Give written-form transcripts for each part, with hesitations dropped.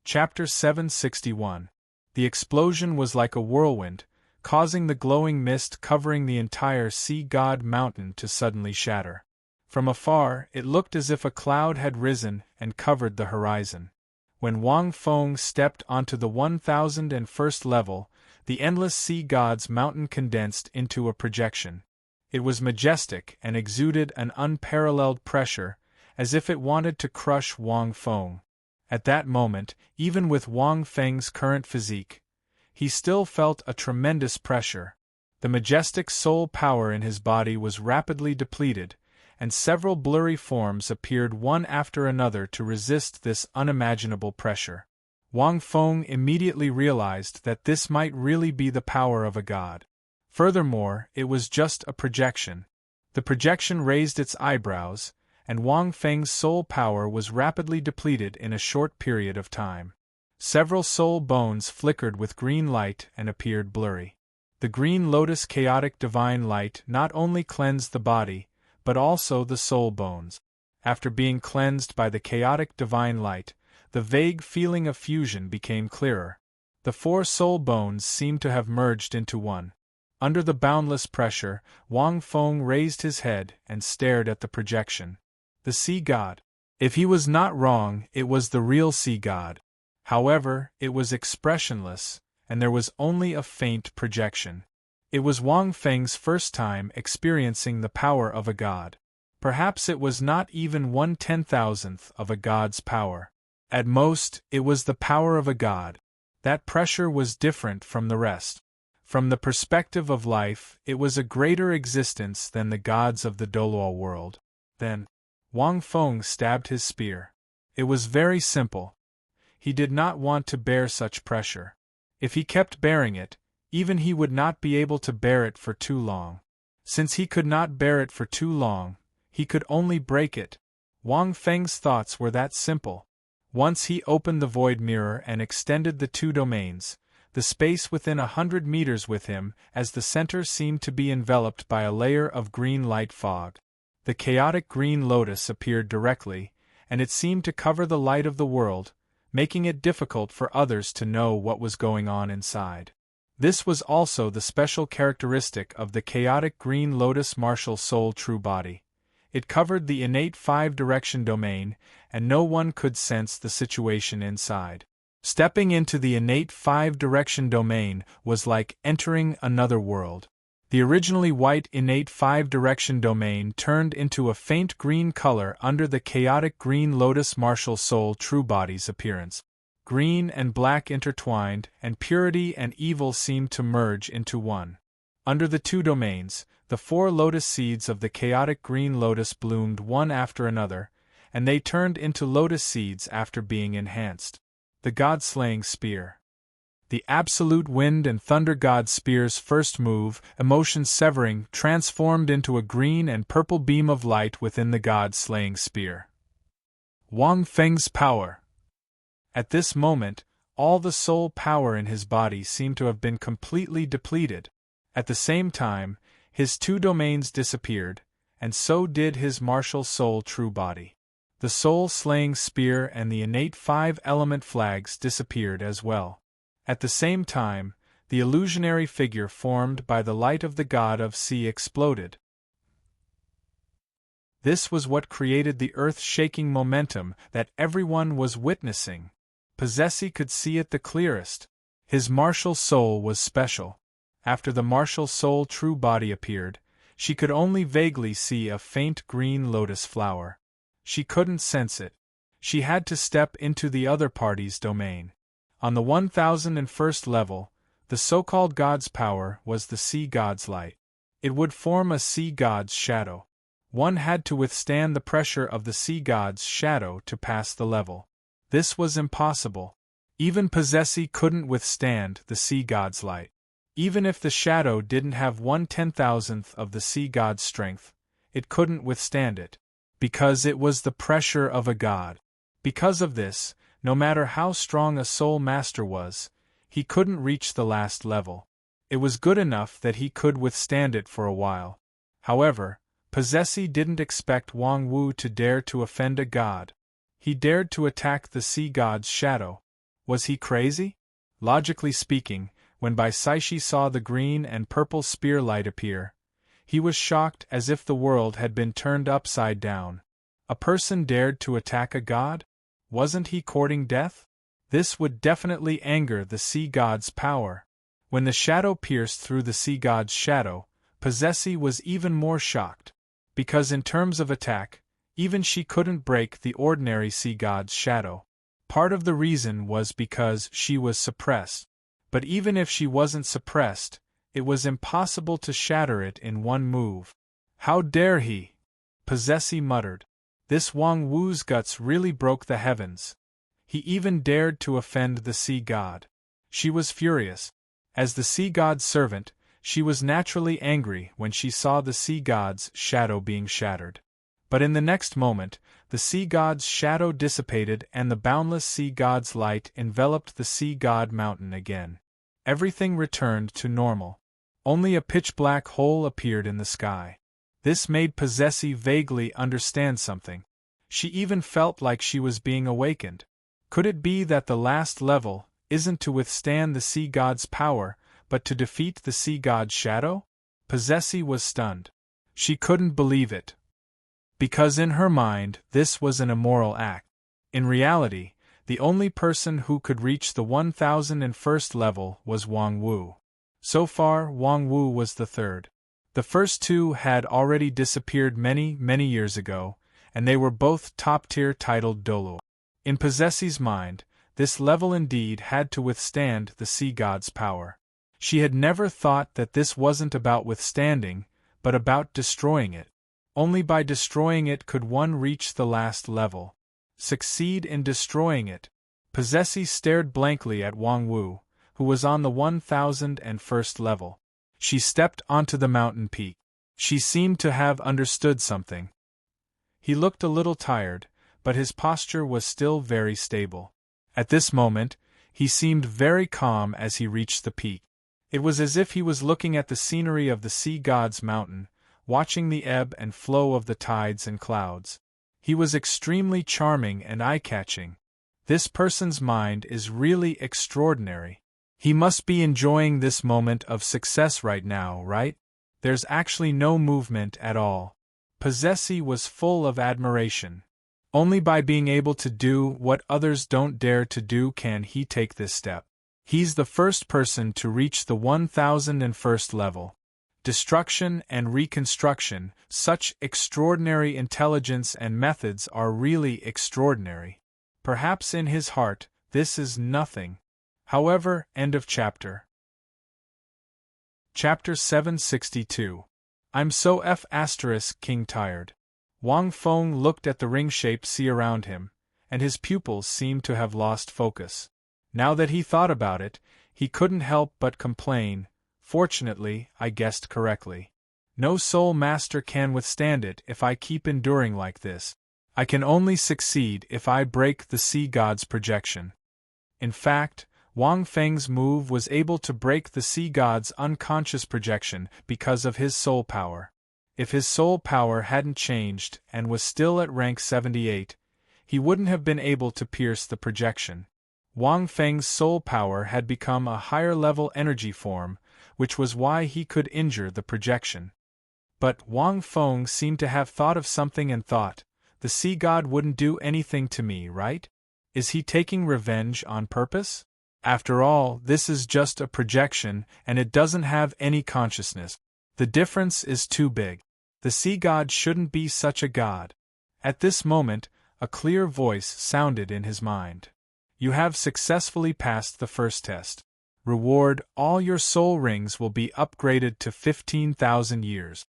Chapter 761. The explosion was like a whirlwind, causing the glowing mist covering the entire sea god mountain to suddenly shatter. From afar, it looked as if a cloud had risen and covered the horizon. When Wang Feng stepped onto the 1001st level, the endless sea god's mountain condensed into a projection. It was majestic and exuded an unparalleled pressure, as if it wanted to crush Wang Feng. At that moment, even with Wang Feng's current physique, he still felt a tremendous pressure. The majestic soul power in his body was rapidly depleted, and several blurry forms appeared one after another to resist this unimaginable pressure. Wang Feng immediately realized that this might really be the power of a god. Furthermore, it was just a projection. The projection raised its eyebrows, and Wang Feng's soul power was rapidly depleted in a short period of time. Several soul bones flickered with green light and appeared blurry. The green lotus chaotic divine light not only cleansed the body, but also the soul bones. After being cleansed by the chaotic divine light, the vague feeling of fusion became clearer. The four soul bones seemed to have merged into one. Under the boundless pressure, Wang Feng raised his head and stared at the projection. The sea god. If he was not wrong, it was the real sea god. However, it was expressionless, and there was only a faint projection. It was Wang Feng's first time experiencing the power of a god. Perhaps it was not even 1/10,000th of a god's power. At most, it was the power of a god. That pressure was different from the rest. From the perspective of life, it was a greater existence than the gods of the Douluo world. Then, Wang Feng stabbed his spear. It was very simple. He did not want to bear such pressure. If he kept bearing it, even he would not be able to bear it for too long. Since he could not bear it for too long, he could only break it. Wang Feng's thoughts were that simple. Once he opened the void mirror and extended the two domains, the space within 100 meters with him, as the center seemed to be enveloped by a layer of green light fog. The chaotic green lotus appeared directly, and it seemed to cover the light of the world, making it difficult for others to know what was going on inside. This was also the special characteristic of the chaotic green lotus martial soul true body. It covered the innate five-direction domain, and no one could sense the situation inside. Stepping into the innate five-direction domain was like entering another world. The originally white innate five-direction domain turned into a faint green color under the chaotic green lotus martial soul true body's appearance. Green and black intertwined, and purity and evil seemed to merge into one. Under the two domains, the four lotus seeds of the chaotic green lotus bloomed one after another, and they turned into lotus seeds after being enhanced. The god-slaying spear. The absolute wind and thunder god spear's first move, emotion severing, transformed into a green and purple beam of light within the god-slaying spear. Wang Feng's power. At this moment, all the soul power in his body seemed to have been completely depleted. At the same time, his two domains disappeared, and so did his martial soul true body. The soul-slaying spear and the innate five-element flags disappeared as well. At the same time, the illusionary figure formed by the light of the god of sea exploded. This was what created the earth-shaking momentum that everyone was witnessing. Possessi could see it the clearest. His martial soul was special. After the martial soul true body appeared, she could only vaguely see a faint green lotus flower. She couldn't sense it. She had to step into the other party's domain. On the 1001st level, the so-called god's power was the sea god's light. It would form a sea god's shadow. One had to withstand the pressure of the sea god's shadow to pass the level. This was impossible. Even Possessi couldn't withstand the sea god's light. Even if the shadow didn't have 1/10,000th of the sea god's strength, it couldn't withstand it. Because it was the pressure of a god. Because of this, no matter how strong a soul master was, he couldn't reach the last level. It was good enough that he could withstand it for a while. However, Possessi didn't expect Wang Wu to dare to offend a god. He dared to attack the sea god's shadow. Was he crazy? Logically speaking, when Bai Saishi saw the green and purple spear light appear, he was shocked as if the world had been turned upside down. A person dared to attack a god? Wasn't he courting death? This would definitely anger the sea god's power. When the shadow pierced through the sea god's shadow, Possessi was even more shocked. Because in terms of attack, even she couldn't break the ordinary sea god's shadow. Part of the reason was because she was suppressed. But even if she wasn't suppressed, it was impossible to shatter it in one move. How dare he? Possessi muttered. This Wang Wu's guts really broke the heavens. He even dared to offend the sea god. She was furious. As the sea god's servant, she was naturally angry when she saw the sea god's shadow being shattered. But in the next moment, the sea god's shadow dissipated and the boundless sea god's light enveloped the sea god mountain again. Everything returned to normal. Only a pitch-black hole appeared in the sky. This made Possessi vaguely understand something. She even felt like she was being awakened. Could it be that the last level isn't to withstand the sea god's power, but to defeat the sea god's shadow? Possessi was stunned. She couldn't believe it. Because in her mind, this was an immoral act. In reality, the only person who could reach the 1001st level was Wang Wu. So far, Wang Wu was the third. The first two had already disappeared many years ago, and they were both top-tier titled Douluo. In Possessi's mind, this level indeed had to withstand the sea god's power. She had never thought that this wasn't about withstanding, but about destroying it. Only by destroying it could one reach the last level. Succeed in destroying it. Possessi stared blankly at Wang Wu, who was on the 1001st level. She stepped onto the mountain peak. She seemed to have understood something. He looked a little tired, but his posture was still very stable. At this moment, he seemed very calm as he reached the peak. It was as if he was looking at the scenery of the sea god's mountain, watching the ebb and flow of the tides and clouds. He was extremely charming and eye-catching. This person's mind is really extraordinary. He must be enjoying this moment of success right now, right? There's actually no movement at all. Possessi was full of admiration. Only by being able to do what others don't dare to do can he take this step. He's the first person to reach the 1001st level. Destruction and reconstruction, such extraordinary intelligence and methods are really extraordinary. Perhaps in his heart, this is nothing. However, end of chapter. Chapter 762. I'm so King tired. Wang Feng looked at the ring-shaped sea around him, and his pupils seemed to have lost focus. Now that he thought about it, he couldn't help but complain. Fortunately, I guessed correctly. No soul master can withstand it if I keep enduring like this. I can only succeed if I break the sea god's projection. In fact, Wang Feng's move was able to break the sea god's unconscious projection because of his soul power. If his soul power hadn't changed and was still at rank 78, he wouldn't have been able to pierce the projection. Wang Feng's soul power had become a higher-level energy form, which was why he could injure the projection. But Wang Feng seemed to have thought of something and thought, the sea god wouldn't do anything to me, right? Is he taking revenge on purpose? After all, this is just a projection, and it doesn't have any consciousness. The difference is too big. The sea god shouldn't be such a god. At this moment, a clear voice sounded in his mind. You have successfully passed the first test. Reward, all your soul rings will be upgraded to 15,000 years.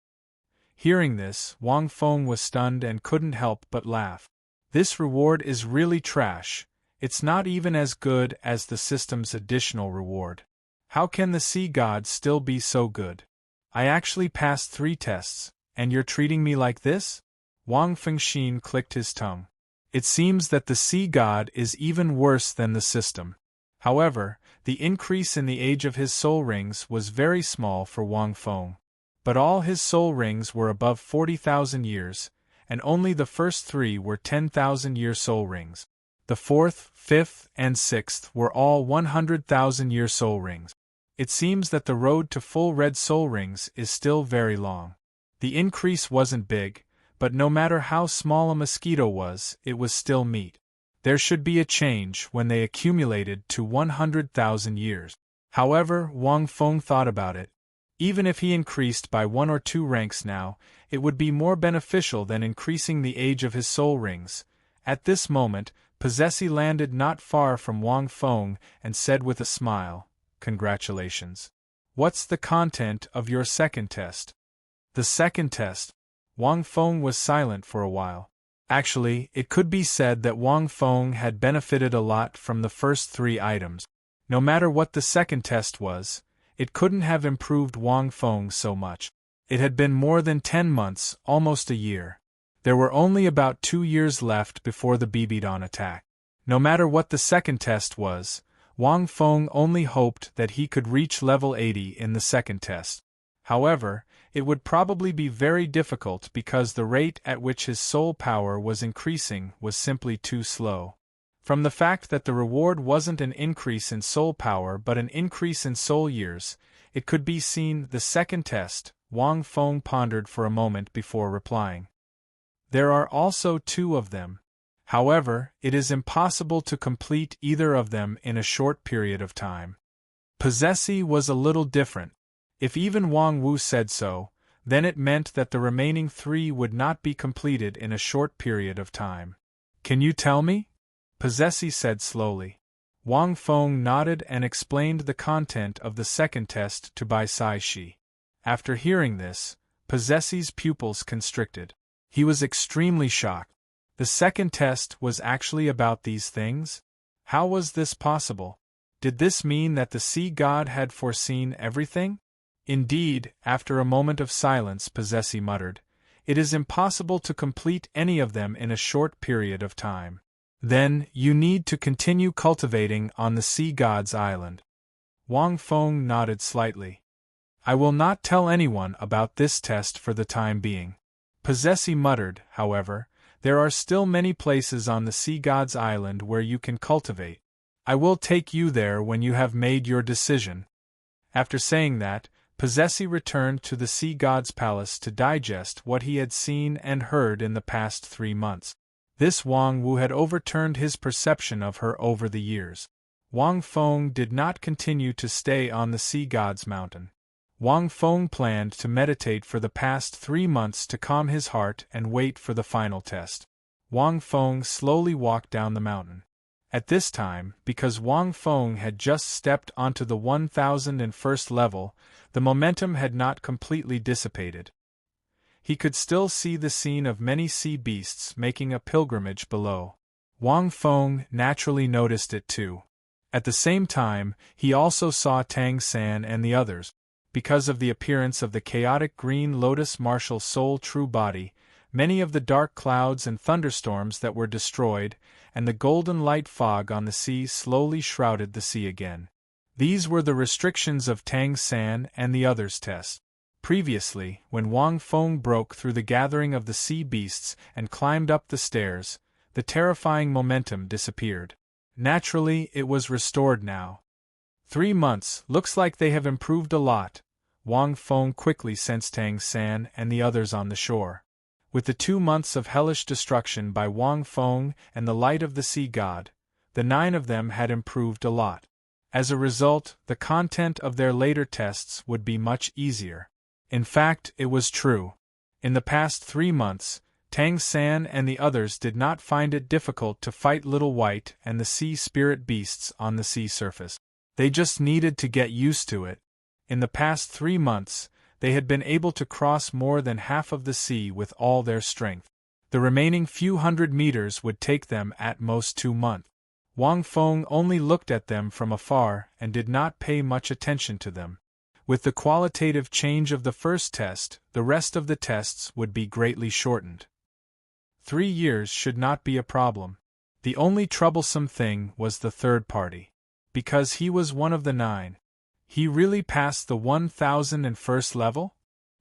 Hearing this, Wang Feng was stunned and couldn't help but laugh. This reward is really trash. It's not even as good as the system's additional reward. How can the sea god still be so good? I actually passed 3 tests, and you're treating me like this? Wang Fengxin clicked his tongue. It seems that the sea god is even worse than the system. However, the increase in the age of his soul rings was very small for Wang Feng. But all his soul rings were above 40,000 years, and only the first 3 were 10,000-year soul rings. The The fourth, fifth, and sixth were all 100,000-year soul rings. It seems that the road to full red soul rings is still very long. The increase wasn't big, but no matter how small a mosquito was, it was still meat. There should be a change when they accumulated to 100,000 years. However, Wang Feng thought about it. Even if he increased by 1 or 2 ranks now, it would be more beneficial than increasing the age of his soul rings. At this moment, Possessi landed not far from Wang Feng and said with a smile, "Congratulations. What's the content of your second test?" The second test? Wang Feng was silent for a while. Actually, it could be said that Wang Feng had benefited a lot from the first 3 items. No matter what the second test was, it couldn't have improved Wang Feng so much. It had been more than 10 months, almost a year. There were only about 2 years left before the Bibidon attack. No matter what the second test was, Wang Feng only hoped that he could reach level 80 in the second test. However, it would probably be very difficult because the rate at which his soul power was increasing was simply too slow. From the fact that the reward wasn't an increase in soul power but an increase in soul years, it could be seen the second test. Wang Feng pondered for a moment before replying. There are also 2 of them. However, it is impossible to complete either of them in a short period of time. Possessi was a little different. If even Wang Wu said so, then it meant that the remaining 3 would not be completed in a short period of time. "Can you tell me?" Possessi said slowly. Wang Feng nodded and explained the content of the second test to Bai Sai Shi. After hearing this, Possessi's pupils constricted. He was extremely shocked. The second test was actually about these things? How was this possible? Did this mean that the sea god had foreseen everything? Indeed, after a moment of silence, Possessi muttered, "It is impossible to complete any of them in a short period of time. Then, you need to continue cultivating on the sea god's island." Wang Feng nodded slightly. "I will not tell anyone about this test for the time being." Possessi muttered, "However, there are still many places on the sea god's island where you can cultivate. I will take you there when you have made your decision." After saying that, Possessi returned to the sea god's palace to digest what he had seen and heard in the past 3 months. This Wang Wu had overturned his perception of her over the years. Wang Feng did not continue to stay on the sea god's mountain. Wang Feng planned to meditate for the past 3 months to calm his heart and wait for the final test. Wang Feng slowly walked down the mountain. At this time, because Wang Feng had just stepped onto the 1001st level, the momentum had not completely dissipated. He could still see the scene of many sea beasts making a pilgrimage below. Wang Feng naturally noticed it too. At the same time, he also saw Tang San and the others. Because of the appearance of the chaotic green lotus martial soul true body, many of the dark clouds and thunderstorms that were destroyed, and the golden light fog on the sea slowly shrouded the sea again. These were the restrictions of Tang San and the others' test. Previously, when Wang Feng broke through the gathering of the sea beasts and climbed up the stairs, the terrifying momentum disappeared. Naturally, it was restored now. 3 months, looks like they have improved a lot. Wang Feng quickly sensed Tang San and the others on the shore. With the 2 months of hellish destruction by Wang Feng and the light of the sea god, the 9 of them had improved a lot. As a result, the content of their later tests would be much easier. In fact, it was true. In the past 3 months, Tang San and the others did not find it difficult to fight Little White and the sea spirit beasts on the sea surface. They just needed to get used to it. In the past 3 months, they had been able to cross more than half of the sea with all their strength. The remaining few hundred meters would take them at most 2 months. Wang Feng only looked at them from afar and did not pay much attention to them. With the qualitative change of the first test, the rest of the tests would be greatly shortened. 3 years should not be a problem. The only troublesome thing was the third party. Because he was one of the 9. He really passed the 1001st level?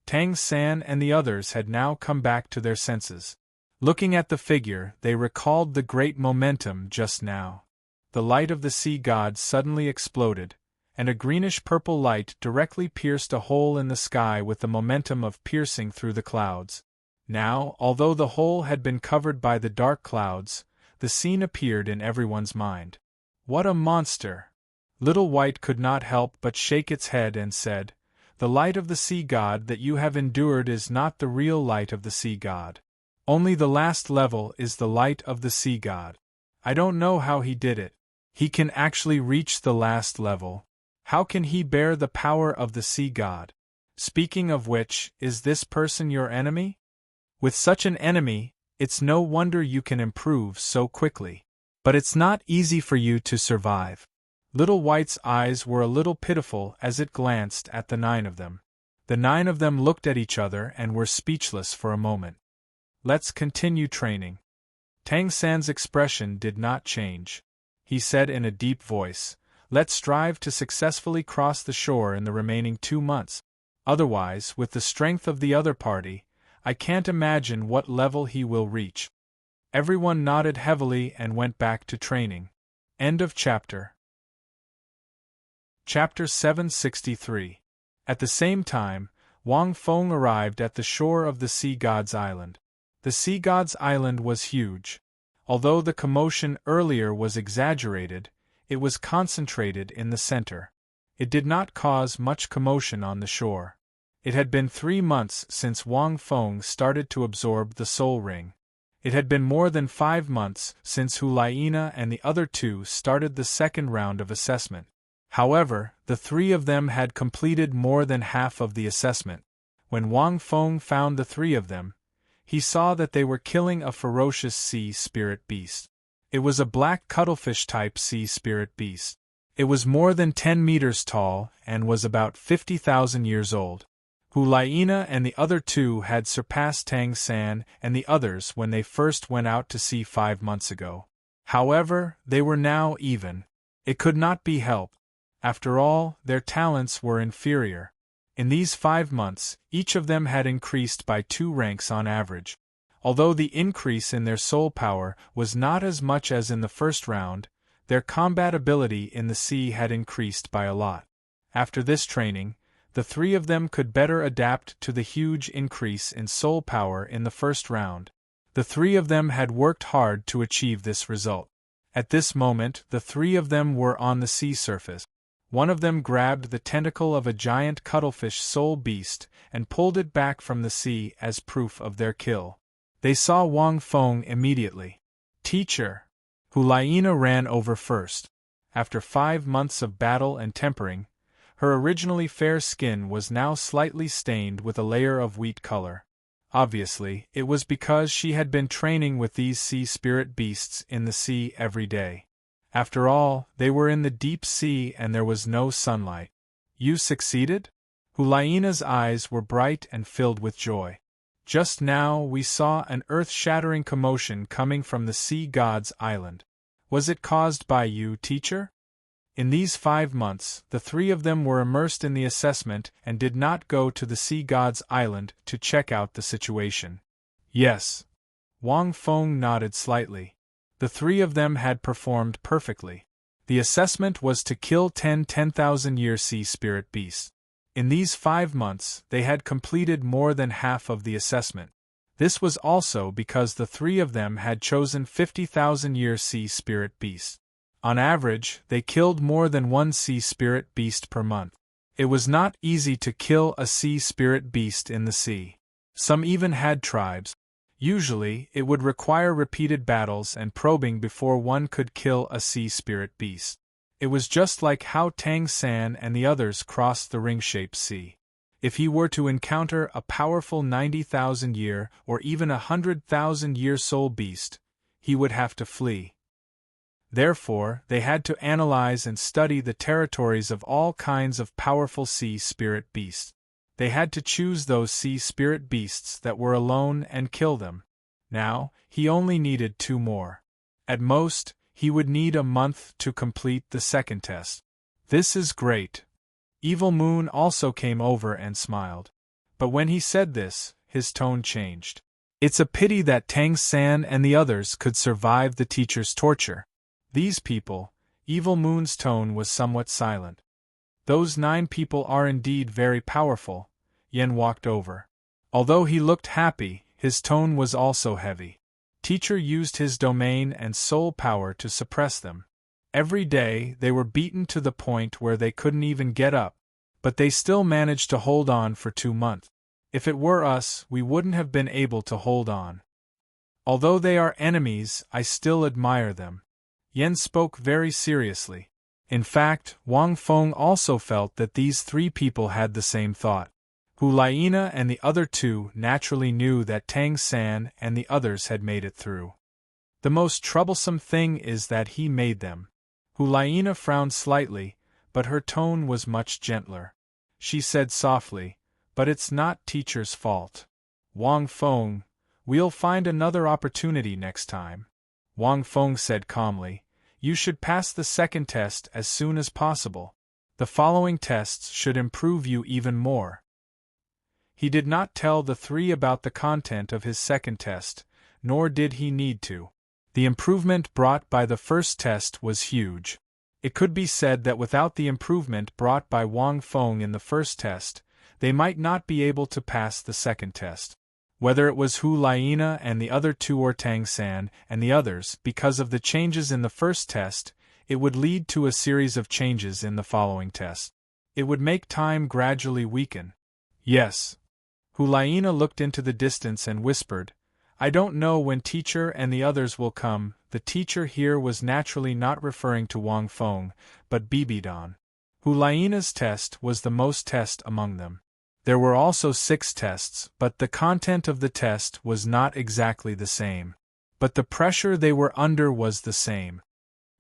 Tang San and the others had now come back to their senses. Looking at the figure, they recalled the great momentum just now. The light of the sea god suddenly exploded, and a greenish-purple light directly pierced a hole in the sky with the momentum of piercing through the clouds. Now, although the hole had been covered by the dark clouds, the scene appeared in everyone's mind. What a monster! Little White could not help but shake its head and said, "The light of the sea god that you have endured is not the real light of the sea god. Only the last level is the light of the sea god. I don't know how he did it. He can actually reach the last level. How can he bear the power of the sea god? Speaking of which, is this person your enemy? With such an enemy, it's no wonder you can improve so quickly. But it's not easy for you to survive." Little White's eyes were a little pitiful as it glanced at the 9 of them. The 9 of them looked at each other and were speechless for a moment. "Let's continue training." Tang San's expression did not change. He said in a deep voice, "Let's strive to successfully cross the shore in the remaining 2 months. Otherwise, with the strength of the other party, I can't imagine what level he will reach." Everyone nodded heavily and went back to training. End of chapter. Chapter 763. At the same time, Wang Feng arrived at the shore of the Sea God's Island. The Sea God's Island was huge. Although the commotion earlier was exaggerated, it was concentrated in the center. It did not cause much commotion on the shore. It had been 3 months since Wang Feng started to absorb the soul ring. It had been more than 5 months since Hulaina and the other 2 started the second round of assessment. However, the 3 of them had completed more than half of the assessment. When Wang Feng found the 3 of them, he saw that they were killing a ferocious sea spirit beast. It was a black cuttlefish-type sea spirit beast. It was more than 10 meters tall and was about 50,000 years old. Hulaina and the other 2 had surpassed Tang San and the others when they first went out to sea 5 months ago. However, they were now even. It could not be helped. After all, their talents were inferior. In these 5 months, each of them had increased by 2 ranks on average. Although the increase in their soul power was not as much as in the first round, their combat ability in the sea had increased by a lot. After this training, the 3 of them could better adapt to the huge increase in soul power in the first round. The 3 of them had worked hard to achieve this result. At this moment, the 3 of them were on the sea surface. One of them grabbed the tentacle of a giant cuttlefish soul beast and pulled it back from the sea as proof of their kill. They saw Wang Feng immediately. "Teacher!" Hulaina ran over first. After 5 months of battle and tempering, her originally fair skin was now slightly stained with a layer of wheat color. Obviously, it was because she had been training with these sea spirit beasts in the sea every day. After all, they were in the deep sea and there was no sunlight. "You succeeded?" Hulaina's eyes were bright and filled with joy. "Just now we saw an earth-shattering commotion coming from the Sea God's Island. Was it caused by you, teacher?" In these 5 months, the 3 of them were immersed in the assessment and did not go to the Sea God's Island to check out the situation. "Yes." Wang Feng nodded slightly. The 3 of them had performed perfectly. The assessment was to kill 10 10,000-year sea spirit beasts. In these 5 months, they had completed more than half of the assessment. This was also because the 3 of them had chosen 50,000-year sea spirit beasts. On average, they killed more than 1 sea spirit beast per month. It was not easy to kill a sea spirit beast in the sea. Some even had tribes. Usually, it would require repeated battles and probing before one could kill a sea spirit beast. It was just like how Tang San and the others crossed the ring-shaped sea. If he were to encounter a powerful 90,000-year or even 100,000-year soul beast, he would have to flee. Therefore, they had to analyze and study the territories of all kinds of powerful sea spirit beasts. They had to choose those sea spirit beasts that were alone and kill them. Now, he only needed 2 more. At most, he would need a month to complete the second test. "This is great." Evil Moon also came over and smiled. But when he said this, his tone changed. It's a pity that Tang San and the others could survive the teacher's torture. These people, Evil Moon's tone was somewhat silent. Those 9 people are indeed very powerful. Yen walked over. Although he looked happy, his tone was also heavy. Teacher used his domain and soul power to suppress them. Every day they were beaten to the point where they couldn't even get up, but they still managed to hold on for 2 months. If it were us, we wouldn't have been able to hold on. Although they are enemies, I still admire them. Yen spoke very seriously. In fact, Wang Feng also felt that these 3 people had the same thought. Hulaina and the other 2 naturally knew that Tang San and the others had made it through. The most troublesome thing is that he made them. Hulaina frowned slightly, but her tone was much gentler. She said softly, "But it's not teacher's fault. Wang Feng, we'll find another opportunity next time." Wang Feng said calmly, "You should pass the second test as soon as possible. The following tests should improve you even more." He did not tell the 3 about the content of his second test, nor did he need to. The improvement brought by the first test was huge. It could be said that without the improvement brought by Wang Feng in the first test, they might not be able to pass the second test. Whether it was Hulaina and the other 2 or Tang San and the others, because of the changes in the first test, it would lead to a series of changes in the following test. It would make time gradually weaken. Yes. Hulaina looked into the distance and whispered, "I don't know when teacher and the others will come." The teacher here was naturally not referring to Wang Feng, but Bibidan. Hulaina's test was the most test among them. There were also 6 tests, but the content of the test was not exactly the same. But the pressure they were under was the same.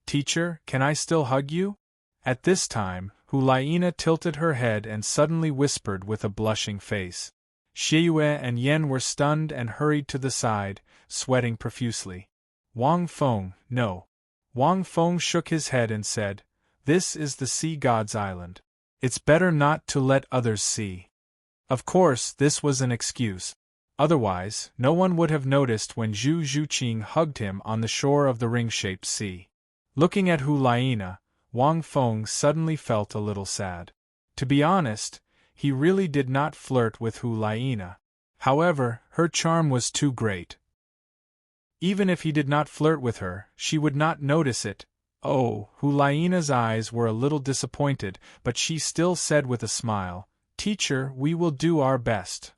"Teacher, can I still hug you?" At this time, Hulaina tilted her head and suddenly whispered with a blushing face. Shiyue and Yen were stunned and hurried to the side, sweating profusely. "Wang Feng, no." Wang Feng shook his head and said, "This is the Sea God's Island. It's better not to let others see." Of course, this was an excuse. Otherwise, no one would have noticed when Zhu Zhuqing hugged him on the shore of the ring-shaped sea. Looking at Hulaina, Wang Feng suddenly felt a little sad. To be honest, he really did not flirt with Hulaina. However, her charm was too great. Even if he did not flirt with her, she would not notice it. Oh, Hulaina's eyes were a little disappointed, but she still said with a smile, "Teacher, we will do our best."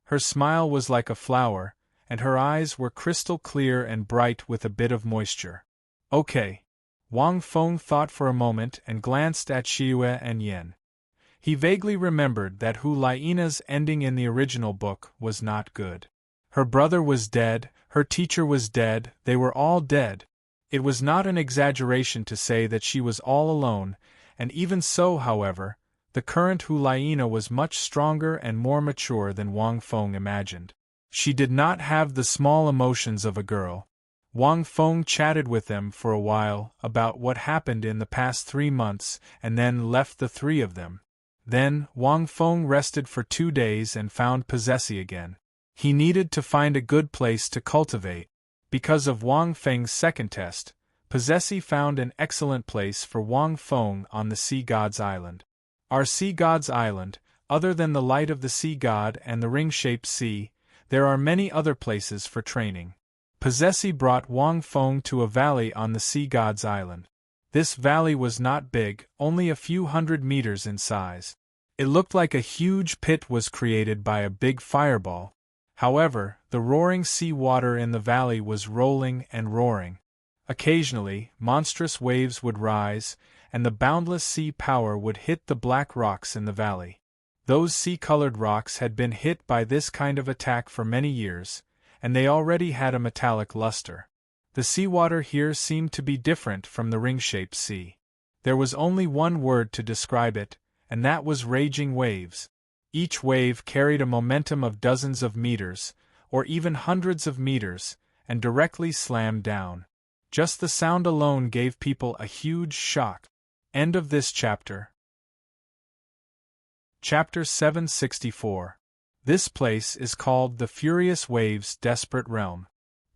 Her smile was like a flower, and her eyes were crystal clear and bright with a bit of moisture. "Okay." Wang Feng thought for a moment and glanced at Shiyue and Yen. He vaguely remembered that Hulaina's ending in the original book was not good. Her brother was dead, her teacher was dead, they were all dead. It was not an exaggeration to say that she was all alone, and even so, however, the current Hulaina was much stronger and more mature than Wang Feng imagined. She did not have the small emotions of a girl. Wang Feng chatted with them for a while about what happened in the past 3 months and then left the 3 of them. Then, Wang Feng rested for 2 days and found Possessi again. He needed to find a good place to cultivate. Because of Wang Feng's second test, Possessi found an excellent place for Wang Feng on the Sea God's Island. Our Sea God's Island, other than the light of the Sea God and the ring-shaped sea, there are many other places for training. Possessi brought Wang Feng to a valley on the Sea God's Island. This valley was not big, only a few hundred meters in size. It looked like a huge pit was created by a big fireball. However, the roaring sea water in the valley was rolling and roaring. Occasionally, monstrous waves would rise, and the boundless sea power would hit the black rocks in the valley. Those sea-colored rocks had been hit by this kind of attack for many years, and they already had a metallic luster. The seawater here seemed to be different from the ring-shaped sea. There was only one word to describe it, and that was raging waves. Each wave carried a momentum of dozens of meters, or even hundreds of meters, and directly slammed down. Just the sound alone gave people a huge shock. End of this chapter. Chapter 764. This place is called the Furious Waves' Desperate Realm.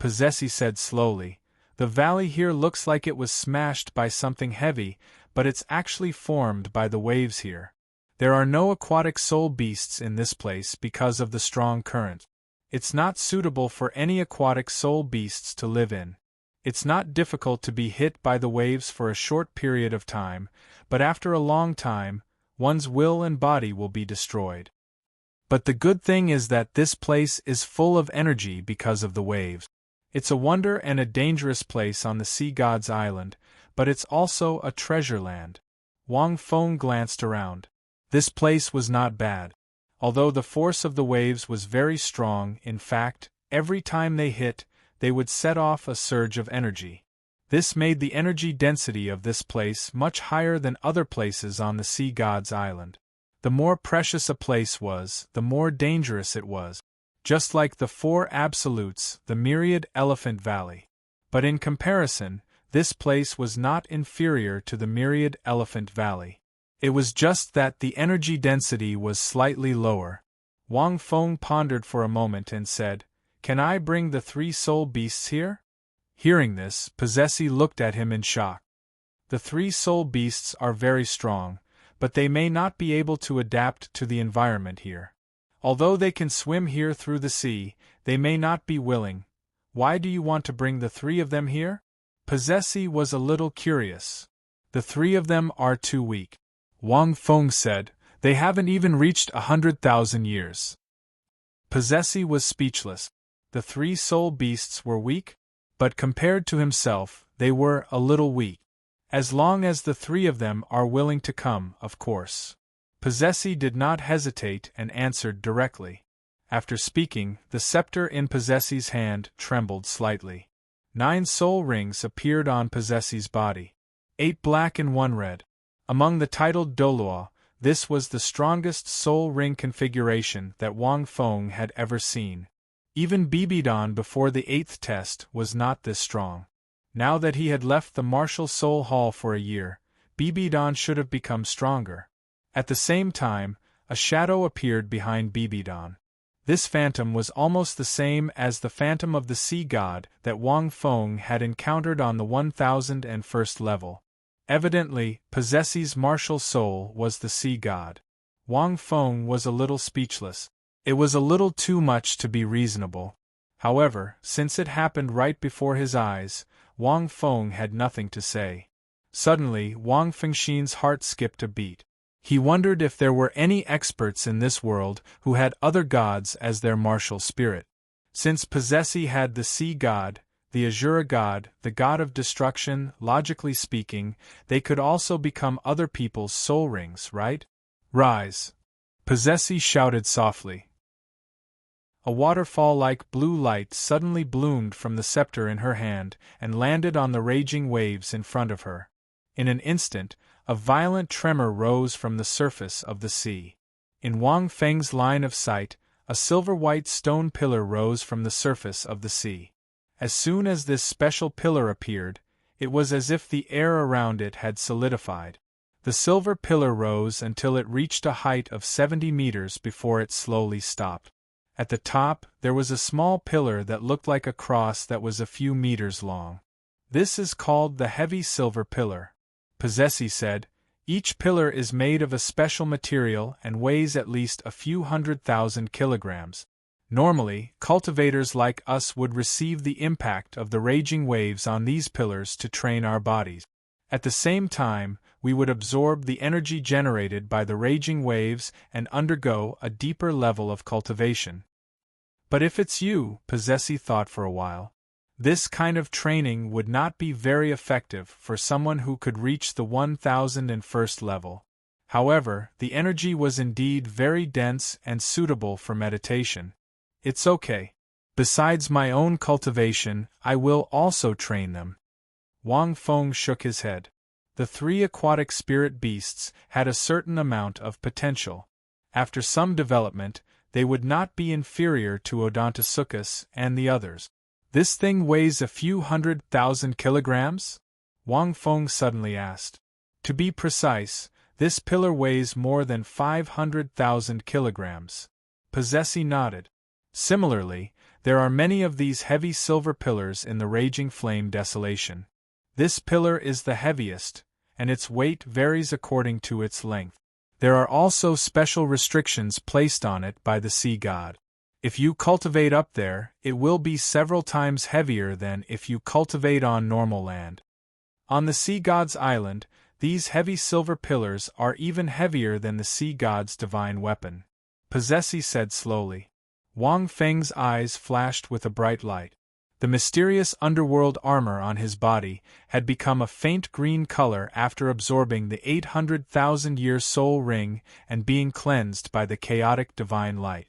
Possessi said slowly. The valley here looks like it was smashed by something heavy, but it's actually formed by the waves here. There are no aquatic soul beasts in this place because of the strong current. It's not suitable for any aquatic soul beasts to live in. It's not difficult to be hit by the waves for a short period of time, but after a long time, one's will and body will be destroyed. But the good thing is that this place is full of energy because of the waves. It's a wonder and a dangerous place on the sea god's island, but it's also a treasure land. Wang Feng glanced around. This place was not bad. Although the force of the waves was very strong, in fact, every time they hit, they would set off a surge of energy. This made the energy density of this place much higher than other places on the sea god's island. The more precious a place was, the more dangerous it was. Just like the four absolutes, the myriad Elephant Valley. But in comparison, this place was not inferior to the myriad Elephant Valley. It was just that the energy density was slightly lower. Wang Feng pondered for a moment and said, "Can I bring the 3 soul beasts here?" Hearing this, Possessi looked at him in shock. The 3 soul beasts are very strong, but they may not be able to adapt to the environment here. Although they can swim here through the sea, they may not be willing. Why do you want to bring the 3 of them here? Possessi was a little curious. The 3 of them are too weak. Wang Feng said, they haven't even reached 100,000 years. Possessi was speechless. The 3 soul beasts were weak? But compared to himself, they were a little weak. As long as the 3 of them are willing to come, of course. Possessi did not hesitate and answered directly. After speaking, the scepter in Possessi's hand trembled slightly. 9 soul rings appeared on Possessi's body. 8 black and 1 red. Among the titled Douluo, this was the strongest soul ring configuration that Wang Feng had ever seen. Even Bibidon before the 8th test was not this strong. Now that he had left the martial soul hall for a year, Bibidon should have become stronger. At the same time, a shadow appeared behind Bibidon. This phantom was almost the same as the phantom of the sea god that Wang Feng had encountered on the 1001st level. Evidently, Possessi's martial soul was the sea god. Wang Feng was a little speechless. It was a little too much to be reasonable. However, since it happened right before his eyes, Wang Feng had nothing to say. Suddenly, Wang Fengxin's heart skipped a beat. He wondered if there were any experts in this world who had other gods as their martial spirit. Since Possessi had the sea god, the Azura god, the god of destruction, logically speaking, they could also become other people's soul rings, right? Rise! Possessi shouted softly. A waterfall-like blue light suddenly bloomed from the scepter in her hand and landed on the raging waves in front of her. In an instant, a violent tremor rose from the surface of the sea. In Wang Feng's line of sight, a silver-white stone pillar rose from the surface of the sea. As soon as this special pillar appeared, it was as if the air around it had solidified. The silver pillar rose until it reached a height of 70 meters before it slowly stopped. At the top, there was a small pillar that looked like a cross that was a few meters long. This is called the heavy silver pillar. Possessi said, each pillar is made of a special material and weighs at least a few 100,000 kilograms. Normally, cultivators like us would receive the impact of the raging waves on these pillars to train our bodies. At the same time, we would absorb the energy generated by the raging waves and undergo a deeper level of cultivation. But if it's you, Possessi thought for a while, this kind of training would not be very effective for someone who could reach the 1001st level. However, the energy was indeed very dense and suitable for meditation. It's okay. Besides my own cultivation, I will also train them. Wang Feng shook his head. The 3 aquatic spirit beasts had a certain amount of potential. After some development, they would not be inferior to Odontosuchus and the others. This thing weighs a few 100,000 kilograms? Wang Feng suddenly asked. To be precise, this pillar weighs more than 500,000 kilograms. Possessy nodded. Similarly, there are many of these heavy silver pillars in the raging flame desolation. This pillar is the heaviest, and its weight varies according to its length. There are also special restrictions placed on it by the sea god. If you cultivate up there, it will be several times heavier than if you cultivate on normal land. On the sea god's island, these heavy silver pillars are even heavier than the sea god's divine weapon. Possessy said slowly. Wang Feng's eyes flashed with a bright light. The mysterious underworld armor on his body had become a faint green color after absorbing the 800,000-year soul ring and being cleansed by the chaotic divine light.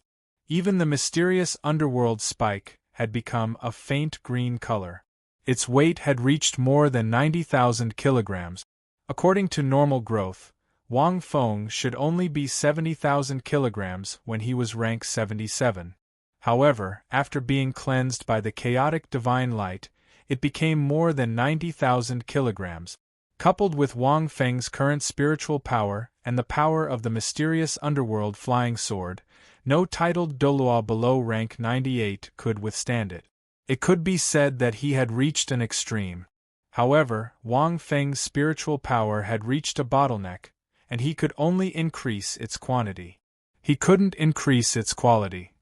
Even the mysterious underworld spike had become a faint green color. Its weight had reached more than 90,000 kilograms. According to normal growth, Wang Feng should only be 70,000 kilograms when he was rank 77. However, after being cleansed by the chaotic divine light, it became more than 90,000 kilograms. Coupled with Wang Feng's current spiritual power and the power of the mysterious underworld flying sword, no titled Douluo below rank 98 could withstand it. It could be said that he had reached an extreme. However, Wang Feng's spiritual power had reached a bottleneck, and he could only increase its quantity. He couldn't increase its quality.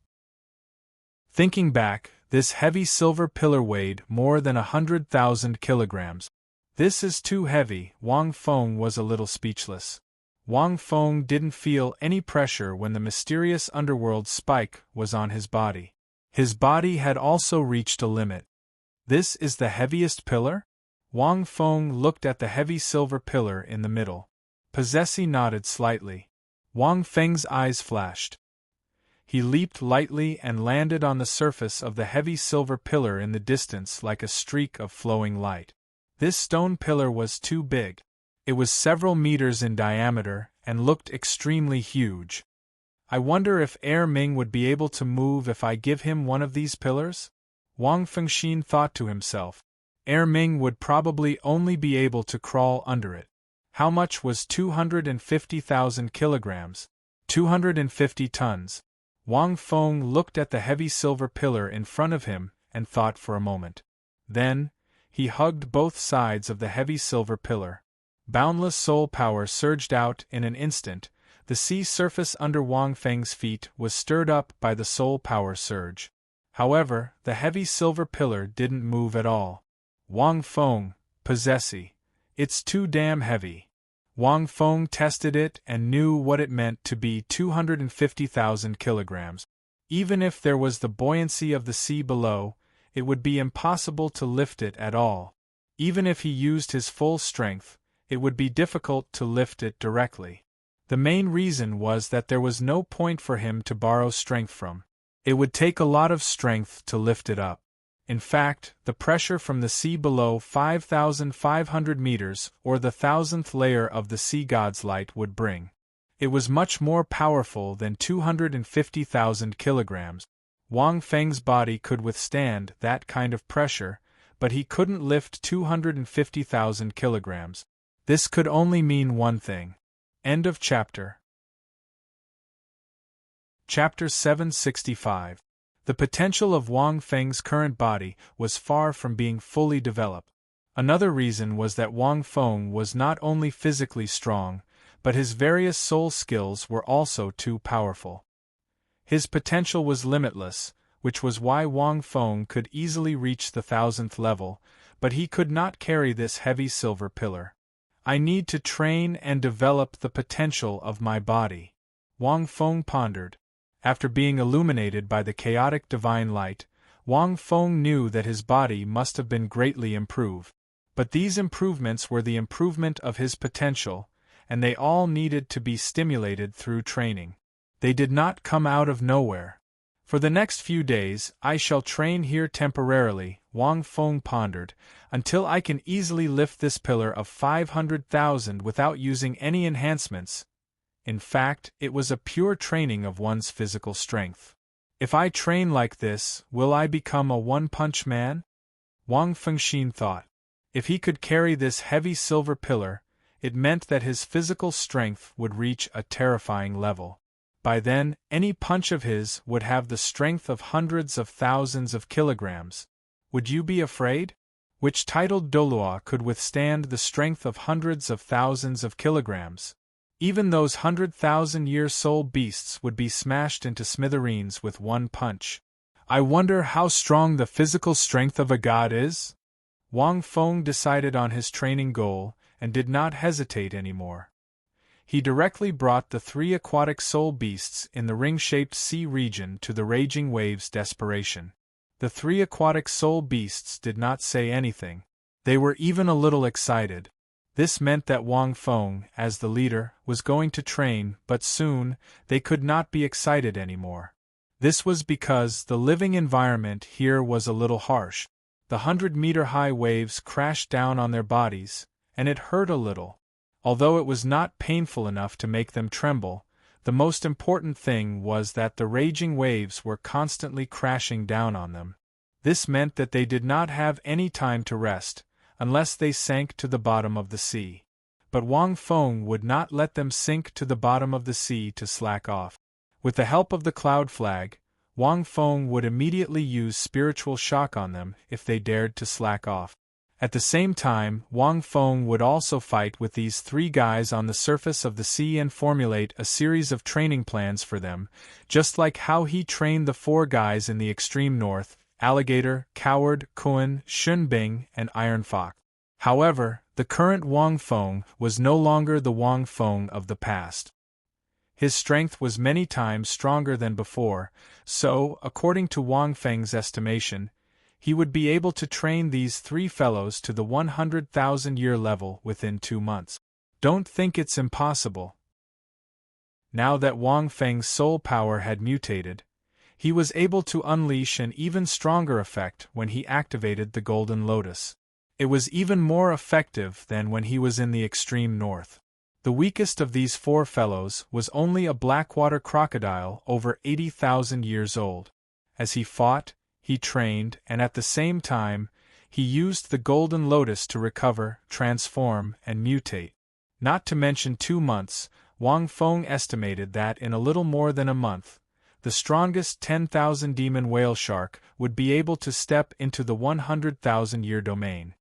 Thinking back, this heavy silver pillar weighed more than 100,000 kilograms. This is too heavy. Wang Feng was a little speechless. Wang Feng didn't feel any pressure when the mysterious underworld spike was on his body. His body had also reached a limit. This is the heaviest pillar? Wang Feng looked at the heavy silver pillar in the middle. Possessy nodded slightly. Wang Feng's eyes flashed. He leaped lightly and landed on the surface of the heavy silver pillar in the distance like a streak of flowing light. This stone pillar was too big. It was several meters in diameter and looked extremely huge. I wonder if Ming would be able to move if I give him one of these pillars? Wang Fengxin thought to himself. Ming would probably only be able to crawl under it. How much was 250,000 kilograms? 250 tons. Wang Feng looked at the heavy silver pillar in front of him and thought for a moment. Then, he hugged both sides of the heavy silver pillar. Boundless soul power surged out in an instant. The sea surface under Wang Feng's feet was stirred up by the soul power surge. However, the heavy silver pillar didn't move at all. Wang Feng, Possessy. It's too damn heavy. Wang Feng tested it and knew what it meant to be 250,000 kilograms. Even if there was the buoyancy of the sea below, it would be impossible to lift it at all. Even if he used his full strength, it would be difficult to lift it directly. The main reason was that there was no point for him to borrow strength from. It would take a lot of strength to lift it up. In fact, the pressure from the sea below 5,500 meters, or the 1,000th layer of the sea god's light, would bring. It was much more powerful than 250,000 kilograms. Wang Feng's body could withstand that kind of pressure, but he couldn't lift 250,000 kilograms. This could only mean one thing. End of chapter. Chapter 765. The potential of Wang Feng's current body was far from being fully developed. Another reason was that Wang Feng was not only physically strong, but his various soul skills were also too powerful. His potential was limitless, which was why Wang Feng could easily reach the 1,000th level, but he could not carry this heavy silver pillar. I need to train and develop the potential of my body, Wang Feng pondered. After being illuminated by the chaotic divine light, Wang Feng knew that his body must have been greatly improved. But these improvements were the improvement of his potential, and they all needed to be stimulated through training. They did not come out of nowhere. For the next few days, I shall train here temporarily, Wang Feng pondered, until I can easily lift this pillar of 500,000 without using any enhancements. In fact, it was a pure training of one's physical strength. If I train like this, will I become a one-punch man? Wang Fengxin thought. If he could carry this heavy silver pillar, it meant that his physical strength would reach a terrifying level. By then, any punch of his would have the strength of hundreds of thousands of kilograms. Would you be afraid? Which titled Douluo could withstand the strength of hundreds of thousands of kilograms? Even those 100,000-year soul beasts would be smashed into smithereens with one punch. I wonder how strong the physical strength of a god is? Wang Feng decided on his training goal and did not hesitate anymore. He directly brought the 3 aquatic soul beasts in the ring-shaped sea region to the raging waves' desperation. The 3 aquatic soul beasts did not say anything. They were even a little excited. This meant that Wang Feng, as the leader, was going to train, but soon, they could not be excited anymore. This was because the living environment here was a little harsh. The 100-meter-high waves crashed down on their bodies, and it hurt a little. Although it was not painful enough to make them tremble, the most important thing was that the raging waves were constantly crashing down on them. This meant that they did not have any time to rest, unless they sank to the bottom of the sea. But Wang Feng would not let them sink to the bottom of the sea to slack off. With the help of the cloud flag, Wang Feng would immediately use spiritual shock on them if they dared to slack off. At the same time, Wang Feng would also fight with these 3 guys on the surface of the sea and formulate a series of training plans for them, just like how he trained the 4 guys in the extreme north: Alligator, Coward, Kuan, Shunbing, and Iron Fox. However, the current Wang Feng was no longer the Wang Feng of the past. His strength was many times stronger than before, so, according to Wang Feng's estimation, he would be able to train these 3 fellows to the 100,000-year level within 2 months. Don't think it's impossible. Now that Wang Feng's soul power had mutated, he was able to unleash an even stronger effect when he activated the Golden Lotus. It was even more effective than when he was in the extreme north. The weakest of these 4 fellows was only a blackwater crocodile over 80,000 years old. As he fought, he trained, and at the same time, he used the Golden Lotus to recover, transform, and mutate. Not to mention 2 months, Wang Feng estimated that in a little more than a month, the strongest 10,000 demon whale shark would be able to step into the 100,000-year domain.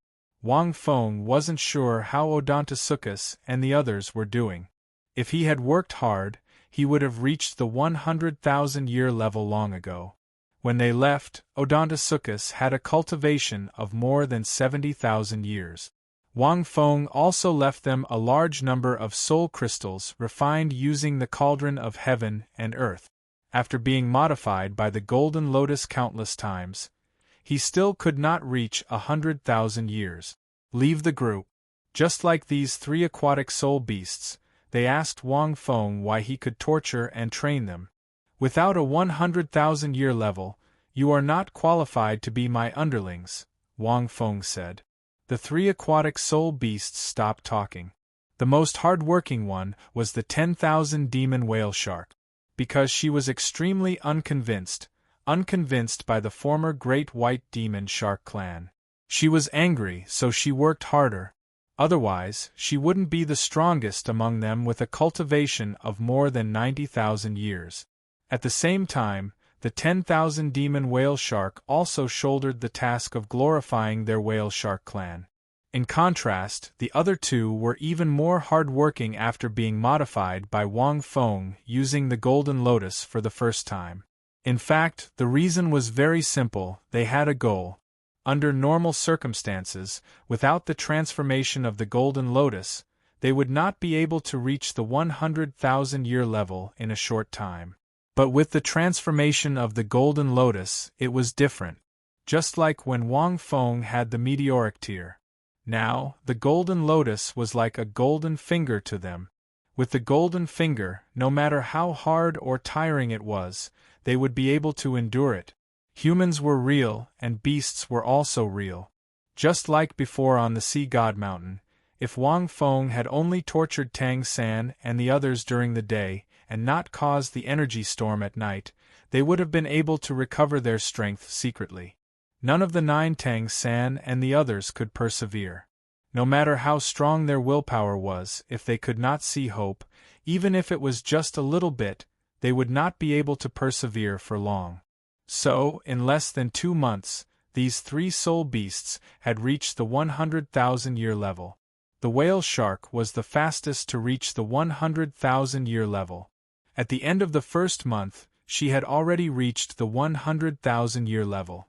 Wang Feng wasn't sure how Odontosuchus and the others were doing. If he had worked hard, he would have reached the 100,000-year level long ago. When they left, Odontosuchus had a cultivation of more than 70,000 years. Wang Feng also left them a large number of soul crystals refined using the cauldron of heaven and earth. After being modified by the Golden Lotus countless times, he still could not reach 100,000 years. Leave the group. Just like these 3 aquatic soul beasts, they asked Wang Feng why he could torture and train them. Without a 100,000-year level, you are not qualified to be my underlings, Wang Feng said. The 3 aquatic soul beasts stopped talking. The most hard-working one was the 10,000 demon whale shark. Because she was extremely unconvinced by the former Great White Demon Shark clan. She was angry, so she worked harder. Otherwise, she wouldn't be the strongest among them with a cultivation of more than 90,000 years. At the same time, the 10,000 demon whale shark also shouldered the task of glorifying their whale shark clan. In contrast, the other 2 were even more hard-working after being modified by Wang Feng using the Golden Lotus for the first time. In fact, the reason was very simple: they had a goal. Under normal circumstances, without the transformation of the Golden Lotus, they would not be able to reach the 100,000-year level in a short time. But with the transformation of the Golden Lotus, it was different. Just like when Wang Feng had the meteoric tear. Now, the Golden Lotus was like a golden finger to them. With the golden finger, no matter how hard or tiring it was, they would be able to endure it. Humans were real, and beasts were also real. Just like before on the Sea God Mountain, if Wang Feng had only tortured Tang San and the others during the day, and not caused the energy storm at night, they would have been able to recover their strength secretly. None of the 9 Tang San and the others could persevere. No matter how strong their willpower was, if they could not see hope, even if it was just a little bit, they would not be able to persevere for long. So, in less than 2 months, these 3 soul beasts had reached the 100,000-year level. The whale shark was the fastest to reach the 100,000-year level. At the end of the first month, she had already reached the 100,000-year level.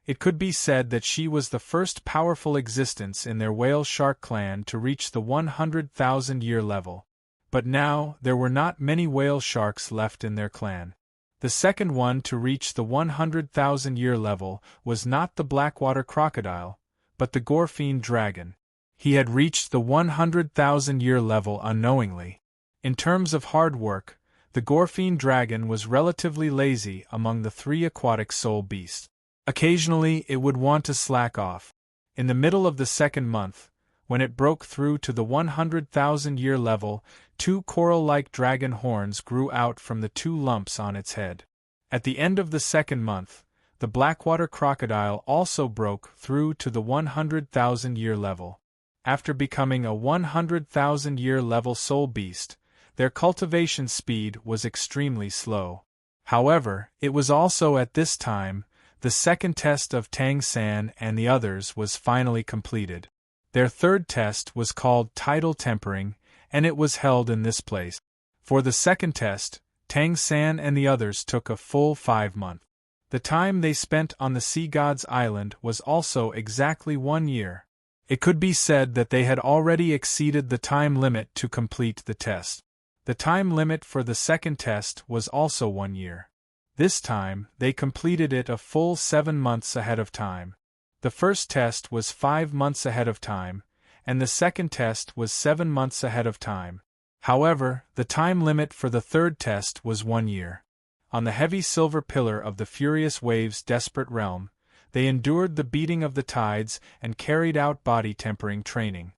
It could be said that she was the first powerful existence in their whale shark clan to reach the 100,000-year level. But now, there were not many whale sharks left in their clan. The second one to reach the 100,000-year level was not the blackwater crocodile, but the Gorfine dragon. He had reached the 100,000-year level unknowingly. In terms of hard work, the Gorfine dragon was relatively lazy among the 3 aquatic soul beasts. Occasionally it would want to slack off. In the middle of the second month, when it broke through to the 100,000-year level, 2 coral-like dragon horns grew out from the 2 lumps on its head. At the end of the second month, the blackwater crocodile also broke through to the 100,000-year level. After becoming a 100,000-year level soul beast, their cultivation speed was extremely slow. However, it was also at this time the second test of Tang San and the others was finally completed. Their third test was called tidal tempering, and it was held in this place. For the second test, Tang San and the others took a full 5 months. The time they spent on the Sea God's Island was also exactly 1 year. It could be said that they had already exceeded the time limit to complete the test. The time limit for the second test was also 1 year. This time, they completed it a full 7 months ahead of time. The first test was 5 months ahead of time, and the second test was 7 months ahead of time. However, the time limit for the third test was 1 year. On the heavy silver pillar of the furious waves' desperate realm, they endured the beating of the tides and carried out body tempering training.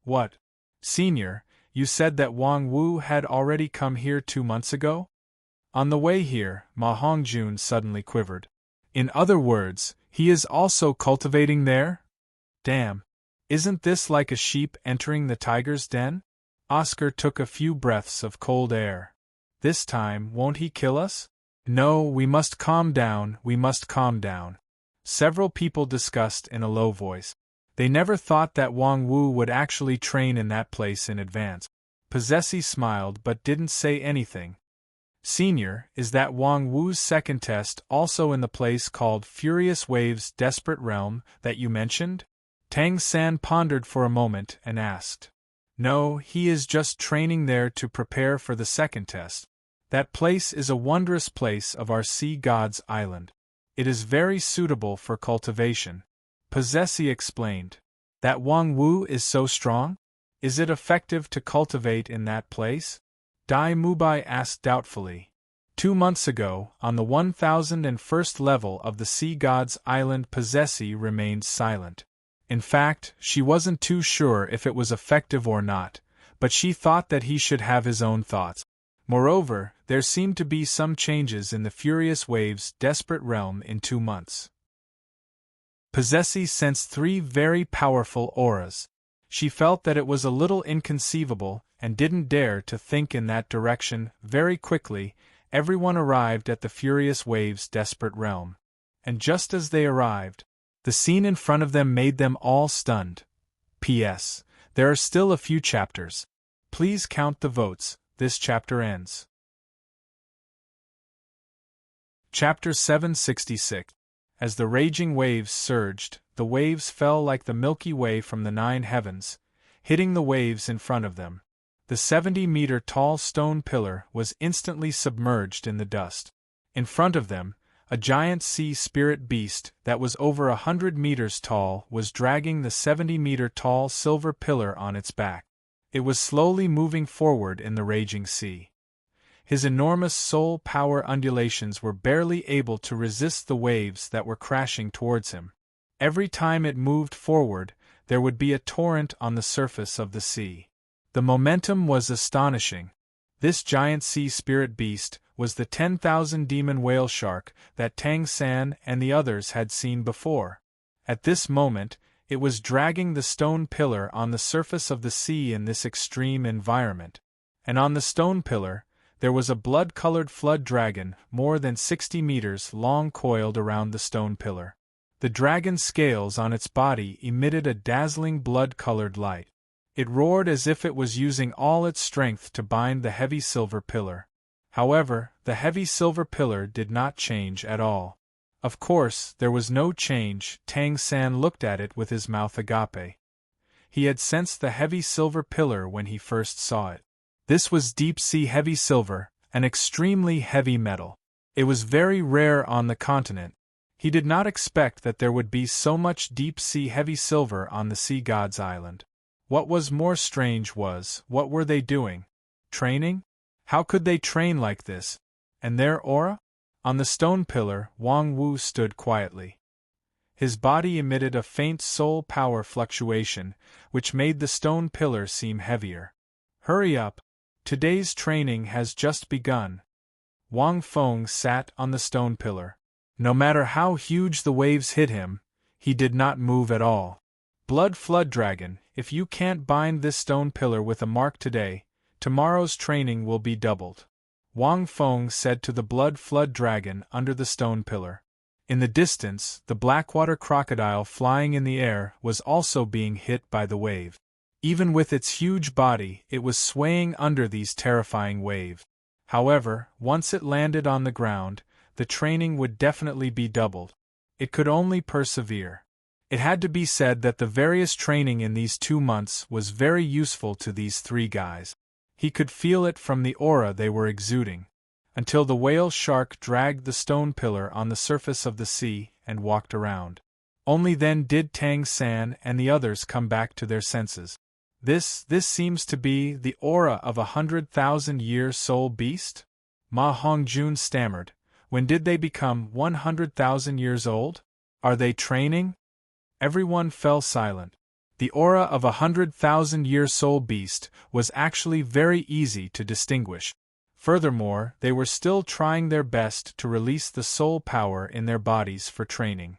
What? Senior, you said that Wang Wu had already come here 2 months ago? On the way here, Ma Hongjun suddenly quivered. In other words, he is also cultivating there? Damn. Isn't this like a sheep entering the tiger's den? Oscar took a few breaths of cold air. This time, won't he kill us? No, we must calm down, we must calm down. Several people discussed in a low voice. They never thought that Wang Wu would actually train in that place in advance. Possessi smiled but didn't say anything. Senior, is that Wang Wu's second test also in the place called Furious Waves' Desperate Realm that you mentioned? Tang San pondered for a moment and asked. No, he is just training there to prepare for the second test. That place is a wondrous place of our Sea God's Island. It is very suitable for cultivation. Possessi explained. That Wang Wu is so strong? Is it effective to cultivate in that place? Dai Mubai asked doubtfully. 2 months ago, on the 1001st level of the Sea God's Island, Possessi remained silent. In fact, she wasn't too sure if it was effective or not, but she thought that he should have his own thoughts. Moreover, there seemed to be some changes in the Furious Waves' desperate realm in 2 months. Possessi sensed 3 very powerful auras. She felt that it was a little inconceivable and didn't dare to think in that direction. Very quickly, everyone arrived at the Furious Waves' desperate realm. And just as they arrived, the scene in front of them made them all stunned. P.S. There are still a few chapters. Please count the votes. This chapter ends. Chapter 766. As the raging waves surged, the waves fell like the Milky Way from the 9 heavens, hitting the waves in front of them. The 70-meter-tall stone pillar was instantly submerged in the dust. In front of them, a giant sea spirit beast that was over 100 meters tall was dragging the 70-meter-tall silver pillar on its back. It was slowly moving forward in the raging sea. His enormous soul power undulations were barely able to resist the waves that were crashing towards him. Every time it moved forward, there would be a torrent on the surface of the sea. The momentum was astonishing. This giant sea spirit beast was the 10,000 demon whale shark that Tang San and the others had seen before. At this moment, it was dragging the stone pillar on the surface of the sea in this extreme environment. And on the stone pillar, there was a blood-colored flood dragon more than 60 meters long coiled around the stone pillar. The dragon's scales on its body emitted a dazzling blood-colored light. It roared as if it was using all its strength to bind the heavy silver pillar. However, the heavy silver pillar did not change at all. Of course, there was no change. Tang San looked at it with his mouth agape. He had sensed the heavy silver pillar when he first saw it. This was deep-sea heavy silver, an extremely heavy metal. It was very rare on the continent. He did not expect that there would be so much deep-sea heavy silver on the sea god's island. What was more strange was, what were they doing? Training? How could they train like this? And their aura? On the stone pillar, Wang Wu stood quietly. His body emitted a faint soul power fluctuation, which made the stone pillar seem heavier. Hurry up! Today's training has just begun. Wang Feng sat on the stone pillar. No matter how huge the waves hit him, he did not move at all. Blood Flood Dragon, if you can't bind this stone pillar with a mark today, tomorrow's training will be doubled. Wang Feng said to the Blood Flood Dragon under the stone pillar. In the distance, the blackwater crocodile flying in the air was also being hit by the wave. Even with its huge body, it was swaying under these terrifying waves. However, once it landed on the ground, the training would definitely be doubled. It could only persevere. It had to be said that the various training in these 2 months was very useful to these 3 guys. He could feel it from the aura they were exuding. Until the whale shark dragged the stone pillar on the surface of the sea and walked around. Only then did Tang San and the others come back to their senses. This seems to be the aura of 100,000-year soul beast? Ma Hongjun stammered. When did they become 100,000 years old? Are they training? Everyone fell silent. The aura of 100,000-year soul beast was actually very easy to distinguish. Furthermore, they were still trying their best to release the soul power in their bodies for training.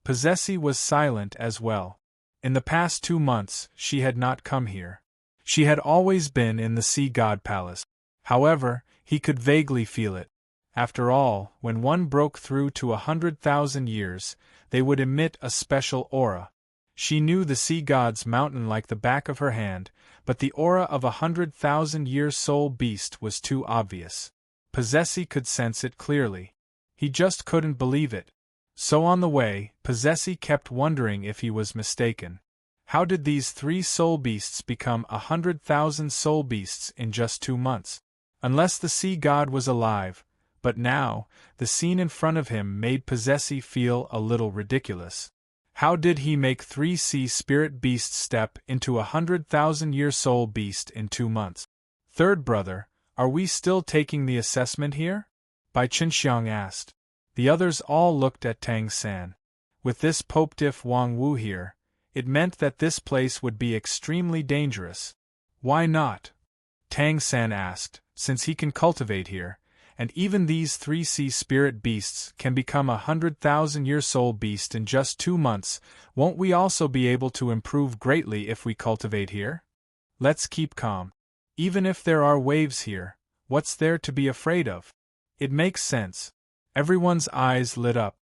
Possessi was silent as well. In the past 2 months, she had not come here. She had always been in the Sea God Palace. However, he could vaguely feel it. After all, when one broke through to 100,000 years, they would emit a special aura. She knew the sea god's mountain like the back of her hand, but the aura of 100,000-year soul beast was too obvious. Possessi could sense it clearly. He just couldn't believe it. So on the way, Possessi kept wondering if he was mistaken. How did these 3 soul beasts become 100,000 soul beasts in just 2 months? Unless the sea god was alive. But now, the scene in front of him made Possessi feel a little ridiculous. How did he make 3 sea spirit beasts step into 100,000-year soul beast in 2 months? Third brother, are we still taking the assessment here? Bai Chenxiang asked. The others all looked at Tang San. With this Popediff Wang Wu here, it meant that this place would be extremely dangerous. Why not? Tang San asked, since he can cultivate here. And even these 3 sea spirit beasts can become 100,000-year soul beast in just 2 months, won't we also be able to improve greatly if we cultivate here? Let's keep calm. Even if there are waves here, what's there to be afraid of? It makes sense. Everyone's eyes lit up.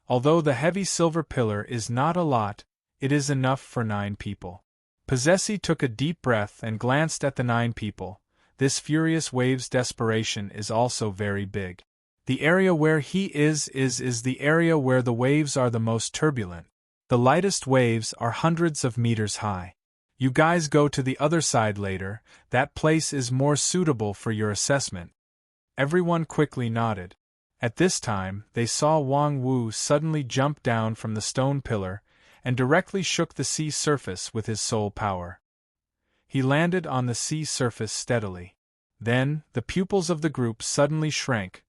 Although the heavy silver pillar is not a lot, it is enough for 9 people. Possessi took a deep breath and glanced at the 9 people. This furious wave's desperation is also very big. The area where he is the area where the waves are the most turbulent. The lightest waves are hundreds of meters high. You guys go to the other side later, that place is more suitable for your assessment. Everyone quickly nodded. At this time, they saw Wang Wu suddenly jump down from the stone pillar, and directly shook the sea surface with his soul power. He landed on the sea surface steadily. Then, the pupils of the group suddenly shrank.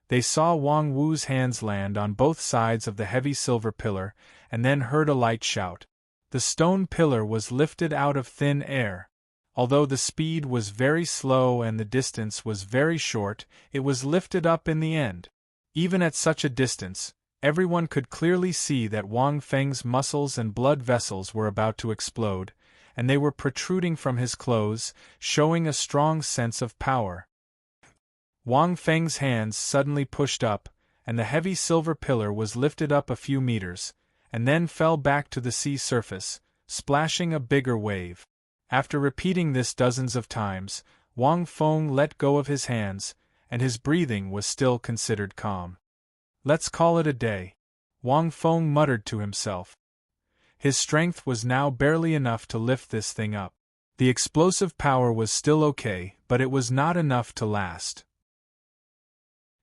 They saw Wang Wu's hands land on both sides of the heavy silver pillar, and then heard a light shout. The stone pillar was lifted out of thin air. Although the speed was very slow and the distance was very short, it was lifted up in the end. Even at such a distance, everyone could clearly see that Wang Feng's muscles and blood vessels were about to explode, and they were protruding from his clothes, showing a strong sense of power. Wang Feng's hands suddenly pushed up, and the heavy silver pillar was lifted up a few meters, and then fell back to the sea surface, splashing a bigger wave. After repeating this dozens of times, Wang Feng let go of his hands, and his breathing was still considered calm. "Let's call it a day," Wang Feng muttered to himself. His strength was now barely enough to lift this thing up. The explosive power was still okay, but it was not enough to last.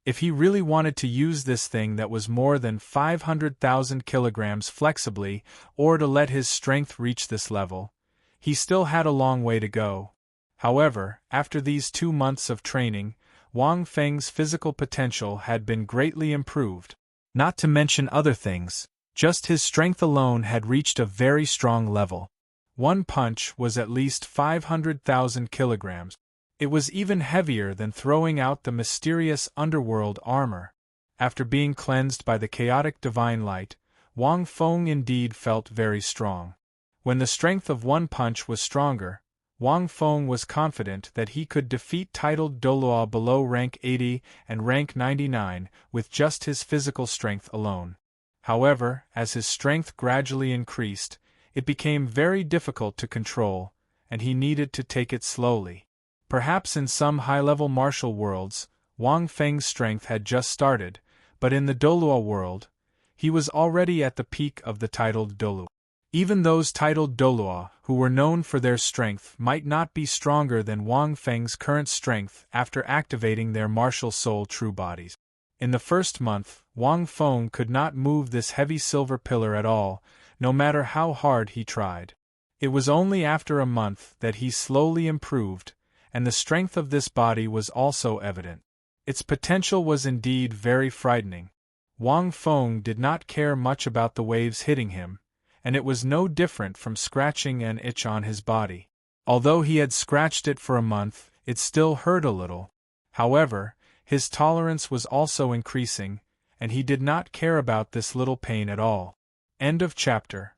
If he really wanted to use this thing that was more than 500,000 kilograms flexibly, or to let his strength reach this level, he still had a long way to go. However, after these 2 months of training, Wang Feng's physical potential had been greatly improved. Not to mention other things, just his strength alone had reached a very strong level. One punch was at least 500,000 kilograms. It was even heavier than throwing out the mysterious underworld armor. After being cleansed by the chaotic divine light, Wang Feng indeed felt very strong. When the strength of one punch was stronger, Wang Feng was confident that he could defeat titled Douluo below rank 80 and rank 99 with just his physical strength alone. However, as his strength gradually increased, it became very difficult to control, and he needed to take it slowly. Perhaps in some high-level martial worlds, Wang Feng's strength had just started, but in the Douluo world, he was already at the peak of the titled Dalu. Even those titled Douluo, who were known for their strength, might not be stronger than Wang Feng's current strength after activating their martial soul true bodies. In the first month, Wang Feng could not move this heavy silver pillar at all, no matter how hard he tried. It was only after a month that he slowly improved, and the strength of this body was also evident. Its potential was indeed very frightening. Wang Feng did not care much about the waves hitting him, and it was no different from scratching an itch on his body. Although he had scratched it for a month, it still hurt a little. However, his tolerance was also increasing, and he did not care about this little pain at all. End of chapter.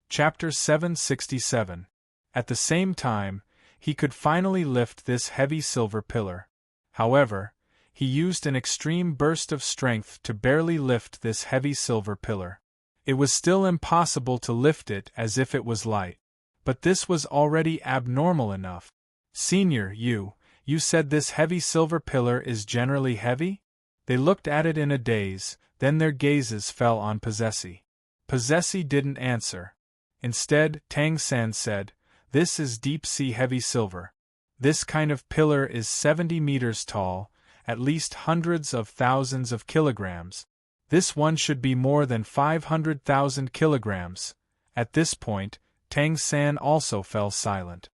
Chapter 767. At the same time, he could finally lift this heavy silver pillar. However, he used an extreme burst of strength to barely lift this heavy silver pillar. It was still impossible to lift it as if it was light. But this was already abnormal enough. "Senior, you said this heavy silver pillar is generally heavy?" They looked at it in a daze, then their gazes fell on Possessi. Possessi didn't answer. Instead, Tang San said, "This is deep-sea heavy silver. This kind of pillar is 70 meters tall, at least hundreds of thousands of kilograms. This one should be more than 500,000 kilograms." At this point, Tang San also fell silent.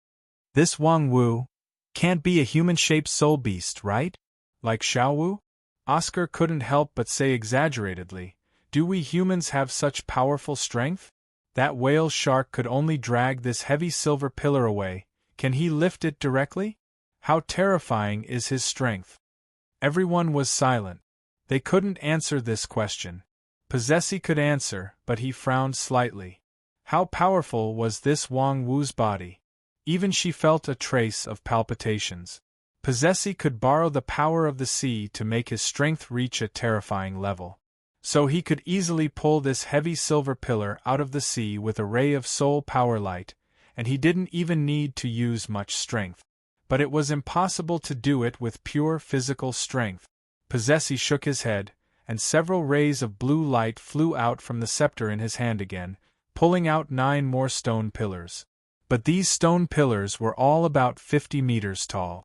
"This Wang Wu can't be a human-shaped soul beast, right? Like Xiao Wu?" Oscar couldn't help but say exaggeratedly, "Do we humans have such powerful strength? That whale shark could only drag this heavy silver pillar away. Can he lift it directly? How terrifying is his strength?" Everyone was silent. They couldn't answer this question. Possessi could answer, but he frowned slightly. How powerful was this Wang Wu's body? Even she felt a trace of palpitations. Possessi could borrow the power of the sea to make his strength reach a terrifying level. So he could easily pull this heavy silver pillar out of the sea with a ray of soul power light, and he didn't even need to use much strength. But it was impossible to do it with pure physical strength. Possessi shook his head, and several rays of blue light flew out from the scepter in his hand again, pulling out 9 more stone pillars. But these stone pillars were all about 50 meters tall.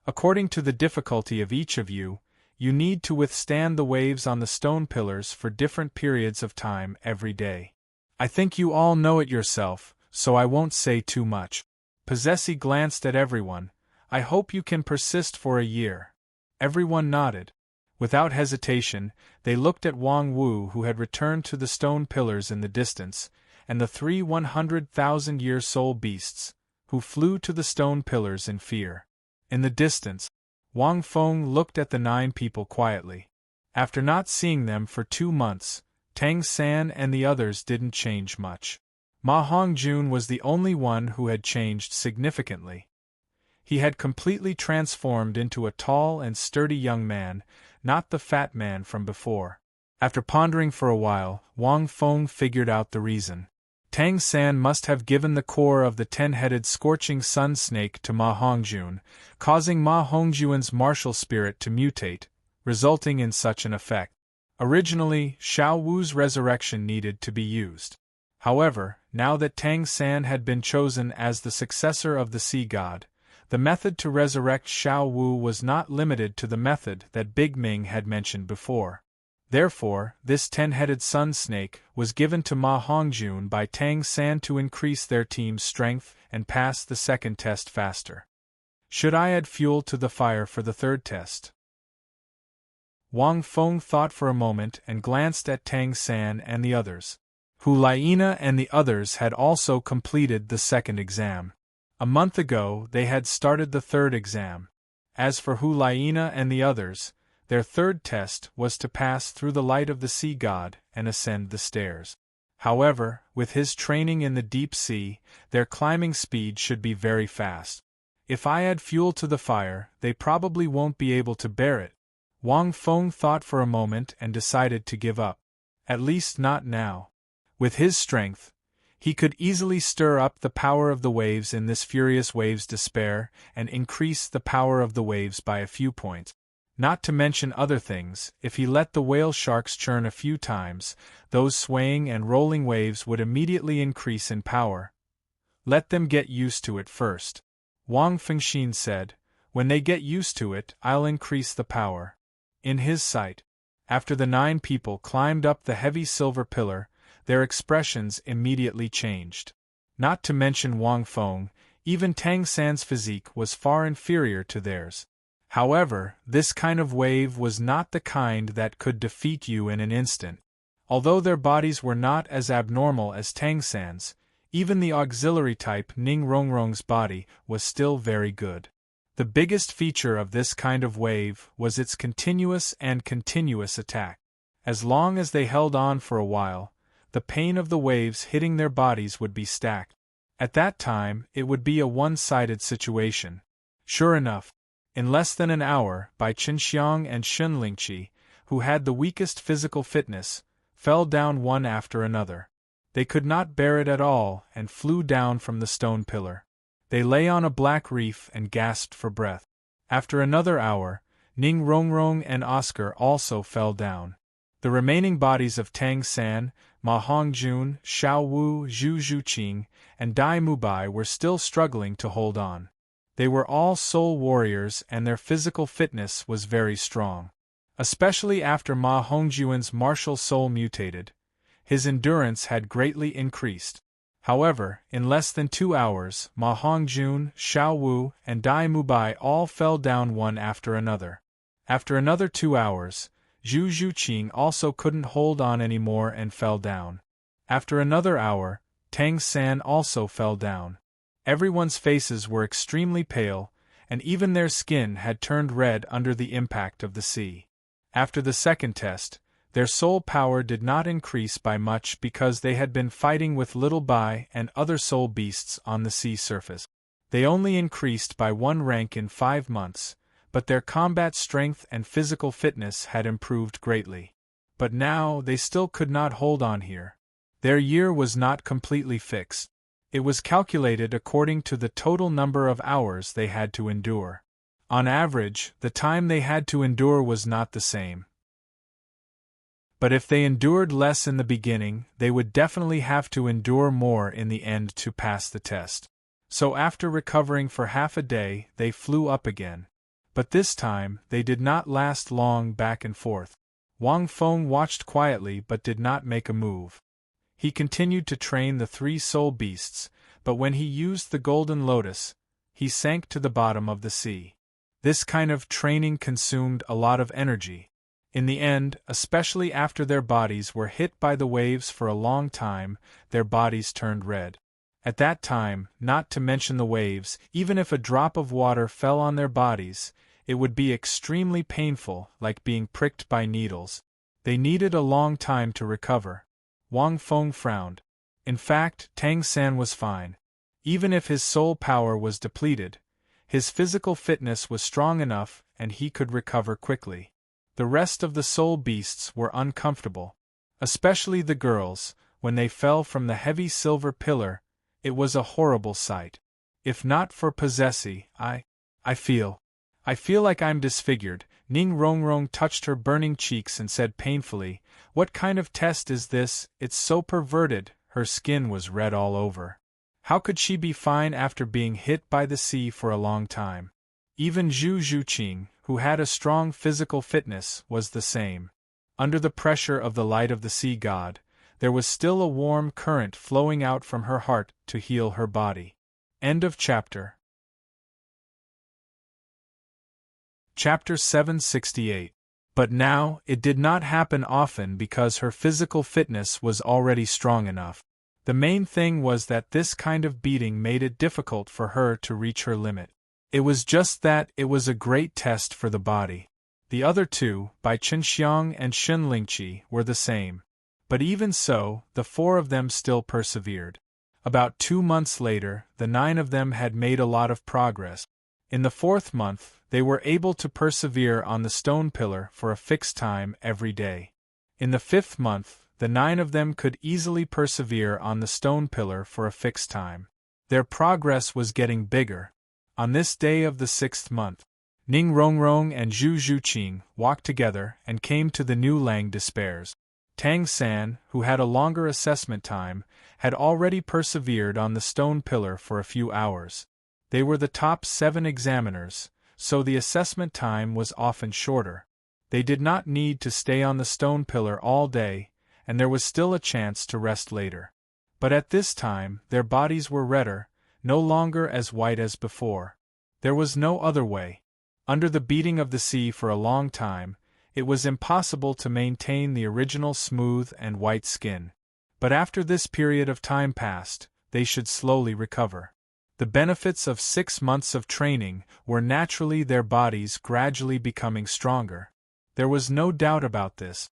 According to the difficulty of each of you, you need to withstand the waves on the stone pillars for different periods of time every day. I think you all know it yourself, so I won't say too much. Possessi glanced at everyone. "I hope you can persist for a year." Everyone nodded. Without hesitation, they looked at Wang Wu, who had returned to the stone pillars in the distance, and the 3 100,000-year soul beasts, who flew to the stone pillars in fear. In the distance, Wang Feng looked at the 9 people quietly. After not seeing them for 2 months, Tang San and the others didn't change much. Ma Hongjun was the only one who had changed significantly. He had completely transformed into a tall and sturdy young man, not the fat man from before. After pondering for a while, Wang Feng figured out the reason. Tang San must have given the core of the 10-headed scorching sun snake to Ma Hongjun, causing Ma Hongjun's martial spirit to mutate, resulting in such an effect. Originally, Xiao Wu's resurrection needed to be used. However, now that Tang San had been chosen as the successor of the sea god, the method to resurrect Xiao Wu was not limited to the method that Big Ming had mentioned before. Therefore, this 10-headed sun snake was given to Ma Hongjun by Tang San to increase their team's strength and pass the second test faster. Should I add fuel to the fire for the third test? Wang Feng thought for a moment and glanced at Tang San and the others. Hu Laina and the others had also completed the second exam. A month ago they had started the third exam. As for Hu Laina and the others, their third test was to pass through the light of the sea god and ascend the stairs. However, with his training in the deep sea, their climbing speed should be very fast. If I add fuel to the fire, they probably won't be able to bear it. Wang Feng thought for a moment and decided to give up. At least not now. With his strength, he could easily stir up the power of the waves in this furious wave's despair and increase the power of the waves by a few points. Not to mention other things, if he let the whale sharks churn a few times, those swaying and rolling waves would immediately increase in power. Let them get used to it first. Wang Fengxin said, when they get used to it, I'll increase the power. In his sight, after the 9 people climbed up the heavy silver pillar, their expressions immediately changed. Not to mention Wang Feng, even Tang San's physique was far inferior to theirs. However, this kind of wave was not the kind that could defeat you in an instant. Although their bodies were not as abnormal as Tang San's, even the auxiliary type Ning Rongrong's body was still very good. The biggest feature of this kind of wave was its continuous attack. As long as they held on for a while, the pain of the waves hitting their bodies would be stacked. At that time, it would be a one-sided situation. Sure enough, in less than an hour, Bai Qinxiang and Shun Lingqi, who had the weakest physical fitness, fell down one after another. They could not bear it at all and flew down from the stone pillar. They lay on a black reef and gasped for breath. After another hour, Ning Rongrong and Oscar also fell down. The remaining bodies of Tang San, Ma Hongjun, Xiao Wu, Zhu Zhuqing, and Dai Mubai were still struggling to hold on. They were all soul warriors and their physical fitness was very strong. Especially after Ma Hongjun's martial soul mutated, his endurance had greatly increased. However, in less than 2 hours, Ma Hongjun, Xiao Wu, and Dai Mubai all fell down one after another. After another 2 hours, Zhu Zhuqing also couldn't hold on anymore and fell down. After another hour, Tang San also fell down. Everyone's faces were extremely pale, and even their skin had turned red under the impact of the sea. After the second test, their soul power did not increase by much because they had been fighting with Little Bai and other soul beasts on the sea surface. They only increased by 1 rank in 5 months, but their combat strength and physical fitness had improved greatly. But now they still could not hold on here. Their year was not completely fixed. It was calculated according to the total number of hours they had to endure. On average, the time they had to endure was not the same. But if they endured less in the beginning, they would definitely have to endure more in the end to pass the test. So after recovering for half a day, they flew up again. But this time, they did not last long back and forth. Wang Feng watched quietly but did not make a move. He continued to train the 3 soul beasts, but when he used the golden lotus, he sank to the bottom of the sea. This kind of training consumed a lot of energy. In the end, especially after their bodies were hit by the waves for a long time, their bodies turned red. At that time, not to mention the waves, even if a drop of water fell on their bodies, it would be extremely painful, like being pricked by needles. They needed a long time to recover. Wang Feng frowned. In fact, Tang San was fine. Even if his soul power was depleted, his physical fitness was strong enough and he could recover quickly. The rest of the soul beasts were uncomfortable. Especially the girls, when they fell from the heavy silver pillar, it was a horrible sight. If not for possessi, I feel like I'm disfigured. Ning Rongrong touched her burning cheeks and said painfully, "What kind of test is this? It's so perverted." Her skin was red all over. How could she be fine after being hit by the sea for a long time? Even Zhu Zhuqing, who had a strong physical fitness, was the same. Under the pressure of the light of the sea god, there was still a warm current flowing out from her heart to heal her body. End of chapter. Chapter 768. But now, it did not happen often because her physical fitness was already strong enough. The main thing was that this kind of beating made it difficult for her to reach her limit. It was just that it was a great test for the body. The other two, Bai Qinxiang and Shen Lingqi, were the same. But even so, the four of them still persevered. About 2 months later, the 9 of them had made a lot of progress. In the 4th month, they were able to persevere on the stone pillar for a fixed time every day. In the 5th month, the 9 of them could easily persevere on the stone pillar for a fixed time. Their progress was getting bigger. On this day of the 6th month, Ning Rongrong and Zhu Zhuqing walked together and came to the new Lang Despairs. Tang San, who had a longer assessment time, had already persevered on the stone pillar for a few hours. They were the top 7 examiners, so the assessment time was often shorter. They did not need to stay on the stone pillar all day, and there was still a chance to rest later. But at this time, their bodies were redder, no longer as white as before. There was no other way. Under the beating of the sea for a long time, it was impossible to maintain the original smooth and white skin. But after this period of time passed, they should slowly recover. The benefits of 6 months of training were naturally their bodies gradually becoming stronger. There was no doubt about this.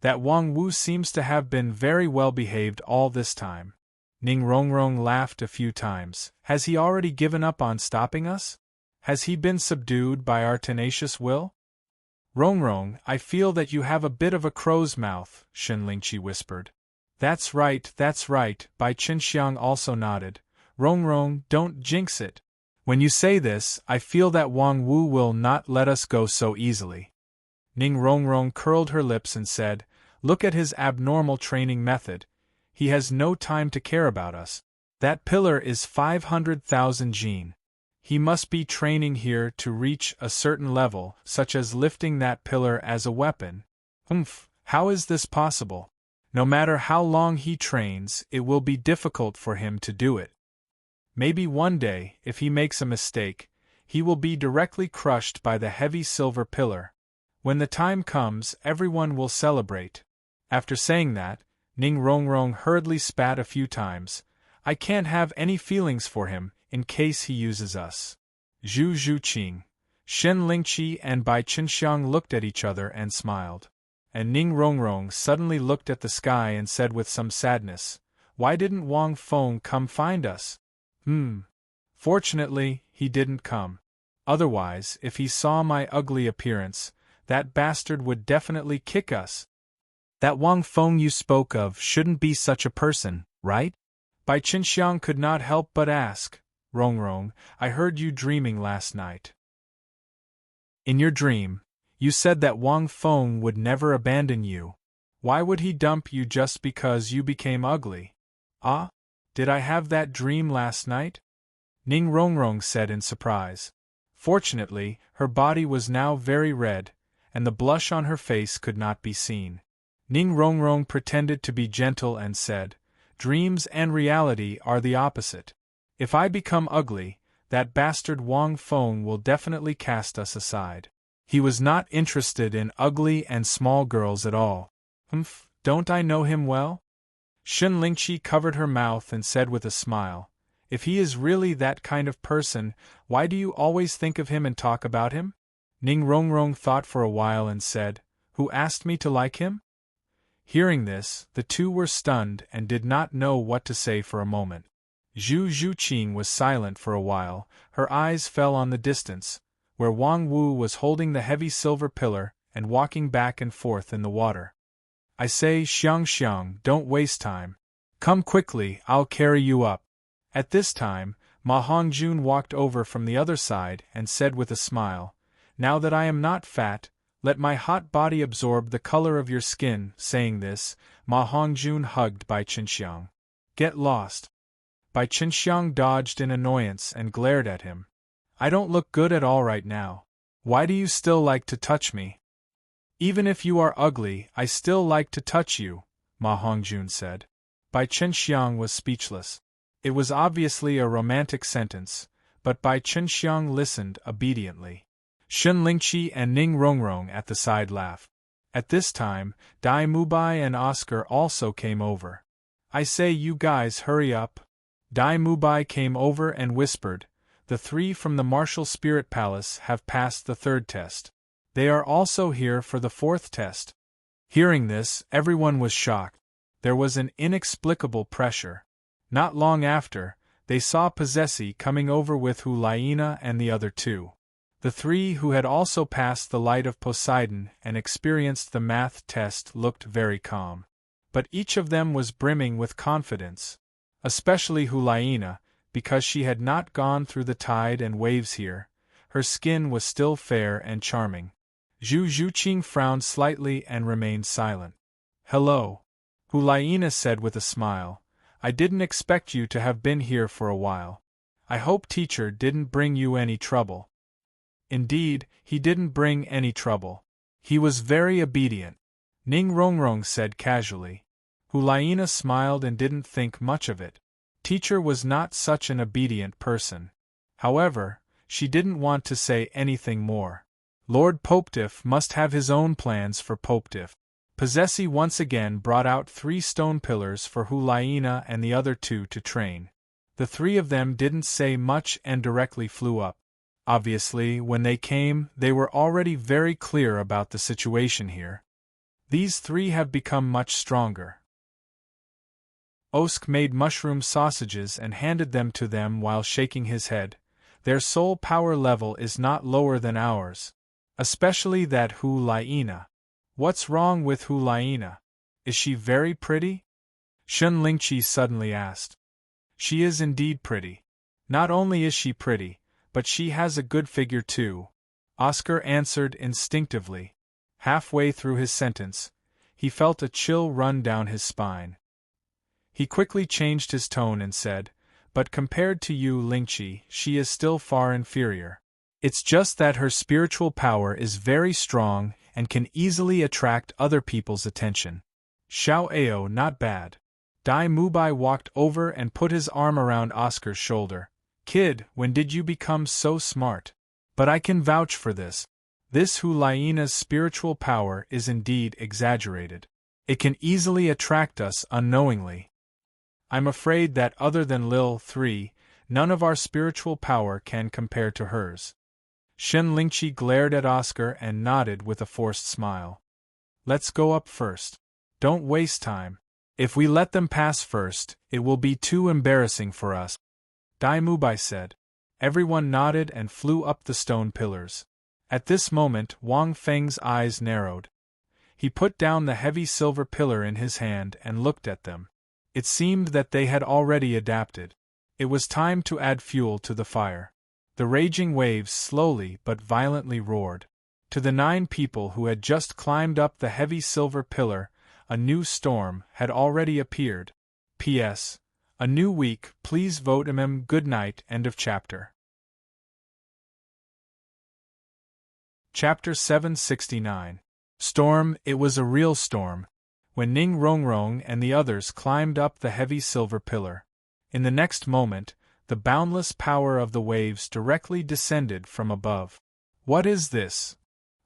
That Wang Wu seems to have been very well behaved all this time. Ning Rongrong laughed a few times. Has he already given up on stopping us? Has he been subdued by our tenacious will? Rongrong, I feel that you have a bit of a crow's mouth, Shen Lingqi whispered. That's right, Bai Qinxiang also nodded. Rongrong, don't jinx it. When you say this, I feel that Wang Wu will not let us go so easily. Ning Rongrong curled her lips and said, Look at his abnormal training method. He has no time to care about us. That pillar is 500,000 jin. He must be training here to reach a certain level, such as lifting that pillar as a weapon. How is this possible? No matter how long he trains, it will be difficult for him to do it. Maybe one day, if he makes a mistake, he will be directly crushed by the heavy silver pillar. When the time comes, everyone will celebrate. After saying that, Ning Rongrong hurriedly spat a few times. I can't have any feelings for him, in case he uses us. Zhu Zhuqing, Shen Lingqi and Bai Qinxiang looked at each other and smiled. And Ning Rongrong suddenly looked at the sky and said with some sadness, Why didn't Wang Feng come find us? Fortunately, he didn't come. Otherwise, if he saw my ugly appearance, that bastard would definitely kick us. That Wang Feng you spoke of shouldn't be such a person, right? Bai Qinxiang could not help but ask, Rongrong, I heard you dreaming last night. In your dream, you said that Wang Feng would never abandon you. Why would he dump you just because you became ugly? Ah? Did I have that dream last night? Ning Rongrong said in surprise. Fortunately, her body was now very red, and the blush on her face could not be seen. Ning Rongrong pretended to be gentle and said, Dreams and reality are the opposite. If I become ugly, that bastard Wang Feng will definitely cast us aside. He was not interested in ugly and small girls at all. Don't I know him well? Shen Lingqi covered her mouth and said with a smile, If he is really that kind of person, why do you always think of him and talk about him? Ning Rongrong thought for a while and said, Who asked me to like him? Hearing this, the two were stunned and did not know what to say for a moment. Zhu Zhuqing was silent for a while. Her eyes fell on the distance, where Wang Wu was holding the heavy silver pillar and walking back and forth in the water. I say, Xiang, don't waste time. Come quickly, I'll carry you up. At this time, Ma Hongjun walked over from the other side and said with a smile, Now that I am not fat, let my hot body absorb the color of your skin. Saying this, Ma Hongjun hugged Bai Qinxiang. Get lost. Bai Qinxiang dodged in annoyance and glared at him. I don't look good at all right now. Why do you still like to touch me? Even if you are ugly, I still like to touch you, Ma Hongjun said. Bai Qinxiang was speechless. It was obviously a romantic sentence, but Bai Qinxiang listened obediently. Shun Lingqi and Ning Rongrong at the side laughed. At this time, Dai Mubai and Oscar also came over. I say, you guys hurry up. Dai Mubai came over and whispered, The three from the Martial Spirit Palace have passed the third test. They are also here for the fourth test. Hearing this, everyone was shocked. There was an inexplicable pressure. Not long after, they saw Possessi coming over with Hulaina and the other two. The three who had also passed the light of Poseidon and experienced the math test looked very calm. But each of them was brimming with confidence. Especially Hulaina, because she had not gone through the tide and waves here. Her skin was still fair and charming. Zhu Zhuqing frowned slightly and remained silent. Hello. Hulaina said with a smile. I didn't expect you to have been here for a while. I hope teacher didn't bring you any trouble. Indeed, he didn't bring any trouble. He was very obedient. Ning Rongrong said casually. Hulaina smiled and didn't think much of it. Teacher was not such an obedient person. However, she didn't want to say anything more. Lord Popediff must have his own plans for Popediff. Possessi once again brought out 3 stone pillars for Hulaina and the other 2 to train. The 3 of them didn't say much and directly flew up. Obviously, when they came, they were already very clear about the situation here. These 3 have become much stronger. Osk made mushroom sausages and handed them to them while shaking his head. Their soul power level is not lower than ours. Especially that Hulaina. What's wrong with Hulaina? Is she very pretty? Shun Lingqi suddenly asked. She is indeed pretty. Not only is she pretty, but she has a good figure too, Oscar answered instinctively. Halfway through his sentence, he felt a chill run down his spine. He quickly changed his tone and said, But compared to you, Lingqi, she is still far inferior. It's just that her spiritual power is very strong and can easily attract other people's attention. Xiao Ao, not bad. Dai Mubai walked over and put his arm around Oscar's shoulder. Kid, when did you become so smart? But I can vouch for this. This Hulaina's spiritual power is indeed exaggerated. It can easily attract us unknowingly. I'm afraid that other than Lil 3, none of our spiritual power can compare to hers. Shen Lingqi glared at Oscar and nodded with a forced smile. Let's go up first. Don't waste time. If we let them pass first, it will be too embarrassing for us. Dai Mubai said. Everyone nodded and flew up the stone pillars. At this moment, Wang Feng's eyes narrowed. He put down the heavy silver pillar in his hand and looked at them. It seemed that they had already adapted. It was time to add fuel to the fire. The raging waves slowly but violently roared. To the 9 people who had just climbed up the heavy silver pillar, a new storm had already appeared. P.S. A new week, please vote Good night. End of chapter. Chapter 769. Storm. It was a real storm. When Ning Rongrong and the others climbed up the heavy silver pillar. In the next moment, the boundless power of the waves directly descended from above. What is this?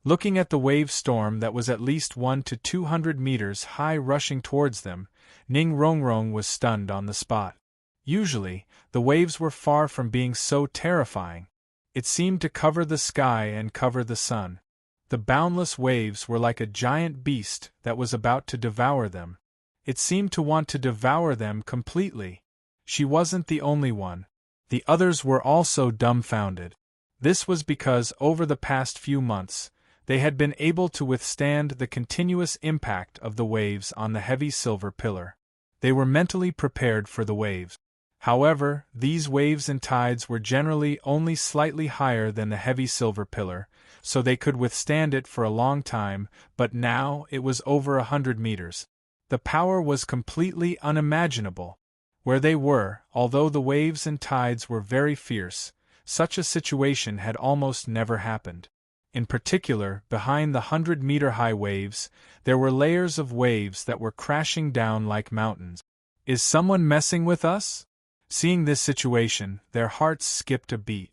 Looking at the wave storm that was at least 100 to 200 meters high rushing towards them, Ning Rongrong was stunned on the spot. Usually, the waves were far from being so terrifying. It seemed to cover the sky and cover the sun. The boundless waves were like a giant beast that was about to devour them. It seemed to want to devour them completely. She wasn't the only one. The others were also dumbfounded. This was because over the past few months, they had been able to withstand the continuous impact of the waves on the heavy silver pillar. They were mentally prepared for the waves. However, these waves and tides were generally only slightly higher than the heavy silver pillar, so they could withstand it for a long time, but now it was over 100 meters. The power was completely unimaginable. Where they were, although the waves and tides were very fierce, such a situation had almost never happened. In particular, behind the 100-meter-high waves, there were layers of waves that were crashing down like mountains. Is someone messing with us? Seeing this situation, their hearts skipped a beat.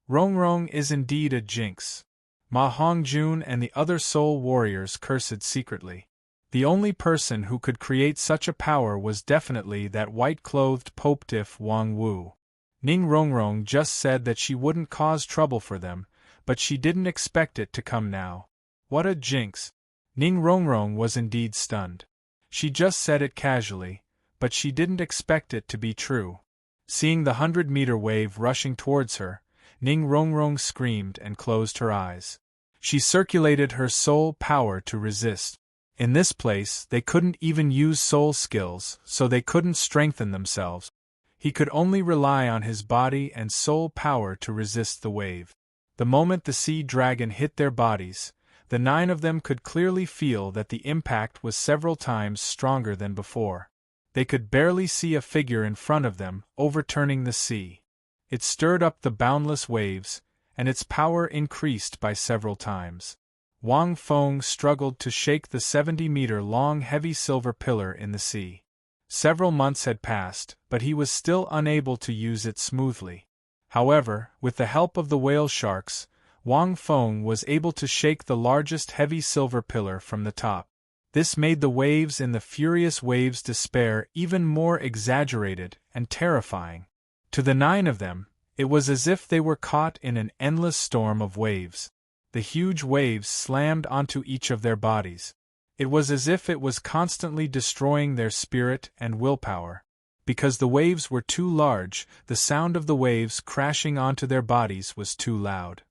Rongrong is indeed a jinx. Ma Hongjun and the other soul warriors cursed secretly. The only person who could create such a power was definitely that white-clothed Popediff Wang Wu. Ning Rongrong just said that she wouldn't cause trouble for them, but she didn't expect it to come now. What a jinx! Ning Rongrong was indeed stunned. She just said it casually, but she didn't expect it to be true. Seeing the 100-meter wave rushing towards her, Ning Rongrong screamed and closed her eyes. She circulated her soul power to resist. In this place, they couldn't even use soul skills, so they couldn't strengthen themselves. He could only rely on his body and soul power to resist the wave. The moment the sea dragon hit their bodies, the 9 of them could clearly feel that the impact was several times stronger than before. They could barely see a figure in front of them, overturning the sea. It stirred up the boundless waves, and its power increased by several times. Wang Feng struggled to shake the 70-meter-long heavy silver pillar in the sea. Several months had passed, but he was still unable to use it smoothly. However, with the help of the whale sharks, Wang Feng was able to shake the largest heavy silver pillar from the top. This made the waves in the furious waves' despair even more exaggerated and terrifying. To the 9 of them, it was as if they were caught in an endless storm of waves. The huge waves slammed onto each of their bodies. It was as if it was constantly destroying their spirit and willpower. Because the waves were too large, the sound of the waves crashing onto their bodies was too loud.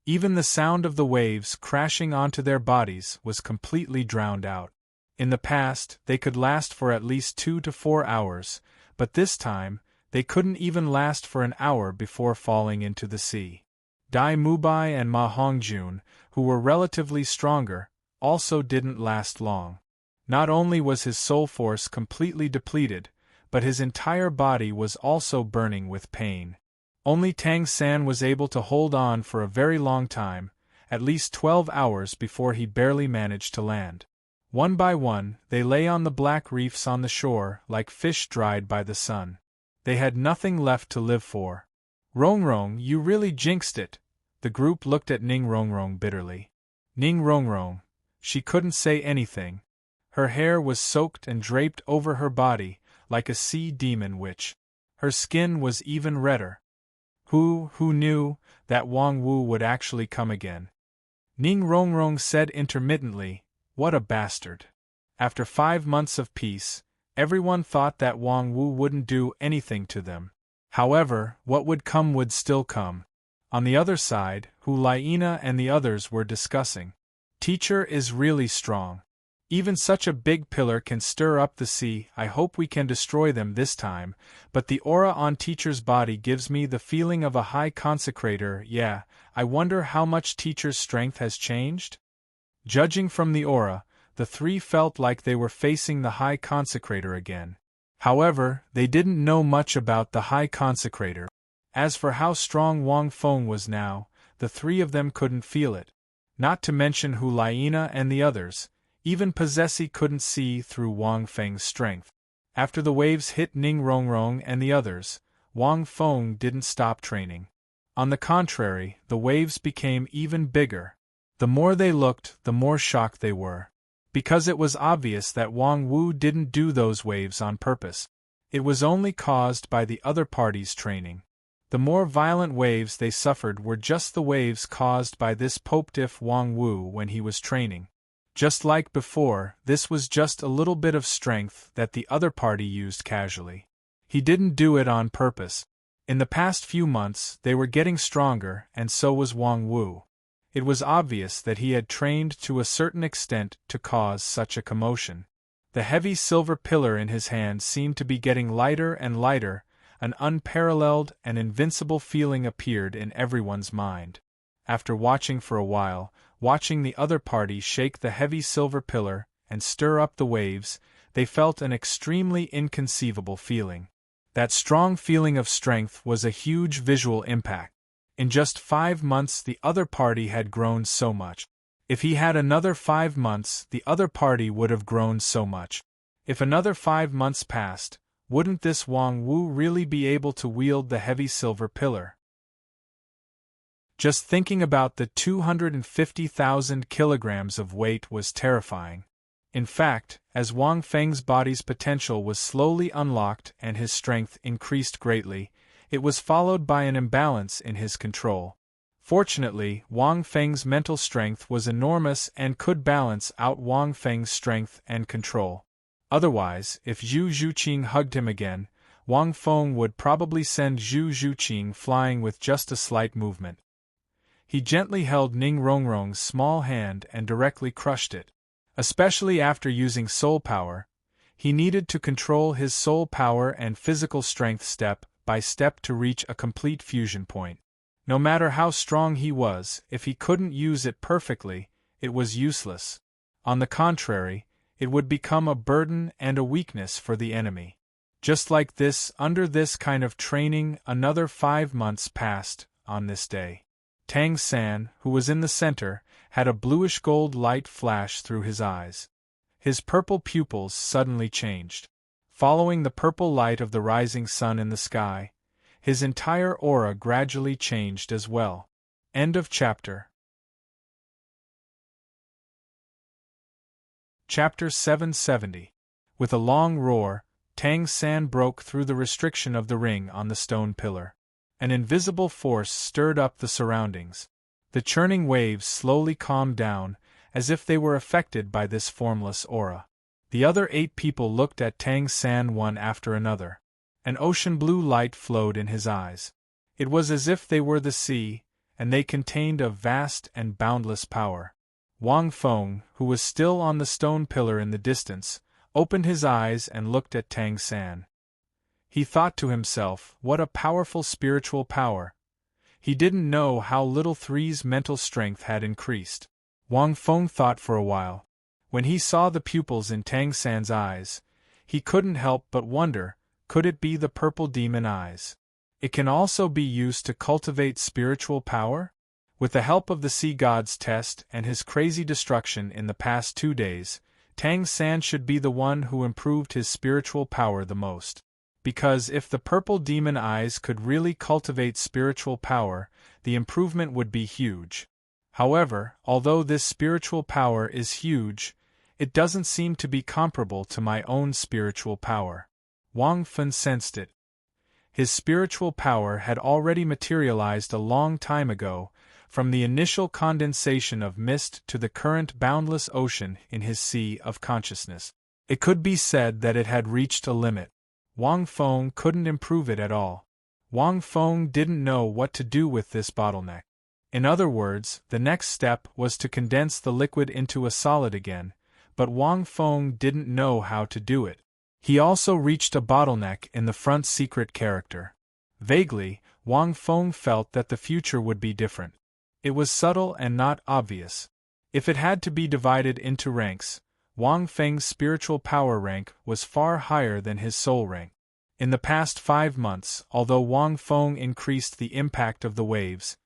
Even the sound of the waves crashing onto their bodies was completely drowned out. In the past, they could last for at least 2 to 4 hours, but this time, they couldn't even last for an hour before falling into the sea. Dai Mubai and Ma Hongjun, who were relatively stronger, also didn't last long. Not only was his soul force completely depleted, but his entire body was also burning with pain. Only Tang San was able to hold on for a very long time, at least 12 hours before he barely managed to land. One by one, they lay on the black reefs on the shore like fish dried by the sun. They had nothing left to live for. Rongrong, you really jinxed it. The group looked at Ning Rongrong bitterly. Ning Rongrong. She couldn't say anything. Her hair was soaked and draped over her body, like a sea demon witch. Her skin was even redder. Who knew that Wang Wu would actually come again? Ning Rongrong said intermittently, "What a bastard." After 5 months of peace, everyone thought that Wang Wu wouldn't do anything to them. However, what would come would still come. On the other side, Hu Laina and the others were discussing. Teacher is really strong. Even such a big pillar can stir up the sea. I hope we can destroy them this time, but the aura on Teacher's body gives me the feeling of a high consecrator. Yeah, I wonder how much Teacher's strength has changed? Judging from the aura, the 3 felt like they were facing the high consecrator again. However, they didn't know much about the high consecrator. As for how strong Wang Feng was now, the 3 of them couldn't feel it. Not to mention Hu Laina and the others, even Possessi couldn't see through Wang Feng's strength. After the waves hit Ning Rongrong and the others, Wang Feng didn't stop training. On the contrary, the waves became even bigger. The more they looked, the more shocked they were. Because it was obvious that Wang Wu didn't do those waves on purpose. It was only caused by the other party's training. The more violent waves they suffered were just the waves caused by this Popediff Wang Wu when he was training. Just like before, this was just a little bit of strength that the other party used casually. He didn't do it on purpose. In the past few months, they were getting stronger, and so was Wang Wu. It was obvious that he had trained to a certain extent to cause such a commotion. The heavy silver pillar in his hand seemed to be getting lighter and lighter. An unparalleled and invincible feeling appeared in everyone's mind. After watching for a while, watching the other party shake the heavy silver pillar and stir up the waves, they felt an extremely inconceivable feeling. That strong feeling of strength was a huge visual impact. In just 5 months the other party had grown so much. If he had another 5 months, the other party would have grown so much. If another 5 months passed, wouldn't this Wang Wu really be able to wield the heavy silver pillar? Just thinking about the 250,000 kilograms of weight was terrifying. In fact, as Wang Feng's body's potential was slowly unlocked and his strength increased greatly, it was followed by an imbalance in his control. Fortunately, Wang Feng's mental strength was enormous and could balance out Wang Feng's strength and control. Otherwise, if Zhu Zhuqing hugged him again, Wang Feng would probably send Zhu Zhuqing flying with just a slight movement. He gently held Ning Rongrong's small hand and directly crushed it. Especially after using soul power, he needed to control his soul power and physical strength step by step to reach a complete fusion point. No matter how strong he was, if he couldn't use it perfectly, it was useless. On the contrary, it would become a burden and a weakness for the enemy. Just like this, under this kind of training, another 5 months passed. On this day, Tang San, who was in the center, had a bluish-gold light flash through his eyes. His purple pupils suddenly changed. Following the purple light of the rising sun in the sky, his entire aura gradually changed as well. End of chapter. Chapter 770. With a long roar, Tang San broke through the restriction of the ring on the stone pillar. An invisible force stirred up the surroundings. The churning waves slowly calmed down, as if they were affected by this formless aura. The other 8 people looked at Tang San one after another. An ocean-blue light flowed in his eyes. It was as if they were the sea, and they contained a vast and boundless power. Wang Feng, who was still on the stone pillar in the distance, opened his eyes and looked at Tang San. He thought to himself, what a powerful spiritual power. He didn't know how little Three's mental strength had increased. Wang Feng thought for a while. When he saw the pupils in Tang San's eyes, he couldn't help but wonder, could it be the purple demon eyes? It can also be used to cultivate spiritual power? With the help of the sea god's test and his crazy destruction in the past 2 days, Tang San should be the one who improved his spiritual power the most. Because if the purple demon eyes could really cultivate spiritual power, the improvement would be huge. However, although this spiritual power is huge, it doesn't seem to be comparable to my own spiritual power. Wang Feng sensed it. His spiritual power had already materialized a long time ago, from the initial condensation of mist to the current boundless ocean in his sea of consciousness. It could be said that it had reached a limit. Wang Feng couldn't improve it at all. Wang Feng didn't know what to do with this bottleneck. In other words, the next step was to condense the liquid into a solid again, but Wang Feng didn't know how to do it. He also reached a bottleneck in the front secret character. Vaguely, Wang Feng felt that the future would be different. It was subtle and not obvious. If it had to be divided into ranks, Wang Feng's spiritual power rank was far higher than his soul rank. In the past 5 months, although Wang Feng increased the impact of the waves,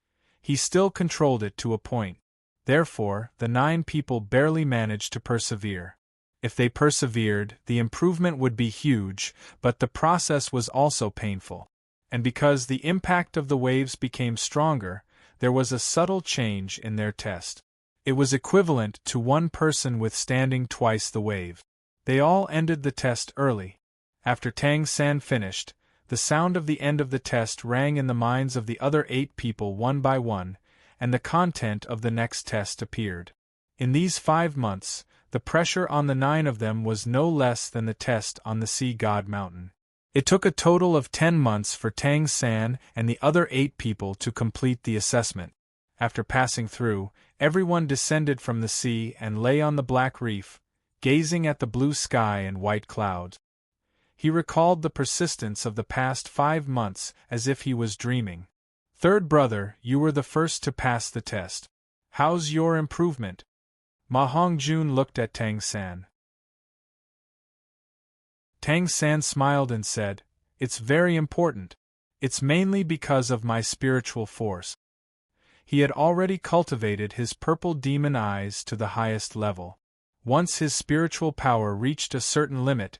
he still controlled it to a point. Therefore, the 9 people barely managed to persevere. If they persevered, the improvement would be huge, but the process was also painful. And because the impact of the waves became stronger, there was a subtle change in their test. It was equivalent to one person withstanding twice the wave. They all ended the test early. After Tang San finished, The sound of the end of the test rang in the minds of the other 8 people one by one, and the content of the next test appeared. In these 5 months, the pressure on the 9 of them was no less than the test on the Sea God Mountain. It took a total of 10 months for Tang San and the other 8 people to complete the assessment. After passing through, everyone descended from the sea and lay on the black reef, gazing at the blue sky and white clouds. He recalled the persistence of the past 5 months as if he was dreaming. Third brother, you were the first to pass the test. How's your improvement? Ma Hongjun looked at Tang San. Tang San smiled and said, "It's very important. It's mainly because of my spiritual force." He had already cultivated his purple demon eyes to the highest level. Once his spiritual power reached a certain limit,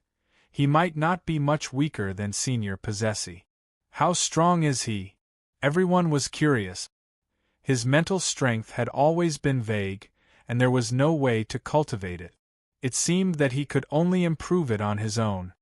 he might not be much weaker than Senior Possessee. How strong is he? Everyone was curious. His mental strength had always been vague, and there was no way to cultivate it. It seemed that he could only improve it on his own.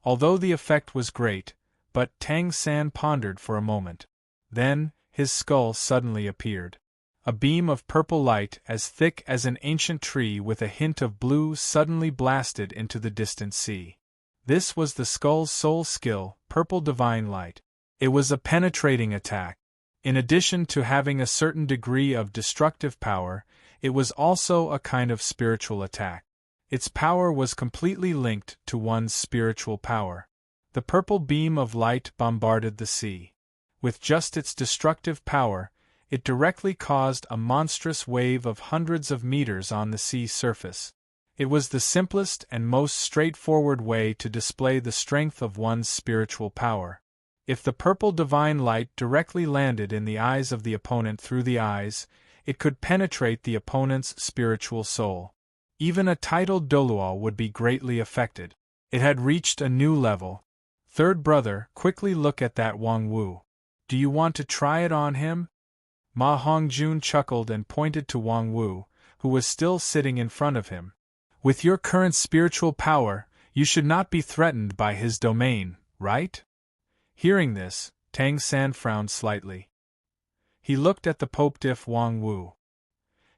Although the effect was great, but Tang San pondered for a moment. Then, his skull suddenly appeared. A beam of purple light as thick as an ancient tree with a hint of blue suddenly blasted into the distant sea. This was the skull's sole skill, purple divine light. It was a penetrating attack. In addition to having a certain degree of destructive power, it was also a kind of spiritual attack. Its power was completely linked to one's spiritual power. The purple beam of light bombarded the sea. With just its destructive power, it directly caused a monstrous wave of hundreds of meters on the sea surface. It was the simplest and most straightforward way to display the strength of one's spiritual power. If the purple divine light directly landed in the eyes of the opponent through the eyes, it could penetrate the opponent's spiritual soul. Even a titled Douluo would be greatly affected. It had reached a new level. Third brother, quickly look at that Wang Wu. Do you want to try it on him? Ma Hongjun chuckled and pointed to Wang Wu, who was still sitting in front of him. With your current spiritual power, you should not be threatened by his domain, right? Hearing this, Tang San frowned slightly. He looked at the Popediff Wang Wu.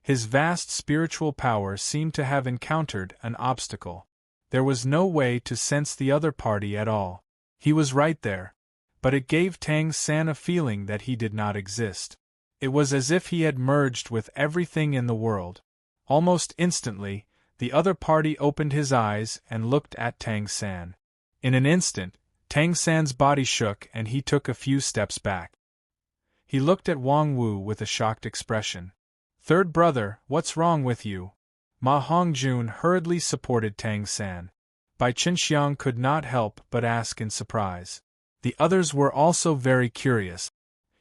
His vast spiritual power seemed to have encountered an obstacle. There was no way to sense the other party at all. He was right there. But it gave Tang San a feeling that he did not exist. It was as if he had merged with everything in the world. Almost instantly, the other party opened his eyes and looked at Tang San. In an instant, Tang San's body shook and he took a few steps back. He looked at Wang Wu with a shocked expression. Third brother, what's wrong with you? Ma Hongjun hurriedly supported Tang San. Bai Qinxiang could not help but ask in surprise. The others were also very curious.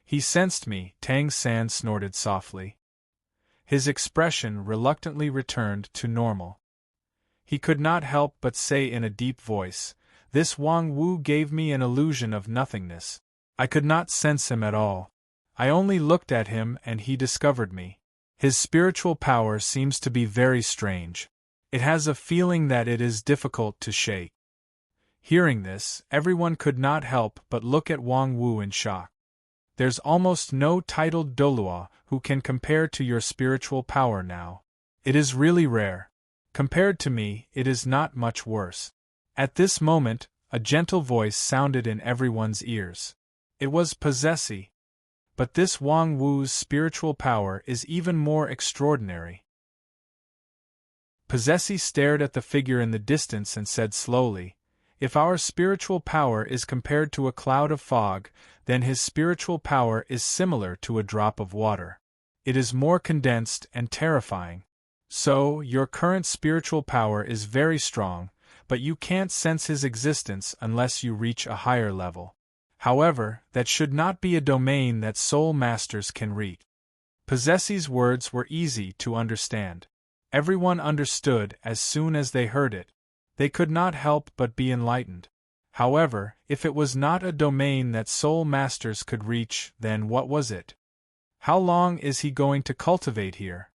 He sensed me, Tang San snorted softly. His expression reluctantly returned to normal. He could not help but say in a deep voice, "This Wang Wu gave me an illusion of nothingness. I could not sense him at all. I only looked at him and he discovered me. His spiritual power seems to be very strange. It has a feeling that it is difficult to shake." Hearing this, everyone could not help but look at Wang Wu in shock. There's almost no titled Douluo who can compare to your spiritual power now. It is really rare. Compared to me, it is not much worse. At this moment, a gentle voice sounded in everyone's ears. It was Possessee. But this Wang Wu's spiritual power is even more extraordinary. Possessee stared at the figure in the distance and said slowly, "If our spiritual power is compared to a cloud of fog, then his spiritual power is similar to a drop of water. It is more condensed and terrifying. So, your current spiritual power is very strong, but you can't sense his existence unless you reach a higher level. However, that should not be a domain that soul masters can reach." Possessee's words were easy to understand. Everyone understood as soon as they heard it. They could not help but be enlightened. However, if it was not a domain that soul masters could reach, then what was it? How long is he going to cultivate here?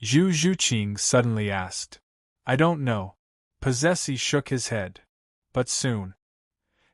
Zhu Zhuqing suddenly asked. I don't know. Possessee shook his head. But soon.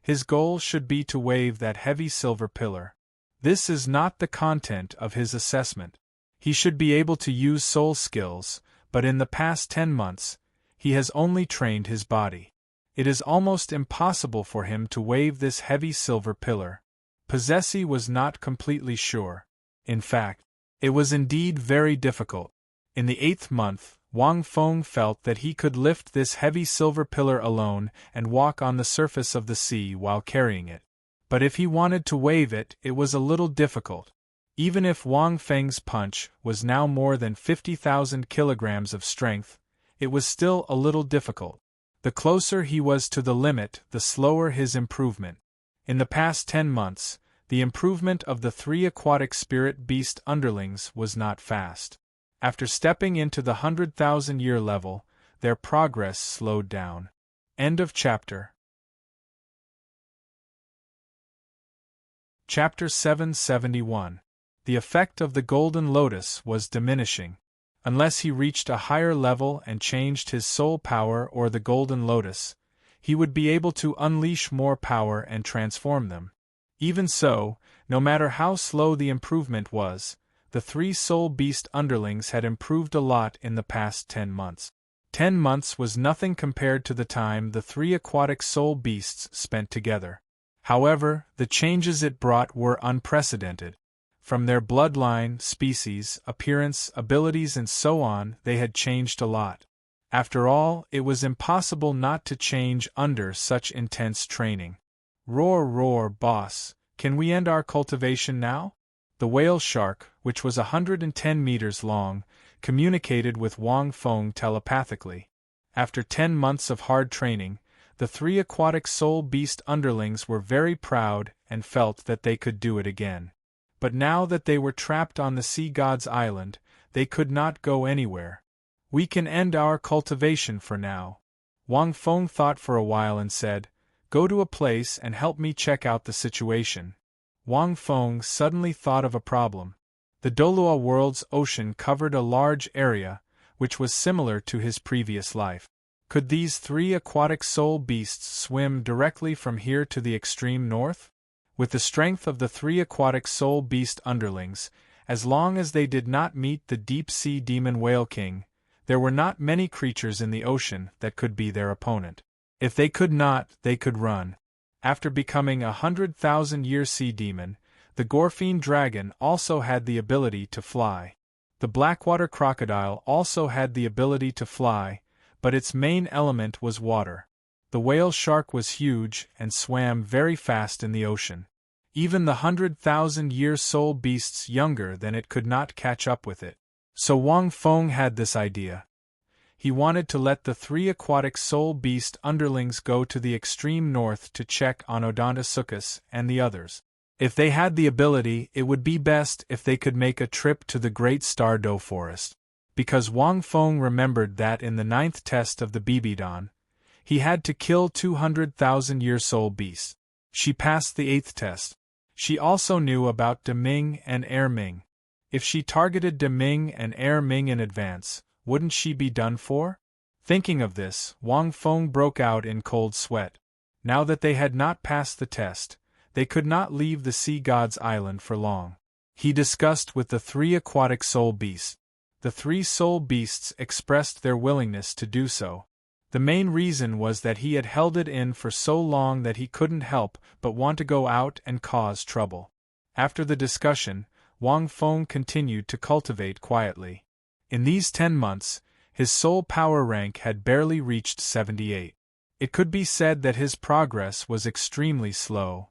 His goal should be to wave that heavy silver pillar. This is not the content of his assessment. He should be able to use soul skills, but in the past 10 months, he has only trained his body. It is almost impossible for him to wave this heavy silver pillar. Possessi was not completely sure. In fact, it was indeed very difficult. In the 8th month, Wang Feng felt that he could lift this heavy silver pillar alone and walk on the surface of the sea while carrying it. But if he wanted to wave it, it was a little difficult. Even if Wang Feng's punch was now more than 50,000 kilograms of strength, it was still a little difficult. The closer he was to the limit, the slower his improvement. In the past 10 months, the improvement of the 3 aquatic spirit beast underlings was not fast. After stepping into the 100,000-year level, their progress slowed down. End of chapter. Chapter 771. The effect of the Golden Lotus was diminishing. Unless he reached a higher level and changed his soul power or the Golden Lotus, he would be able to unleash more power and transform them. Even so, no matter how slow the improvement was, the 3 soul beast underlings had improved a lot in the past 10 months. 10 months was nothing compared to the time the 3 aquatic soul beasts spent together. However, the changes it brought were unprecedented. From their bloodline, species, appearance, abilities and so on, they had changed a lot. After all, it was impossible not to change under such intense training. Roar, roar, boss, can we end our cultivation now? The whale shark, which was 110 meters long, communicated with Wang Feng telepathically. After 10 months of hard training, the 3 aquatic soul beast underlings were very proud and felt that they could do it again. But now that they were trapped on the sea god's island, they could not go anywhere. We can end our cultivation for now. Wang Feng thought for a while and said, "Go to a place and help me check out the situation." Wang Feng suddenly thought of a problem. The Douluo world's ocean covered a large area, which was similar to his previous life. Could these 3 aquatic soul beasts swim directly from here to the extreme north? With the strength of the 3 aquatic soul beast underlings, as long as they did not meet the deep-sea demon whale king, there were not many creatures in the ocean that could be their opponent. If they could not, they could run. After becoming a 100,000-year sea demon, the Gorfine dragon also had the ability to fly. The blackwater crocodile also had the ability to fly, but its main element was water. The whale shark was huge and swam very fast in the ocean. Even the 100,000-year soul beasts younger than it could not catch up with it. So Wang Feng had this idea. He wanted to let the 3 aquatic soul beast underlings go to the extreme north to check on Odontosuchus and the others. If they had the ability, it would be best if they could make a trip to the Great Star Do Forest. Because Wang Feng remembered that in the 9th test of the Bibidon, he had to kill 200,000-year soul beasts. She passed the 8th test. She also knew about De Ming and Air Ming. If she targeted De Ming and Air Ming in advance, wouldn't she be done for? Thinking of this, Wang Feng broke out in cold sweat. Now that they had not passed the test, they could not leave the sea god's island for long. He discussed with the 3 aquatic soul beasts. The 3 soul beasts expressed their willingness to do so. The main reason was that he had held it in for so long that he couldn't help but want to go out and cause trouble. After the discussion, Wang Feng continued to cultivate quietly. In these 10 months, his soul power rank had barely reached 78. It could be said that his progress was extremely slow.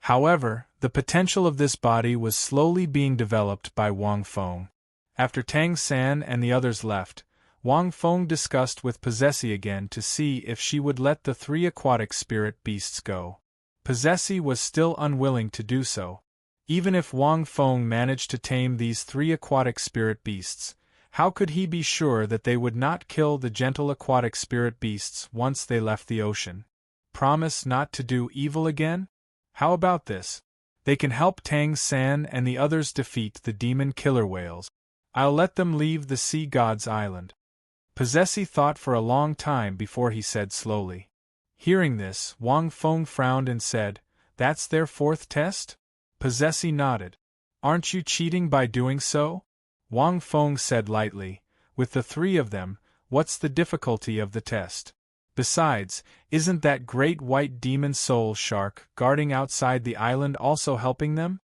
However, the potential of this body was slowly being developed by Wang Feng. After Tang San and the others left, Wang Feng discussed with Possessi again to see if she would let the 3 aquatic spirit beasts go. Possessi was still unwilling to do so. Even if Wang Feng managed to tame these 3 aquatic spirit beasts, how could he be sure that they would not kill the gentle aquatic spirit beasts once they left the ocean? Promise not to do evil again? How about this? They can help Tang San and the others defeat the demon killer whales. I'll let them leave the sea god's island. Possessi thought for a long time before he said slowly. Hearing this, Wang Feng frowned and said, "That's their fourth test?" Possessy nodded. "Aren't you cheating by doing so?" Wang Feng said lightly, "With the three of them, what's the difficulty of the test? Besides, isn't that great white demon soul shark guarding outside the island also helping them?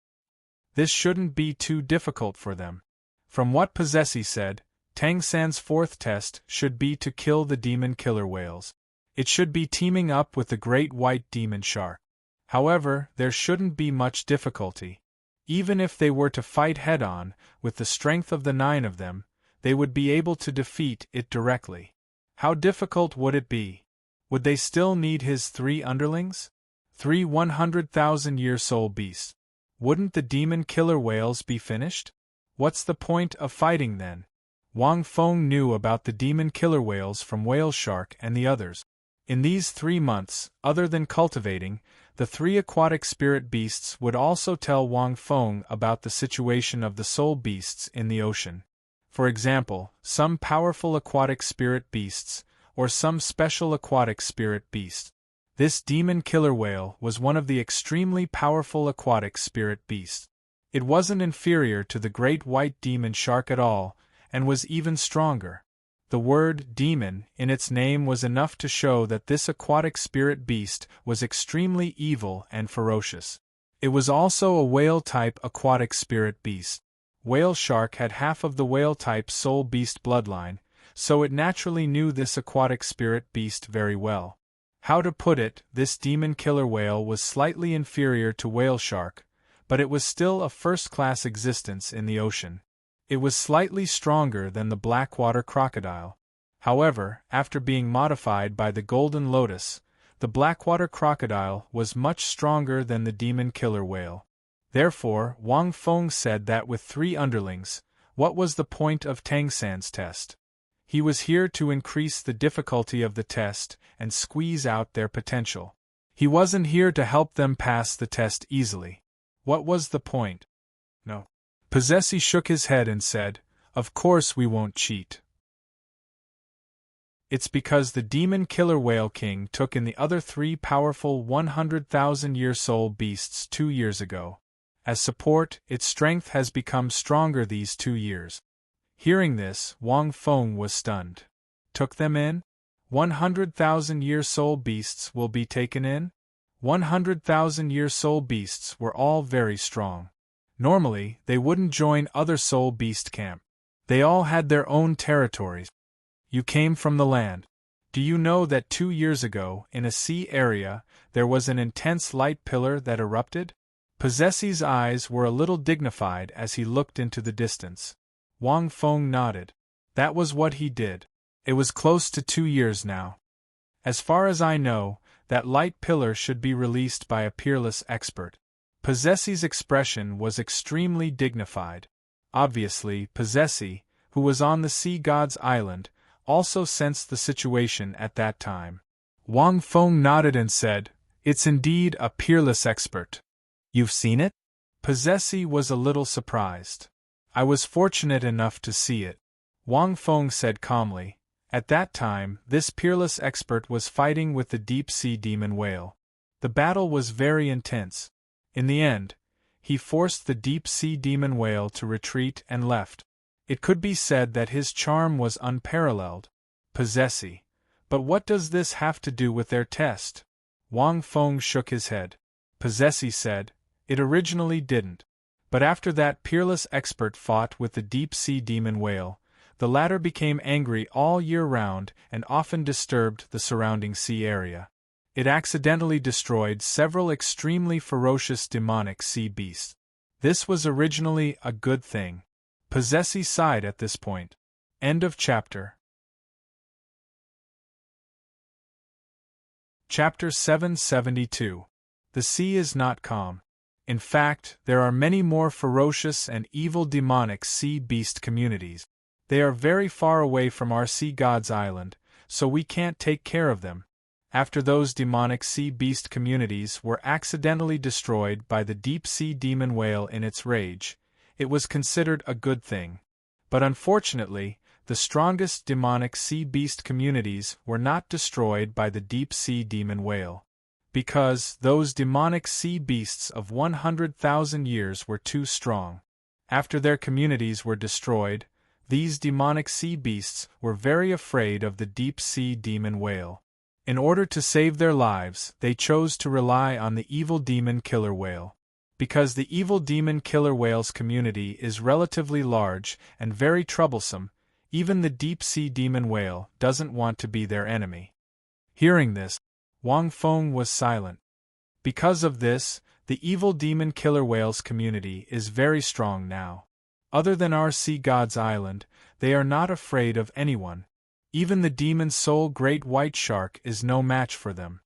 This shouldn't be too difficult for them." From what Possessy said, Tang San's fourth test should be to kill the demon killer whales. It should be teaming up with the great white demon shark. However, there shouldn't be much difficulty. Even if they were to fight head-on, with the strength of the 9 of them, they would be able to defeat it directly. How difficult would it be? Would they still need his 3 underlings? 3 100,000-year soul beasts. Wouldn't the demon killer whales be finished? What's the point of fighting then? Wang Feng knew about the demon killer whales from Whale Shark and the others. In these 3 months, other than cultivating, the 3 aquatic spirit beasts would also tell Wang Feng about the situation of the soul beasts in the ocean. For example, some powerful aquatic spirit beasts, or some special aquatic spirit beast. This demon killer whale was one of the extremely powerful aquatic spirit beasts. It wasn't inferior to the great white demon shark at all, and was even stronger. The word demon in its name was enough to show that this aquatic spirit beast was extremely evil and ferocious. It was also a whale-type aquatic spirit beast. Whale Shark had half of the whale-type soul beast bloodline, so it naturally knew this aquatic spirit beast very well. How to put it, this demon killer whale was slightly inferior to Whale Shark, but it was still a first-class existence in the ocean. It was slightly stronger than the blackwater crocodile. However, after being modified by the golden lotus, the blackwater crocodile was much stronger than the demon killer whale. Therefore, Wang Feng said that with 3 underlings, what was the point of Tang San's test? He was here to increase the difficulty of the test and squeeze out their potential. He wasn't here to help them pass the test easily. What was the point? No. Possessy shook his head and said, "Of course we won't cheat. It's because the demon killer whale king took in the other 3 powerful 100,000-year soul beasts 2 years ago. As support, its strength has become stronger these 2 years." Hearing this, Wang Feng was stunned. Took them in? 100,000-year soul beasts will be taken in? 100,000-year soul beasts were all very strong. Normally, they wouldn't join other soul beast camp. They all had their own territories. You came from the land. Do you know that 2 years ago, in a sea area, there was an intense light pillar that erupted? Possessy's eyes were a little dignified as he looked into the distance. Wang Feng nodded. That was what he did. It was close to 2 years now. As far as I know, that light pillar should be released by a peerless expert. Possessy's expression was extremely dignified. Obviously, Possessy, who was on the sea god's island, also sensed the situation at that time. Wang Feng nodded and said, "It's indeed a peerless expert. You've seen it?" Possessy was a little surprised. "I was fortunate enough to see it," Wang Feng said calmly. At that time, this peerless expert was fighting with the deep-sea demon whale. The battle was very intense. In the end, he forced the deep-sea demon whale to retreat and left. It could be said that his charm was unparalleled. Possessy. But what does this have to do with their test? Wang Feng shook his head. Possessy said, "It originally didn't. But after that peerless expert fought with the deep-sea demon whale, the latter became angry all year round and often disturbed the surrounding sea area. It accidentally destroyed several extremely ferocious demonic sea beasts. This was originally a good thing." Possessy sighed at this point. End of chapter. Chapter 772. The sea is not calm. In fact, there are many more ferocious and evil demonic sea beast communities. They are very far away from our sea god's island, so we can't take care of them. After those demonic sea beast communities were accidentally destroyed by the deep-sea demon whale in its rage, it was considered a good thing. But unfortunately, the strongest demonic sea beast communities were not destroyed by the deep-sea demon whale. Because those demonic sea beasts of 100,000 years were too strong. After their communities were destroyed, these demonic sea beasts were very afraid of the deep-sea demon whale. In order to save their lives, they chose to rely on the evil demon killer whale. Because the evil demon killer whale's community is relatively large and very troublesome, even the deep-sea demon whale doesn't want to be their enemy. Hearing this, Wang Feng was silent. Because of this, the evil demon killer whale's community is very strong now. Other than our sea god's island, they are not afraid of anyone. Even the demon soul great white shark is no match for them.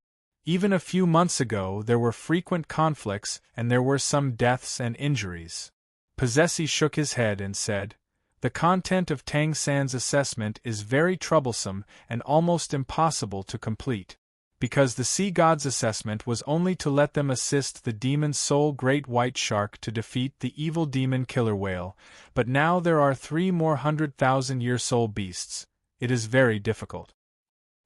Even a few months ago there were frequent conflicts and there were some deaths and injuries. Possessy shook his head and said, "The content of Tang San's assessment is very troublesome and almost impossible to complete. Because the sea god's assessment was only to let them assist the demon soul great white shark to defeat the evil demon killer whale, but now there are 3 more 100,000-year soul beasts. It is very difficult.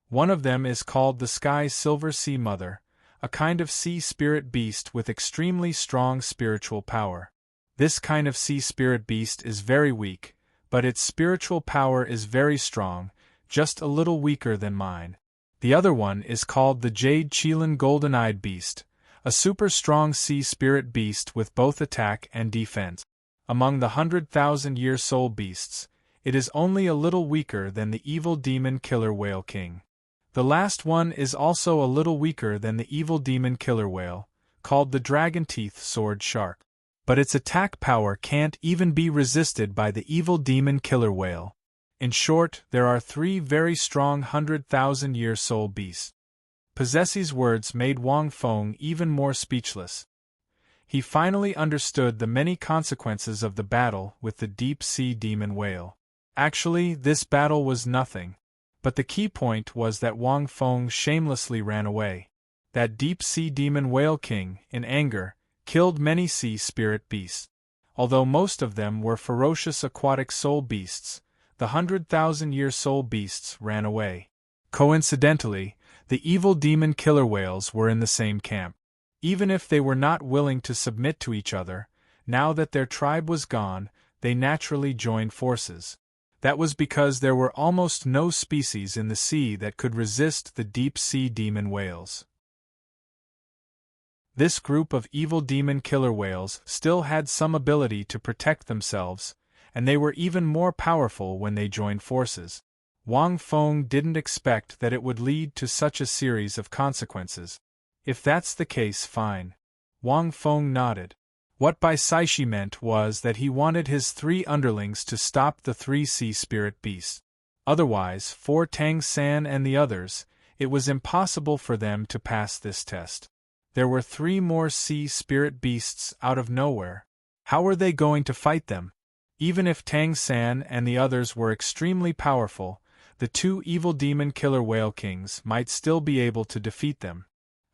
One of them is called the Sky Silver Sea Mother, a kind of sea spirit beast with extremely strong spiritual power. This kind of sea spirit beast is very weak, but its spiritual power is very strong, just a little weaker than mine. The other one is called the Jade Qilin Golden-Eyed Beast, a super-strong sea spirit beast with both attack and defense. Among the 100,000-year soul beasts, it is only a little weaker than the evil demon killer whale king. The last one is also a little weaker than the evil demon killer whale, called the Dragon Teeth Sword Shark. But its attack power can't even be resisted by the evil demon killer whale. In short, there are 3 very strong 100,000-year soul beasts." Possessy's words made Wang Feng even more speechless. He finally understood the many consequences of the battle with the deep-sea demon whale. Actually, this battle was nothing. But the key point was that Wang Feng shamelessly ran away. That deep-sea demon whale king, in anger, killed many sea spirit beasts. Although most of them were ferocious aquatic soul beasts, the 100,000-year soul beasts ran away. Coincidentally, the evil demon killer whales were in the same camp. Even if they were not willing to submit to each other, now that their tribe was gone, they naturally joined forces. That was because there were almost no species in the sea that could resist the deep-sea demon whales. This group of evil demon killer whales still had some ability to protect themselves, and they were even more powerful when they joined forces. Wang Feng didn't expect that it would lead to such a series of consequences. If that's the case, fine. Wang Feng nodded. What Bai Saishi meant was that he wanted his 3 underlings to stop the 3 sea spirit beasts. Otherwise, for Tang San and the others, it was impossible for them to pass this test. There were 3 more sea spirit beasts out of nowhere. How were they going to fight them? Even if Tang San and the others were extremely powerful, the 2 evil demon killer whale kings might still be able to defeat them.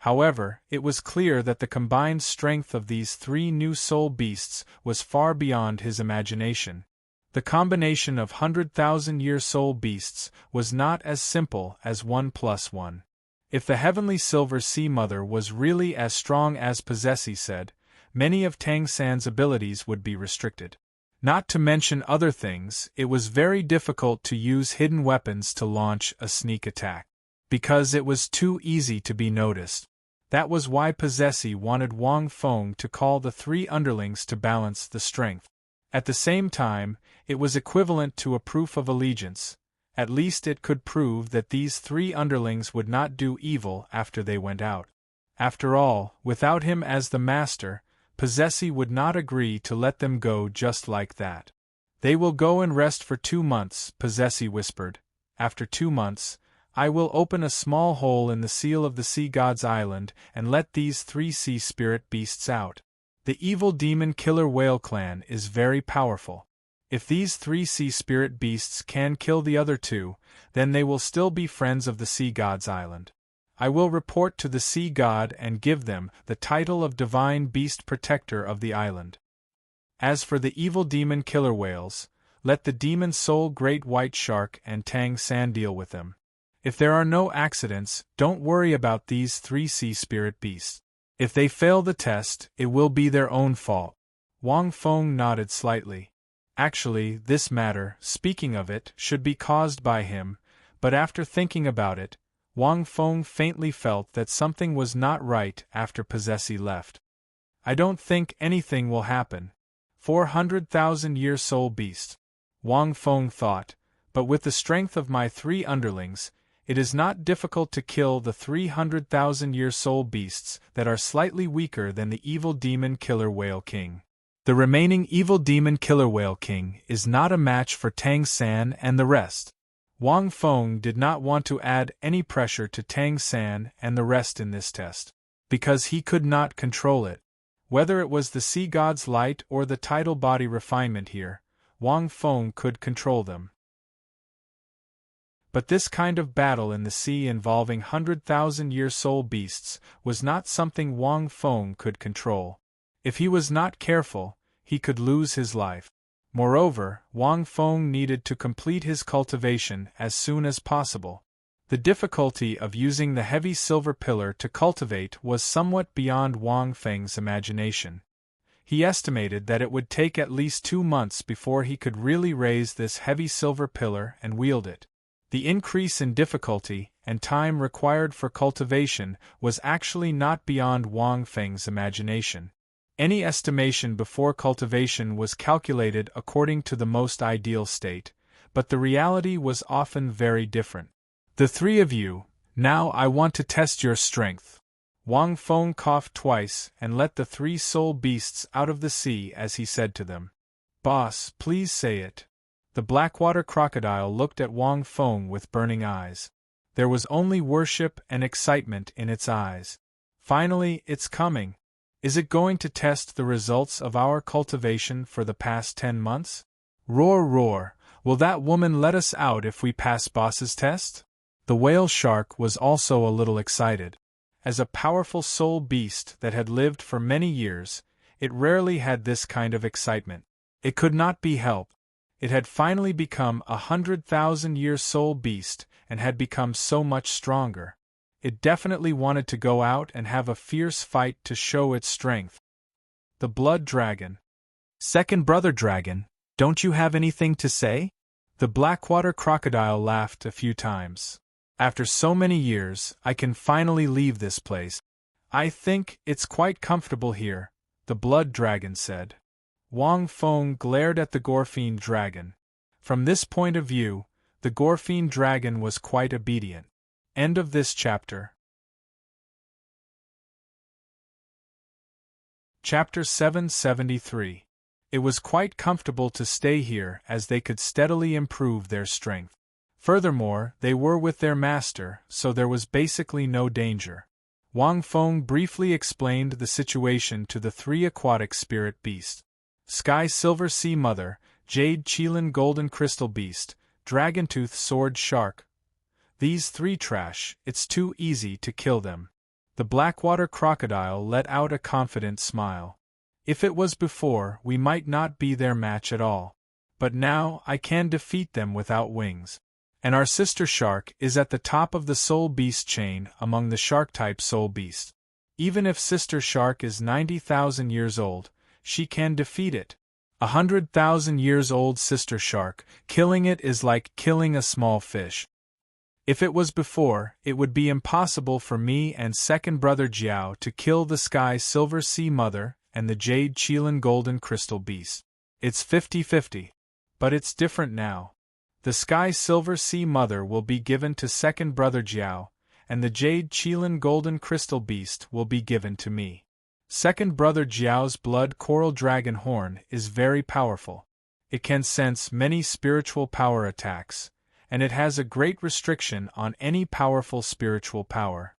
However, it was clear that the combined strength of these 3 new soul beasts was far beyond his imagination. The combination of 100,000-year soul beasts was not as simple as 1 + 1. If the heavenly silver sea mother was really as strong as Possessy said, many of Tang San's abilities would be restricted. Not to mention other things, it was very difficult to use hidden weapons to launch a sneak attack. Because it was too easy to be noticed. That was why Possessy wanted Wang Feng to call the 3 underlings to balance the strength. At the same time, it was equivalent to a proof of allegiance. At least it could prove that these 3 underlings would not do evil after they went out. After all, without him as the master, Possessy would not agree to let them go just like that. "They will go and rest for 2 months, Possessy whispered. "After 2 months, I will open a small hole in the seal of the sea god's island and let these 3 sea spirit beasts out. The evil demon killer whale clan is very powerful. If these 3 sea spirit beasts can kill the other 2, then they will still be friends of the sea god's island. I will report to the sea god and give them the title of Divine Beast Protector of the island." As for the evil demon killer whales, let the demon soul Great White Shark and Tang San deal with them. If there are no accidents, don't worry about these 3 sea spirit beasts. If they fail the test, it will be their own fault. Wang Feng nodded slightly. Actually, this matter, speaking of it, should be caused by him, but after thinking about it, Wang Feng faintly felt that something was not right after Possessy left. I don't think anything will happen. 400,000-year soul beast. Wang Feng thought, but with the strength of my 3 underlings, it is not difficult to kill the 300,000-year soul beasts that are slightly weaker than the evil demon killer whale king. The remaining evil demon killer whale king is not a match for Tang San and the rest. Wang Feng did not want to add any pressure to Tang San and the rest in this test, because he could not control it. Whether it was the sea god's light or the tidal body refinement here, Wang Feng could control them. But this kind of battle in the sea involving 100,000-year soul beasts was not something Wang Feng could control. If he was not careful, he could lose his life. Moreover, Wang Feng needed to complete his cultivation as soon as possible. The difficulty of using the heavy silver pillar to cultivate was somewhat beyond Wang Feng's imagination. He estimated that it would take at least 2 months before he could really raise this heavy silver pillar and wield it. The increase in difficulty and time required for cultivation was actually not beyond Wang Feng's imagination. Any estimation before cultivation was calculated according to the most ideal state, but the reality was often very different. The 3 of you, now I want to test your strength. Wang Feng coughed twice and let the 3 soul beasts out of the sea as he said to them, "Boss, please say it." The Blackwater crocodile looked at Wang Feng with burning eyes. There was only worship and excitement in its eyes. Finally, it's coming. Is it going to test the results of our cultivation for the past 10 months? Roar, roar, will that woman let us out if we pass boss's test? The whale shark was also a little excited. As a powerful soul beast that had lived for many years, it rarely had this kind of excitement. It could not be helped. It had finally become a 100,000-year soul beast and had become so much stronger. It definitely wanted to go out and have a fierce fight to show its strength. The blood dragon. Second brother dragon, don't you have anything to say? The Blackwater crocodile laughed a few times. After so many years, I can finally leave this place. I think it's quite comfortable here, the blood dragon said. Wang Feng glared at the Gorfiend dragon. From this point of view, the Gorfiend dragon was quite obedient. End of this chapter. Chapter 773. It was quite comfortable to stay here as they could steadily improve their strength. Furthermore, they were with their master, so there was basically no danger. Wang Feng briefly explained the situation to the 3 aquatic spirit beasts. Sky Silver Sea Mother, Jade Qilin Golden Crystal Beast, Dragontooth Sword Shark. These 3 trash, it's too easy to kill them. The Blackwater crocodile let out a confident smile. If it was before, we might not be their match at all. But now, I can defeat them without wings. And our sister shark is at the top of the soul beast chain among the shark-type soul beasts. Even if sister shark is 90,000 years old, she can defeat it. 100,000 years old sister shark, killing it is like killing a small fish. If it was before, it would be impossible for me and second brother Jiao to kill the Sky Silver Sea Mother and the Jade Qilin Golden Crystal Beast. It's 50-50. But it's different now. The Sky Silver Sea Mother will be given to second brother Jiao, and the Jade Qilin Golden Crystal Beast will be given to me. Second brother Jiao's blood coral dragon horn is very powerful. It can sense many spiritual power attacks, and it has a great restriction on any powerful spiritual power.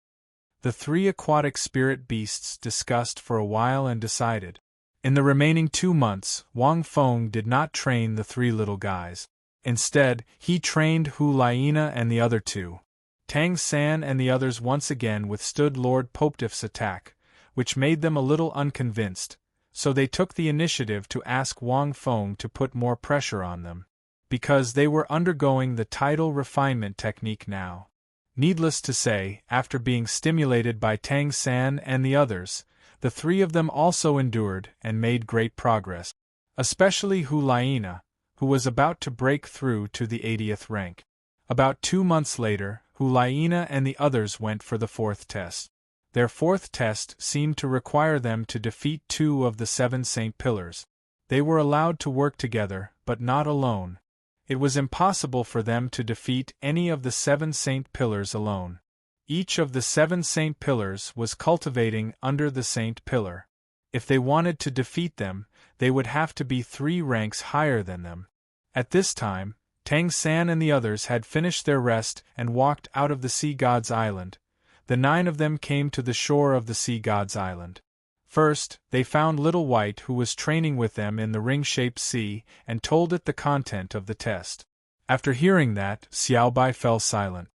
The 3 aquatic spirit beasts discussed for a while and decided. In the remaining 2 months, Wang Feng did not train the 3 little guys. Instead, he trained Hu Liena and the other 2. Tang San and the others once again withstood Lord Popetiff's attack, which made them a little unconvinced, so they took the initiative to ask Wang Feng to put more pressure on them. because they were undergoing the tidal refinement technique now. Needless to say, after being stimulated by Tang San and the others, the three of them also endured and made great progress. Especially Hu Laina, who was about to break through to the 80th rank. About 2 months later, Hu Laina and the others went for the 4th test. Their 4th test seemed to require them to defeat 2 of the 7 Saint Pillars. They were allowed to work together, but not alone. It was impossible for them to defeat any of the 7 Saint Pillars alone. Each of the 7 Saint Pillars was cultivating under the Saint Pillar. If they wanted to defeat them, they would have to be 3 ranks higher than them. At this time, Tang San and the others had finished their rest and walked out of the Sea God's Island. The 9 of them came to the shore of the Sea God's Island. First, they found Little White, who was training with them in the ring-shaped sea, and told it the content of the test. After hearing that, Xiaobai fell silent.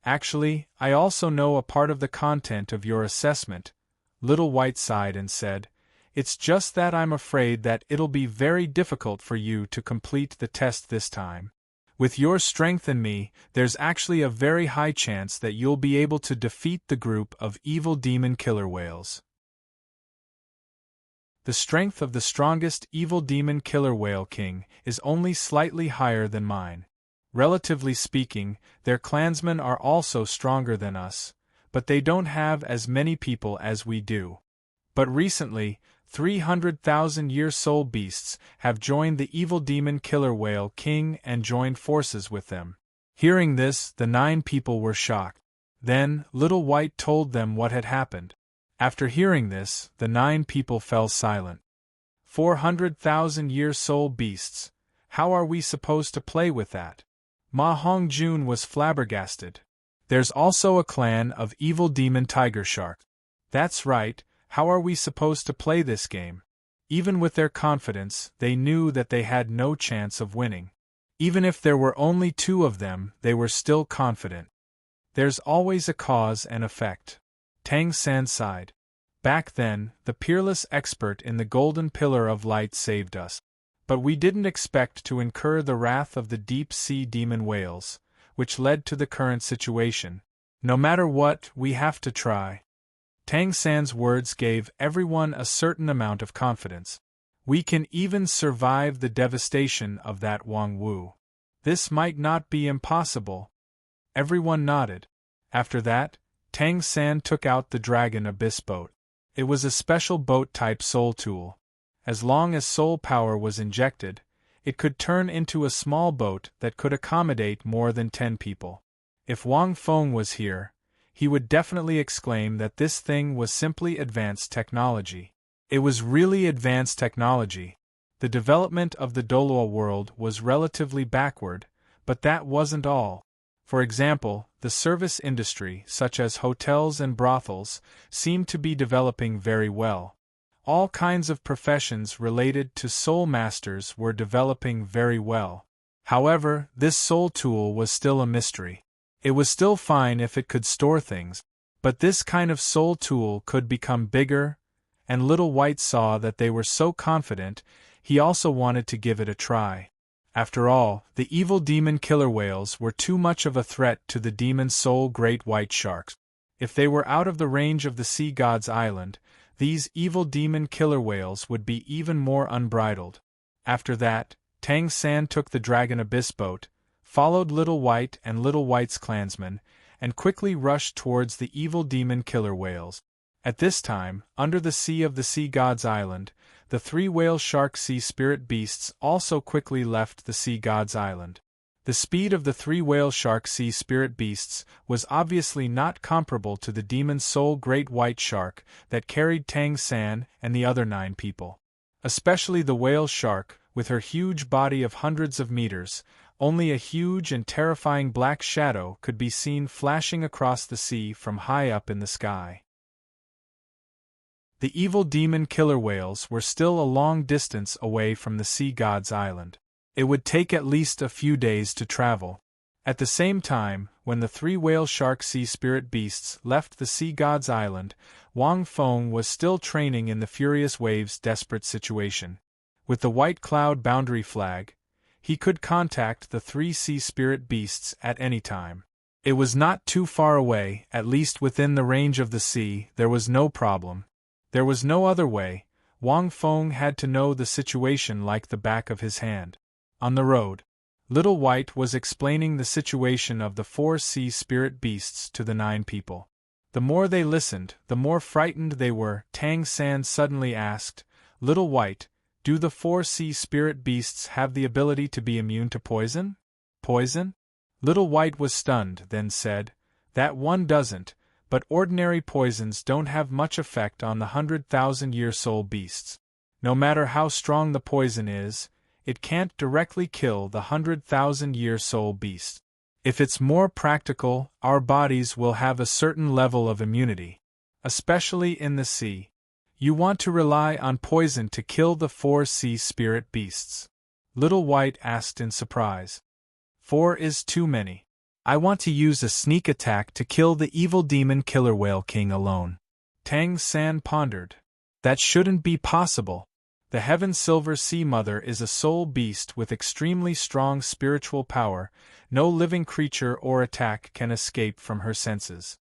"Actually, I also know a part of the content of your assessment," Little White sighed and said. "It's just that I'm afraid that it'll be very difficult for you to complete the test this time. With your strength and me, there's actually a very high chance that you'll be able to defeat the group of evil demon killer whales." The strength of the strongest evil demon killer whale king is only slightly higher than mine. Relatively speaking, their clansmen are also stronger than us, but they don't have as many people as we do. But recently, 300,000-year soul beasts have joined the evil demon killer whale king and joined forces with them. Hearing this, the 9 people were shocked. Then, Little White told them what had happened. After hearing this, the 9 people fell silent. 400,000-year soul beasts. How are we supposed to play with that? Ma Hongjun was flabbergasted. There's also a clan of evil demon tiger shark. That's right, how are we supposed to play this game? Even with their confidence, they knew that they had no chance of winning. Even if there were only 2 of them, they were still confident. There's always a cause and effect. Tang San sighed. Back then, the peerless expert in the golden pillar of light saved us. But we didn't expect to incur the wrath of the deep-sea demon whales, which led to the current situation. No matter what, we have to try. Tang San's words gave everyone a certain amount of confidence. We can even survive the devastation of that Wang Wu. This might not be impossible. Everyone nodded. After that, Tang San took out the Dragon Abyss boat. It was a special boat-type soul tool. As long as soul power was injected, it could turn into a small boat that could accommodate more than 10 people. If Wang Feng was here, he would definitely exclaim that this thing was simply advanced technology. It was really advanced technology. The development of the Douluo world was relatively backward, but that wasn't all. For example, the service industry, such as hotels and brothels, seemed to be developing very well. All kinds of professions related to soul masters were developing very well. However, this soul tool was still a mystery. It was still fine if it could store things, but this kind of soul tool could become bigger, and Little White saw that they were so confident, he also wanted to give it a try. After all, the evil demon killer whales were too much of a threat to the demon soul great white sharks. If they were out of the range of the Sea God's Island, these evil demon killer whales would be even more unbridled. After that, Tang San took the Dragon Abyss boat, followed Little White and Little White's clansmen, and quickly rushed towards the evil demon killer whales. At this time, under the sea of the Sea God's Island, the 3 whale shark sea spirit beasts also quickly left the Sea God's Island. The speed of the 3 whale shark sea spirit beasts was obviously not comparable to the demon soul great white shark that carried Tang San and the other 9 people. Especially the whale shark, with her huge body of hundreds of meters, only a huge and terrifying black shadow could be seen flashing across the sea from high up in the sky. The evil demon killer whales were still a long distance away from the Sea God's Island. It would take at least a few days to travel. At the same time, when the 3 whale shark sea spirit beasts left the Sea God's Island, Wang Feng was still training in the Furious Wave's desperate situation. With the white cloud boundary flag, He could contact the 3 sea spirit beasts at any time. It was not too far away, at least within the range of the sea. There was no problem. There was no other way. Wang Feng had to know the situation like the back of his hand. On the road, Little White was explaining the situation of the 4 sea spirit beasts to the 9 people. The more they listened, the more frightened they were. Tang San suddenly asked, "Little White, do the 4 sea spirit beasts have the ability to be immune to poison?" "Poison?" Little White was stunned, then said, "That one doesn't, but ordinary poisons don't have much effect on the 100,000-year soul beasts. No matter how strong the poison is, it can't directly kill the 100,000-year soul beast. If it's more practical, our bodies will have a certain level of immunity, especially in the sea. You want to rely on poison to kill the 4 sea spirit beasts?" Little White asked in surprise. 4 is too many. I want to use a sneak attack to kill the evil demon killer whale king alone. Tang San pondered. That shouldn't be possible. The Heaven Silver Sea Mother is a soul beast with extremely strong spiritual power. No living creature or attack can escape from her senses.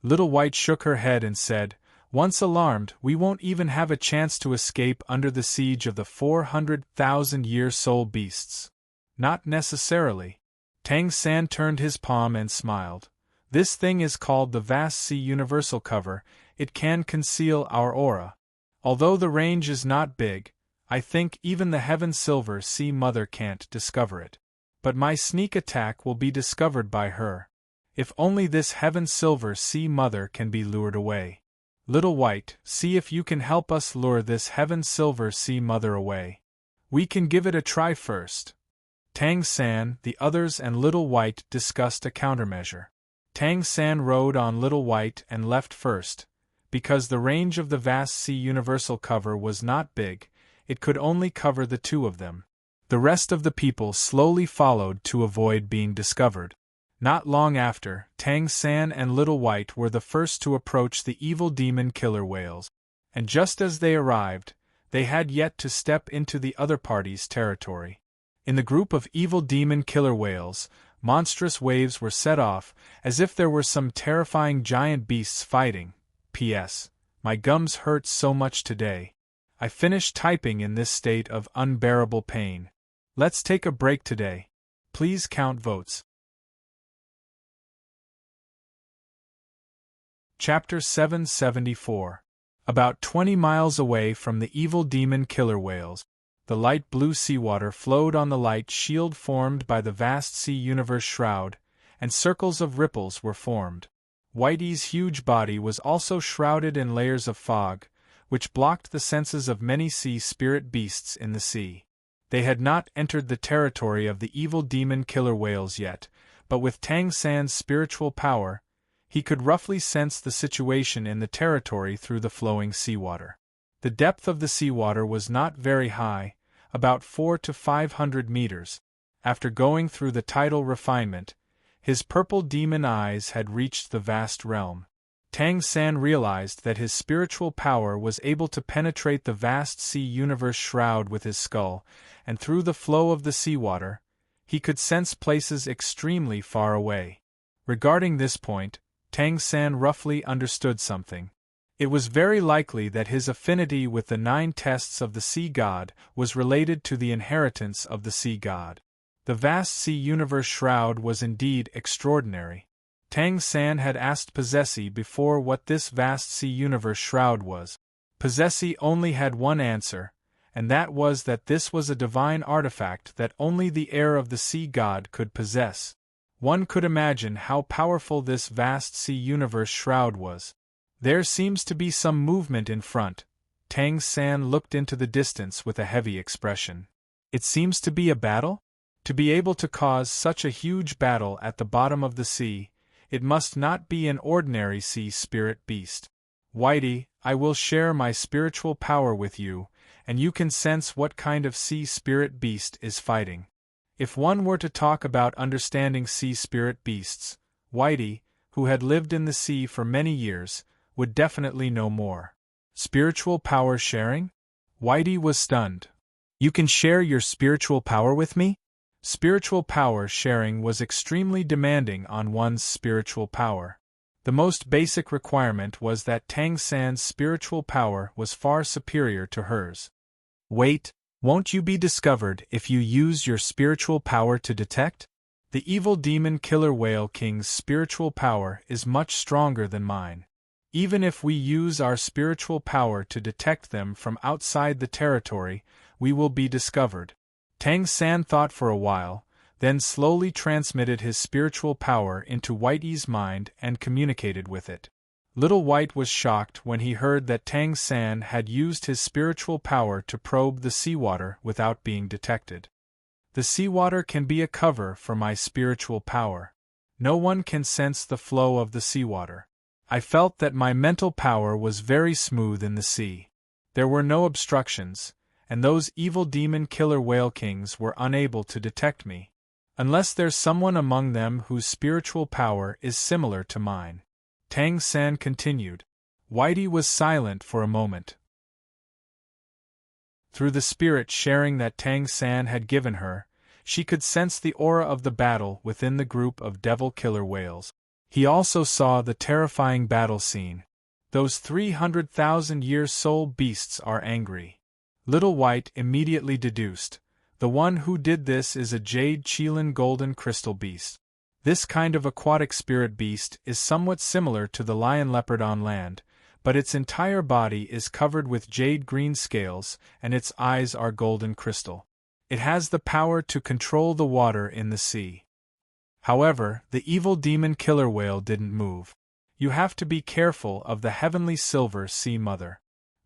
Little White shook her head and said, "Once alarmed, we won't even have a chance to escape under the siege of the 400,000-year soul beasts." "Not necessarily." Tang San turned his palm and smiled. "This thing is called the Vast Sea Universal Cover. It can conceal our aura. Although the range is not big, I think even the Heaven Silver Sea Mother can't discover it. But my sneak attack will be discovered by her. If only this Heaven Silver Sea Mother can be lured away. Little White, see if you can help us lure this Heaven Silver Sea Mother away. We can give it a try first." Tang San, the others and Little White discussed a countermeasure. Tang San rode on Little White and left first. Because the range of the Vast Sea Universal Cover was not big, it could only cover the 2 of them. The rest of the people slowly followed to avoid being discovered. Not long after, Tang San and Little White were the first to approach the evil demon killer whales. And just as they arrived, they had yet to step into the other party's territory. In the group of evil demon killer whales, monstrous waves were set off, as if there were some terrifying giant beasts fighting. P.S. My gums hurt so much today. I finished typing in this state of unbearable pain. Let's take a break today. Please count votes. Chapter 774. About 20 miles away from the evil demon killer whales, the light blue seawater flowed on the light shield formed by the vast sea universe shroud, and circles of ripples were formed. Whitey's huge body was also shrouded in layers of fog, which blocked the senses of many sea spirit beasts in the sea. They had not entered the territory of the evil demon killer whales yet, but with Tang San's spiritual power, he could roughly sense the situation in the territory through the flowing seawater. The depth of the seawater was not very high, about 400 to 500 meters. After going through the tidal refinement, his purple demon eyes had reached the vast realm. Tang San realized that his spiritual power was able to penetrate the vast sea universe shroud with his skull, and through the flow of the seawater, he could sense places extremely far away. Regarding this point, Tang San roughly understood something. It was very likely that his affinity with the 9 tests of the sea god was related to the inheritance of the sea god. The vast sea universe shroud was indeed extraordinary. Tang San had asked Possessi before what this vast sea universe shroud was. Possessi only had one answer, and that was that this was a divine artifact that only the heir of the sea god could possess. One could imagine how powerful this vast sea universe shroud was. There seems to be some movement in front. Tang San looked into the distance with a heavy expression. It seems to be a battle? To be able to cause such a huge battle at the bottom of the sea, it must not be an ordinary sea spirit beast. Whitey, I will share my spiritual power with you, and you can sense what kind of sea spirit beast is fighting. If one were to talk about understanding sea spirit beasts, Whitey, who had lived in the sea for many years, would definitely know more. Spiritual power sharing? Whitey was stunned. You can share your spiritual power with me? Spiritual power sharing was extremely demanding on one's spiritual power. The most basic requirement was that Tang San's spiritual power was far superior to hers. Wait, won't you be discovered if you use your spiritual power to detect? The evil demon killer whale king's spiritual power is much stronger than mine. Even if we use our spiritual power to detect them from outside the territory, we will be discovered. Tang San thought for a while, then slowly transmitted his spiritual power into Whitey's mind and communicated with it. Little White was shocked when he heard that Tang San had used his spiritual power to probe the seawater without being detected. The seawater can be a cover for my spiritual power. No one can sense the flow of the seawater. I felt that my mental power was very smooth in the sea. There were no obstructions, and those evil demon killer whale kings were unable to detect me. Unless there's someone among them whose spiritual power is similar to mine. Tang San continued. Whitey was silent for a moment. Through the spirit sharing that Tang San had given her, she could sense the aura of the battle within the group of devil killer whales. He also saw the terrifying battle scene. Those 300,000-year soul beasts are angry. Little White immediately deduced, the one who did this is a jade Qilin golden crystal beast. This kind of aquatic spirit beast is somewhat similar to the lion leopard on land, but its entire body is covered with jade green scales and its eyes are golden crystal. It has the power to control the water in the sea. However, the evil demon killer whale didn't move. You have to be careful of the heavenly silver sea mother.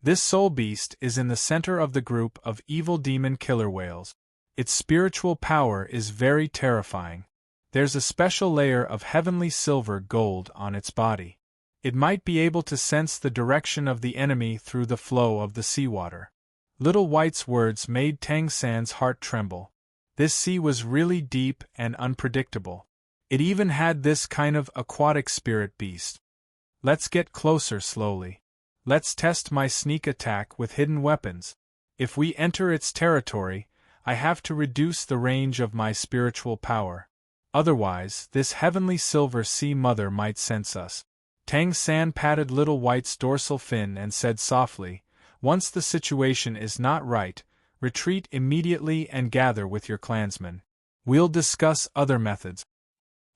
This soul beast is in the center of the group of evil demon killer whales. Its spiritual power is very terrifying. There's a special layer of heavenly silver gold on its body. It might be able to sense the direction of the enemy through the flow of the seawater. Little White's words made Tang San's heart tremble. This sea was really deep and unpredictable. It even had this kind of aquatic spirit beast. Let's get closer slowly. Let's test my sneak attack with hidden weapons. If we enter its territory, I have to reduce the range of my spiritual power. Otherwise, this heavenly silver sea mother might sense us. Tang San patted Little White's dorsal fin and said softly, once the situation is not right, retreat immediately and gather with your clansmen. We'll discuss other methods.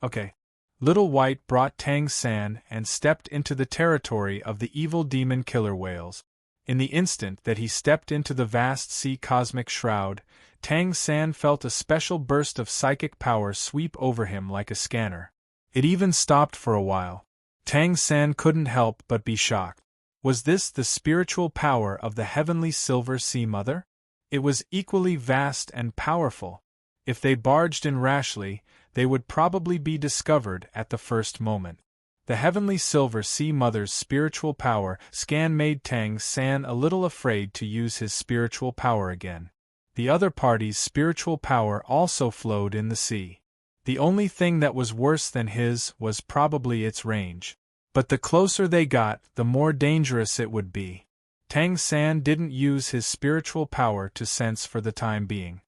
Okay. Little White brought Tang San and stepped into the territory of the evil demon killer whales. In the instant that he stepped into the vast sea cosmic shroud, Tang San felt a special burst of psychic power sweep over him like a scanner. It even stopped for a while. Tang San couldn't help but be shocked. Was this the spiritual power of the heavenly silver sea mother? It was equally vast and powerful. If they barged in rashly, they would probably be discovered at the first moment. The heavenly silver sea mother's spiritual power scan made Tang San a little afraid to use his spiritual power again. The other party's spiritual power also flowed in the sea. The only thing that was worse than his was probably its range. But the closer they got, the more dangerous it would be. Tang San didn't use his spiritual power to sense for the time being.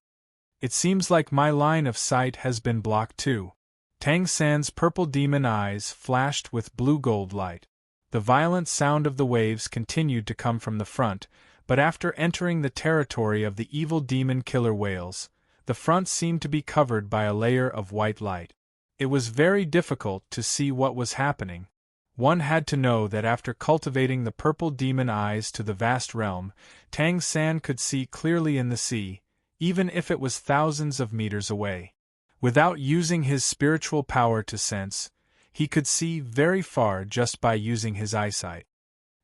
It seems like my line of sight has been blocked too. Tang San's purple demon eyes flashed with blue-gold light. The violent sound of the waves continued to come from the front, but after entering the territory of the evil demon killer whales, the front seemed to be covered by a layer of white light. It was very difficult to see what was happening. One had to know that after cultivating the purple demon eyes to the vast realm, Tang San could see clearly in the sea, even if it was thousands of meters away. Without using his spiritual power to sense, he could see very far just by using his eyesight.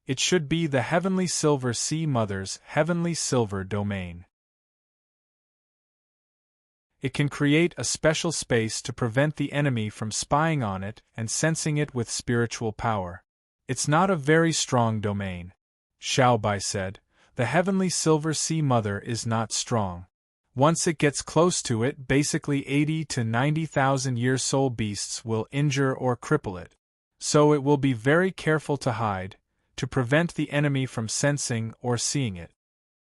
It should be the heavenly silver sea mother's heavenly silver domain. It can create a special space to prevent the enemy from spying on it and sensing it with spiritual power. It's not a very strong domain. Xiaobai said, the heavenly silver sea mother is not strong. Once it gets close to it, basically 80 to 90,000 year soul beasts will injure or cripple it. So it will be very careful to hide, to prevent the enemy from sensing or seeing it.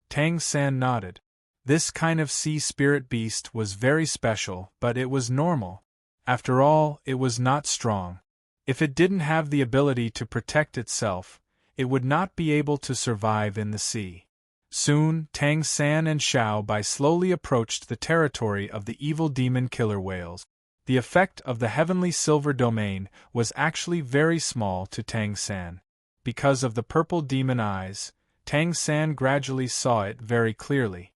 Tang San nodded. This kind of sea spirit beast was very special, but it was normal. After all, it was not strong. If it didn't have the ability to protect itself, it would not be able to survive in the sea. Soon, Tang San and Xiao Bai slowly approached the territory of the evil demon killer whales. The effect of the heavenly silver domain was actually very small to Tang San. Because of the purple demon eyes, Tang San gradually saw it very clearly.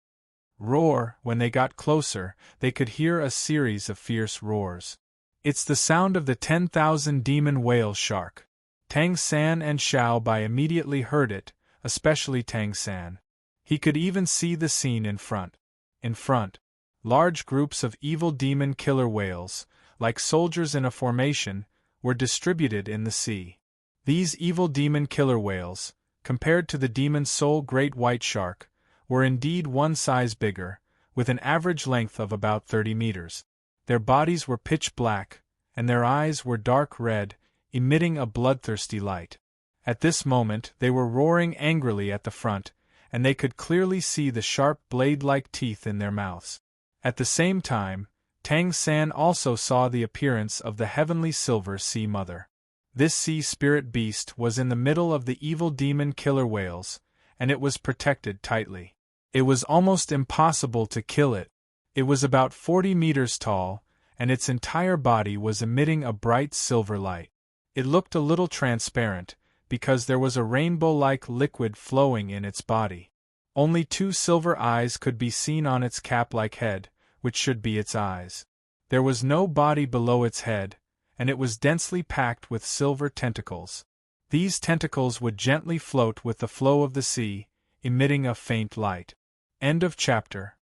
Roar, when they got closer, they could hear a series of fierce roars. It's the sound of the 10,000 demon whale shark. Tang San and Xiao Bai immediately heard it, especially Tang San. He could even see the scene in front. In front, large groups of evil demon killer whales, like soldiers in a formation, were distributed in the sea. These evil demon killer whales, compared to the demon soul great white shark, were indeed one size bigger, with an average length of about 30 meters. Their bodies were pitch black, and their eyes were dark red, emitting a bloodthirsty light. At this moment they were roaring angrily at the front, and they could clearly see the sharp blade-like teeth in their mouths. At the same time, Tang San also saw the appearance of the heavenly silver sea mother. This sea spirit beast was in the middle of the evil demon killer whales, and it was protected tightly. It was almost impossible to kill it. It was about 40 meters tall, and its entire body was emitting a bright silver light. It looked a little transparent, because there was a rainbow-like liquid flowing in its body. Only 2 silver eyes could be seen on its cap-like head, which should be its eyes. There was no body below its head, and it was densely packed with silver tentacles. These tentacles would gently float with the flow of the sea, emitting a faint light. End of chapter.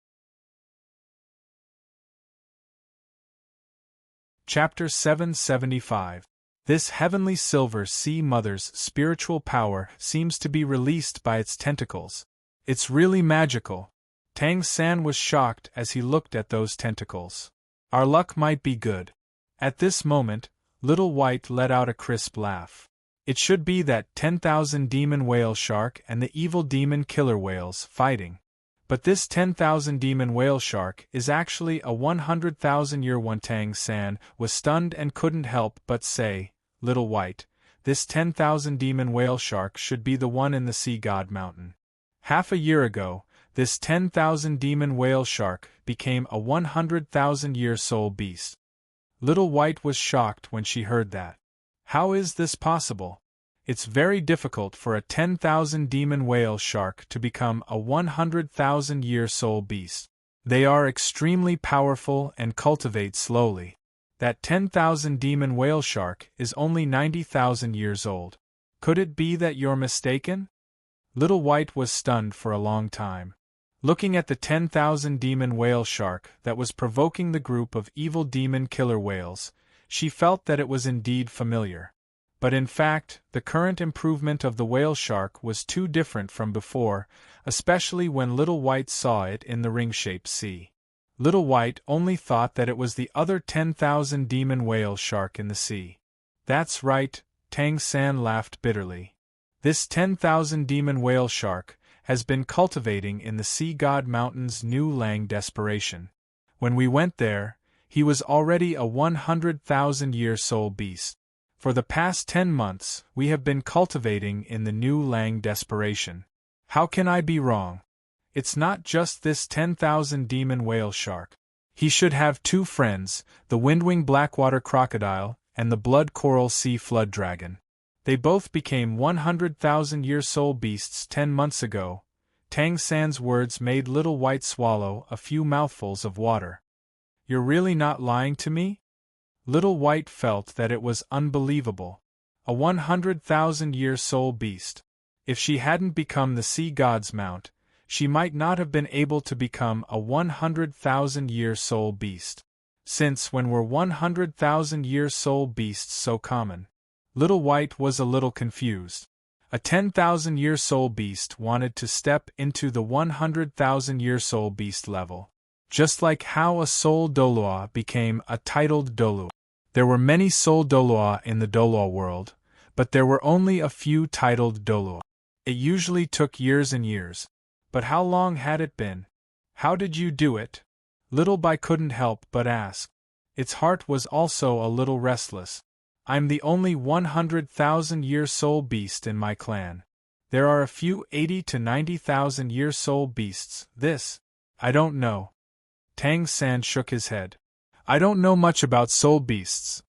Chapter 775. This heavenly silver sea mother's spiritual power seems to be released by its tentacles. It's really magical. Tang San was shocked as he looked at those tentacles. Our luck might be good. At this moment, Little White let out a crisp laugh. It should be that 10,000 demon whale shark and the evil demon killer whales fighting. But this 10,000 demon whale shark is actually a 100,000-year one. Tang San was stunned and couldn't help but say, Little White, this 10,000 demon whale shark should be the one in the Sea God Mountain. Half a year ago, this 10,000 demon whale shark became a 100,000-year soul beast. Little White was shocked when she heard that. How is this possible? It's very difficult for a 10,000 demon whale shark to become a 100,000-year soul beast. They are extremely powerful and cultivate slowly. That 10,000 demon whale shark is only 90,000 years old. Could it be that you're mistaken? Little White was stunned for a long time. Looking at the 10,000 demon whale shark that was provoking the group of evil demon killer whales, she felt that it was indeed familiar. But in fact, the current improvement of the whale shark was too different from before, especially when Little White saw it in the ring-shaped sea. Little White only thought that it was the other 10,000 demon whale shark in the sea. That's right, Tang San laughed bitterly. This 10,000 demon whale shark has been cultivating in the Sea God Mountain's New Lang Desperation. When we went there, he was already a 100,000-year soul beast. For the past 10 months, we have been cultivating in the New Lang Desperation. How can I be wrong? It's not just this 10,000 demon whale shark. He should have 2 friends, the windwing blackwater crocodile and the blood coral sea flood dragon. They both became 100,000-year soul beasts 10 months ago. Tang San's words made Little White swallow a few mouthfuls of water. You're really not lying to me? Little White felt that it was unbelievable. A 100,000-year soul beast. If she hadn't become the sea god's mount, she might not have been able to become a 100,000-year soul beast. Since when were 100,000-year soul beasts so common? Little White was a little confused. A 10,000-year soul beast wanted to step into the 100,000-year soul beast level. Just like how a soul Douluo became a titled Dalu. There were many soul Douluo in the Douluo world, but there were only a few titled Douluo. It usually took years and years. But how long had it been? How did you do it? Little Bai couldn't help but ask. Its heart was also a little restless. I'm the only 100,000-year soul beast in my clan. There are a few 80 to 90,000-year soul beasts. I don't know. Tang San shook his head. I don't know much about soul beasts.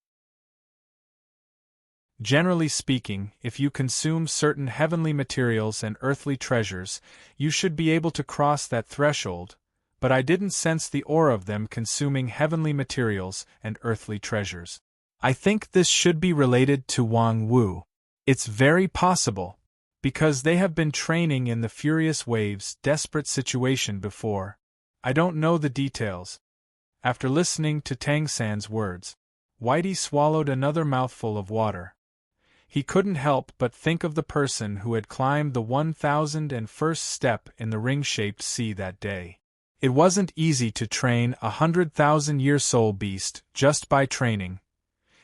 Generally speaking, if you consume certain heavenly materials and earthly treasures, you should be able to cross that threshold, but I didn't sense the aura of them consuming heavenly materials and earthly treasures. I think this should be related to Wang Wu. It's very possible, because they have been training in the Furious Wave's desperate situation before. I don't know the details. After listening to Tang San's words, Whitey swallowed another mouthful of water. He couldn't help but think of the person who had climbed the 1,001st step in the ring-shaped sea that day. It wasn't easy to train a 100,000-year soul beast just by training.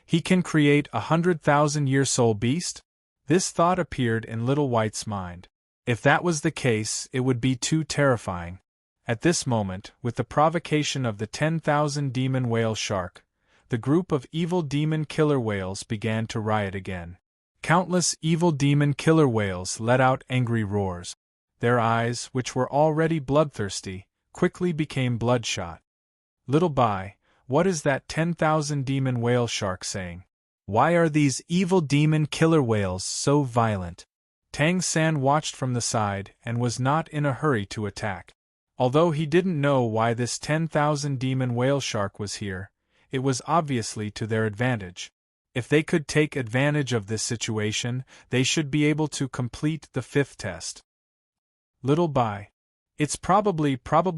He can create a 100,000-year soul beast? This thought appeared in Little White's mind. If that was the case, it would be too terrifying. At this moment, with the provocation of the 10,000 demon whale shark, the group of evil demon killer whales began to riot again. Countless evil demon killer whales let out angry roars. Their eyes, which were already bloodthirsty, quickly became bloodshot. Little Bai, what is that 10,000 demon whale shark saying? Why are these evil demon killer whales so violent? Tang San watched from the side and was not in a hurry to attack. Although he didn't know why this 10,000 demon whale shark was here, it was obviously to their advantage. If they could take advantage of this situation, they should be able to complete the 5th test. Little Bai. It's probably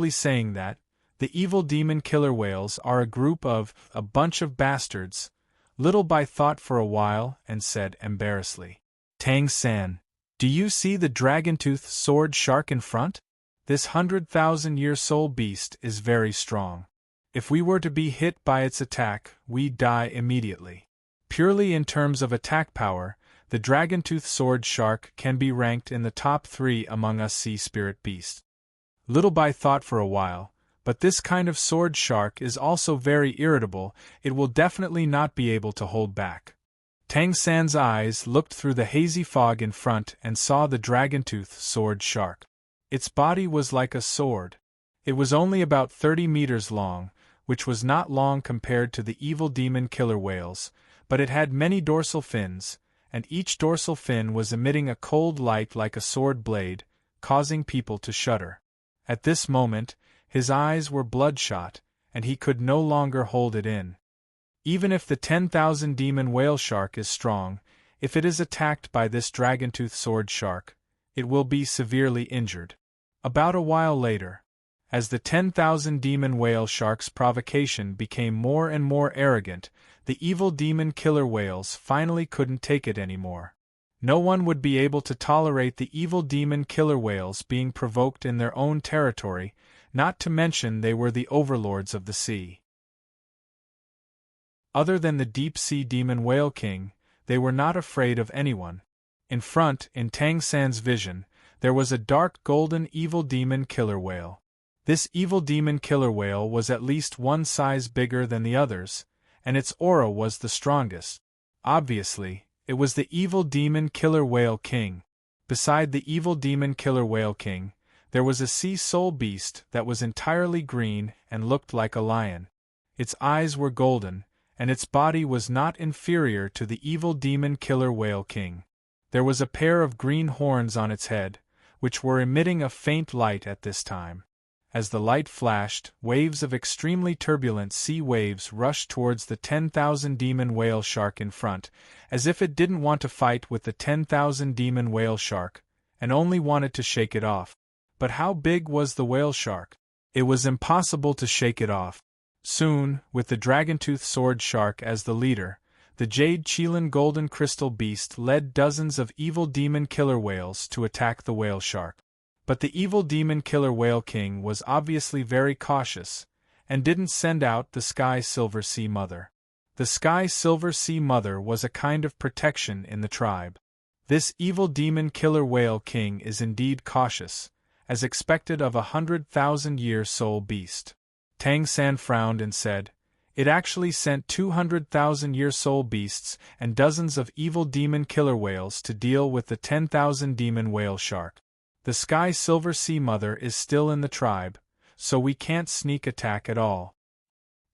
saying that the evil demon killer whales are a bunch of bastards. Little Bai thought for a while and said embarrassedly, Tang San, do you see the dragon-toothed sword shark in front? This 100,000-year soul beast is very strong. If we were to be hit by its attack, we'd die immediately. Purely in terms of attack power, the dragon-toothed sword shark can be ranked in the top 3 among us sea spirit beasts. Little Bai thought for a while, but this kind of sword shark is also very irritable, it will definitely not be able to hold back. Tang San's eyes looked through the hazy fog in front and saw the dragon-toothed sword shark. Its body was like a sword. It was only about 30 meters long, which was not long compared to the evil demon killer whales, but it had many dorsal fins, and each dorsal fin was emitting a cold light like a sword blade, causing people to shudder. At this moment, his eyes were bloodshot, and he could no longer hold it in. Even if the 10,000 demon whale shark is strong, if it is attacked by this dragon-toothed sword shark, it will be severely injured. About a while later, as the 10,000 demon whale shark's provocation became more and more arrogant, the evil demon killer whales finally couldn't take it anymore. No one would be able to tolerate the evil demon killer whales being provoked in their own territory, not to mention they were the overlords of the sea. Other than the deep-sea demon whale king, they were not afraid of anyone. In front, in Tang San's vision, there was a dark golden evil demon killer whale. This evil demon killer whale was at least one size bigger than the others, and its aura was the strongest. Obviously, it was the evil demon killer whale king. Beside the evil demon killer whale king, there was a sea soul beast that was entirely green and looked like a lion. Its eyes were golden, and its body was not inferior to the evil demon killer whale king. There was a pair of green horns on its head, which were emitting a faint light at this time. As the light flashed, waves of extremely turbulent sea waves rushed towards the 10,000 demon whale shark in front, as if it didn't want to fight with the 10,000 demon whale shark, and only wanted to shake it off. But how big was the whale shark? It was impossible to shake it off. Soon, with the dragon-toothed sword shark as the leader, the jade Qilin golden crystal beast led dozens of evil demon killer whales to attack the whale shark. But the evil demon killer whale king was obviously very cautious, and didn't send out the Sky Silver Sea Mother. The Sky Silver Sea Mother was a kind of protection in the tribe. This evil demon killer whale king is indeed cautious, as expected of 100,000-year soul beast. Tang San frowned and said, "It actually sent 200,000-year soul beasts and dozens of evil demon killer whales to deal with the 10,000 demon whale shark. The Sky Silver Sea Mother is still in the tribe, so we can't sneak attack at all.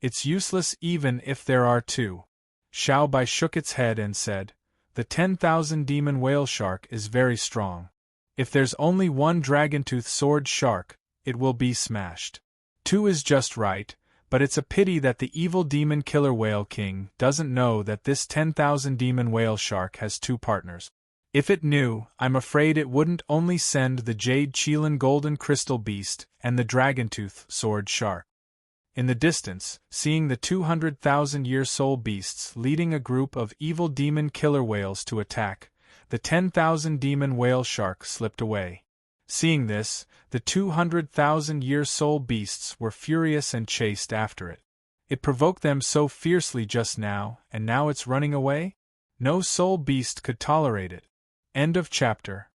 It's useless even if there are two." Xiao Bai shook its head and said, "The 10,000 demon whale shark is very strong. If there's only one dragon-tooth sword shark, it will be smashed. Two is just right, but it's a pity that the evil demon killer whale king doesn't know that this 10,000 demon whale shark has two partners. If it knew, I'm afraid it wouldn't only send the jade Qilin golden crystal beast and the dragon-tooth sword shark." In the distance, seeing the 200,000-year soul beasts leading a group of evil demon killer whales to attack, the 10,000 demon whale shark slipped away. Seeing this, the 200,000-year soul beasts were furious and chased after it. It provoked them so fiercely just now, and now it's running away? No soul beast could tolerate it. End of chapter.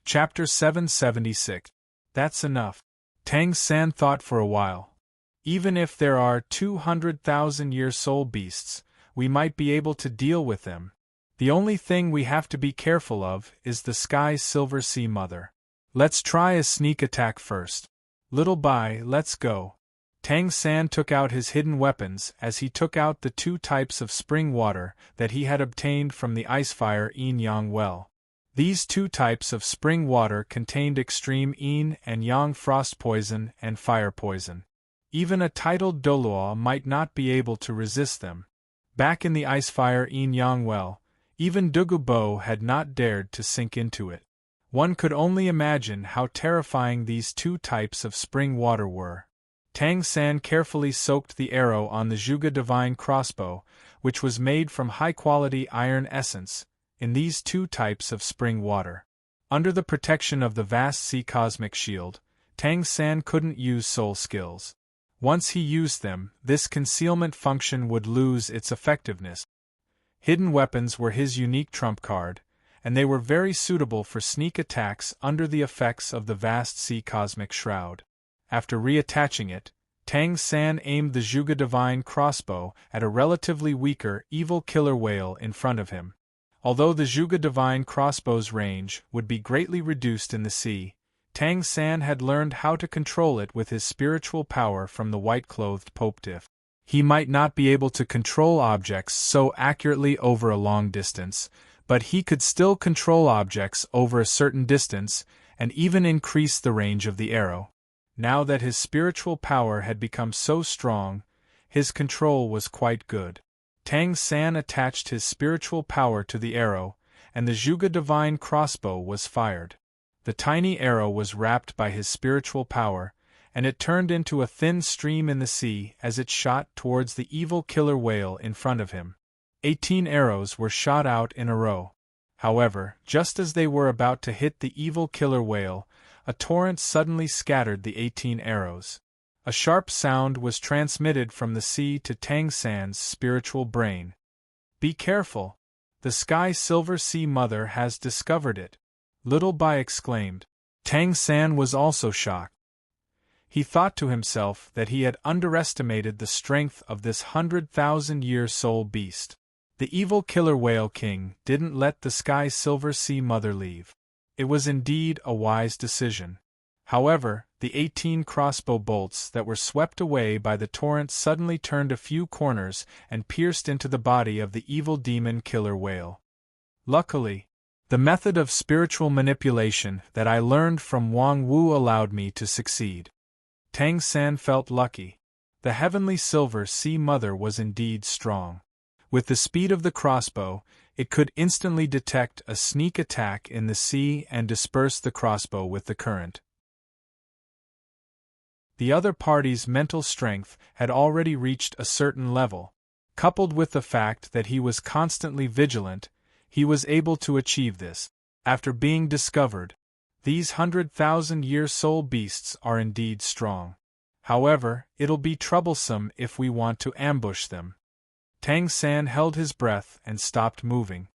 Chapter 776. That's enough. Tang San thought for a while. Even if there are 200,000-year soul beasts, we might be able to deal with them. The only thing we have to be careful of is the Sky Silver Sea Mother. Let's try a sneak attack first. Little Bai, let's go. Tang San took out his hidden weapons as he took out the two types of spring water that he had obtained from the icefire Yin Yang well. These two types of spring water contained extreme yin and yang frost poison and fire poison. Even a titled Douluo might not be able to resist them. Back in the icefire Yin Yang well, even Dugu Bo had not dared to sink into it. One could only imagine how terrifying these two types of spring water were. Tang San carefully soaked the arrow on the Zhuge Divine crossbow, which was made from high-quality iron essence, in these two types of spring water. Under the protection of the vast sea cosmic shield, Tang San couldn't use soul skills. Once he used them, this concealment function would lose its effectiveness. Hidden weapons were his unique trump card, and they were very suitable for sneak attacks under the effects of the vast sea cosmic shroud. After reattaching it, Tang San aimed the Zhuge Divine crossbow at a relatively weaker evil killer whale in front of him. Although the Zhuge Divine crossbow's range would be greatly reduced in the sea, Tang San had learned how to control it with his spiritual power from the white-clothed Popetiff. He might not be able to control objects so accurately over a long distance, but he could still control objects over a certain distance and even increase the range of the arrow. Now that his spiritual power had become so strong, his control was quite good. Tang San attached his spiritual power to the arrow, and the Zhuge Divine crossbow was fired. The tiny arrow was wrapped by his spiritual power, and it turned into a thin stream in the sea as it shot towards the evil killer whale in front of him. 18 arrows were shot out in a row. However, just as they were about to hit the evil killer whale, a torrent suddenly scattered the 18 arrows. A sharp sound was transmitted from the sea to Tang San's spiritual brain. "Be careful! The Sky Silver Sea Mother has discovered it!" Little Bai exclaimed. Tang San was also shocked. He thought to himself that he had underestimated the strength of this 100,000-year soul beast. The evil killer whale king didn't let the Sky Silver Sea Mother leave. It was indeed a wise decision. However, the 18 crossbow bolts that were swept away by the torrent suddenly turned a few corners and pierced into the body of the evil demon killer whale. Luckily, the method of spiritual manipulation that I learned from Wang Wu allowed me to succeed. Tang San felt lucky. The heavenly Silver Sea Mother was indeed strong. With the speed of the crossbow, it could instantly detect a sneak attack in the sea and disperse the crossbow with the current. The other party's mental strength had already reached a certain level. Coupled with the fact that he was constantly vigilant, he was able to achieve this. After being discovered, these 100,000-year soul beasts are indeed strong. However, it'll be troublesome if we want to ambush them. Tang San held his breath and stopped moving.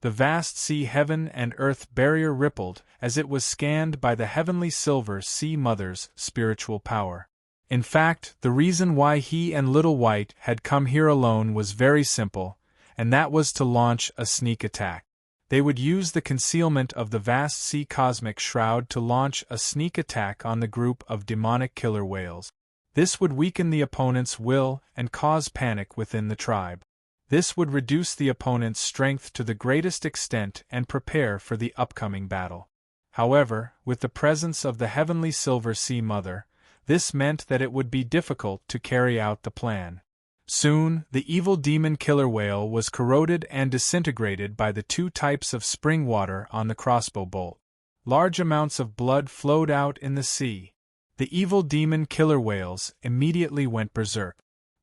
The vast sea heaven and earth barrier rippled as it was scanned by the heavenly silver sea mother's spiritual power. In fact, the reason why he and Little White had come here alone was very simple, and that was to launch a sneak attack. They would use the concealment of the vast sea cosmic shroud to launch a sneak attack on the group of demonic killer whales. This would weaken the opponent's will and cause panic within the tribe. This would reduce the opponent's strength to the greatest extent and prepare for the upcoming battle. However, with the presence of the heavenly silver sea mother, this meant that it would be difficult to carry out the plan. Soon, the evil demon killer whale was corroded and disintegrated by the two types of spring water on the crossbow bolt. Large amounts of blood flowed out in the sea. The evil demon killer whales immediately went berserk.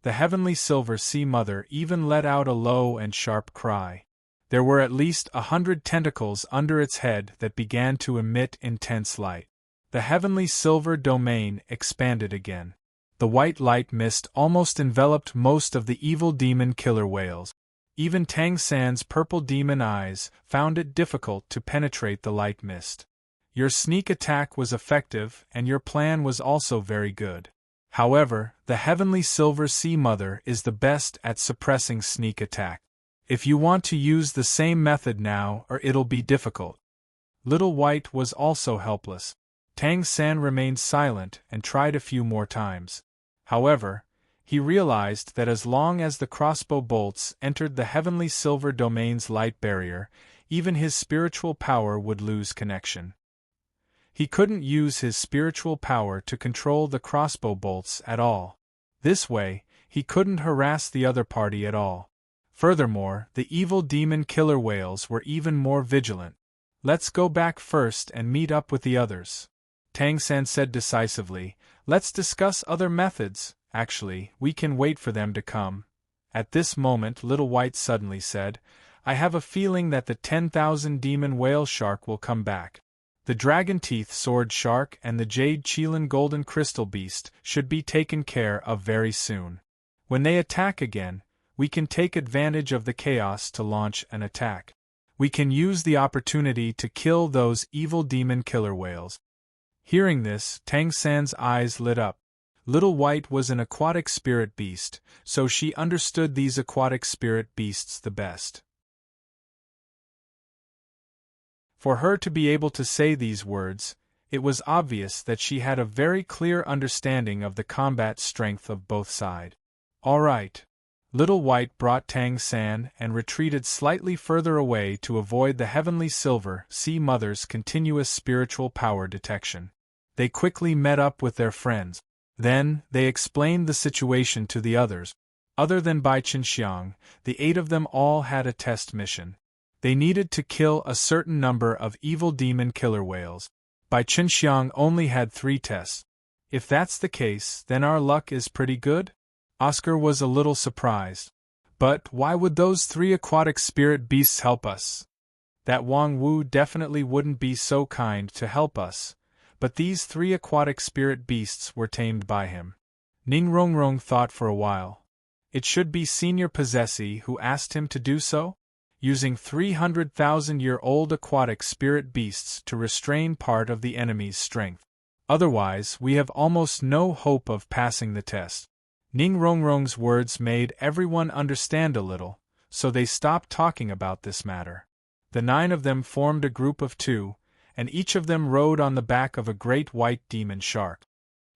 The heavenly silver sea mother even let out a low and sharp cry. There were at least 100 tentacles under its head that began to emit intense light. The heavenly silver domain expanded again. The white light mist almost enveloped most of the evil demon killer whales. Even Tang San's purple demon eyes found it difficult to penetrate the light mist. Your sneak attack was effective, and your plan was also very good. However, the heavenly silver sea mother is the best at suppressing sneak attack. If you want to use the same method now, or it'll be difficult. Little White was also helpless. Tang San remained silent and tried a few more times. However, he realized that as long as the crossbow bolts entered the heavenly silver domain's light barrier, even his spiritual power would lose connection. He couldn't use his spiritual power to control the crossbow bolts at all. This way, he couldn't harass the other party at all. Furthermore, the evil demon killer whales were even more vigilant. "Let's go back first and meet up with the others," Tang San said decisively. "Let's discuss other methods. Actually, we can wait for them to come." At this moment, Little White suddenly said, "I have a feeling that the 10,000 demon whale shark will come back. The dragon-teeth sword shark and the jade Chilan golden crystal beast should be taken care of very soon. When they attack again, we can take advantage of the chaos to launch an attack. We can use the opportunity to kill those evil demon killer whales." Hearing this, Tang San's eyes lit up. Little White was an aquatic spirit beast, so she understood these aquatic spirit beasts the best. For her to be able to say these words, it was obvious that she had a very clear understanding of the combat strength of both sides. "All right." Little White brought Tang San and retreated slightly further away to avoid the heavenly silver sea mother's continuous spiritual power detection. They quickly met up with their friends. Then, they explained the situation to the others. Other than Bai Qinxiang, the 8 of them all had a test mission. They needed to kill a certain number of evil demon killer whales. Bai Qinxiang only had 3 tests. If that's the case, then our luck is pretty good? Oscar was a little surprised. But why would those 3 aquatic spirit beasts help us? That Wang Wu definitely wouldn't be so kind to help us, but these 3 aquatic spirit beasts were tamed by him. Ning Rongrong thought for a while. It should be Senior Possessee who asked him to do so? Using 300,000-year-old aquatic spirit beasts to restrain part of the enemy's strength. Otherwise, we have almost no hope of passing the test. Ning Rongrong's words made everyone understand a little, so they stopped talking about this matter. The 9 of them formed a group of 2, and each of them rode on the back of a great white demon shark.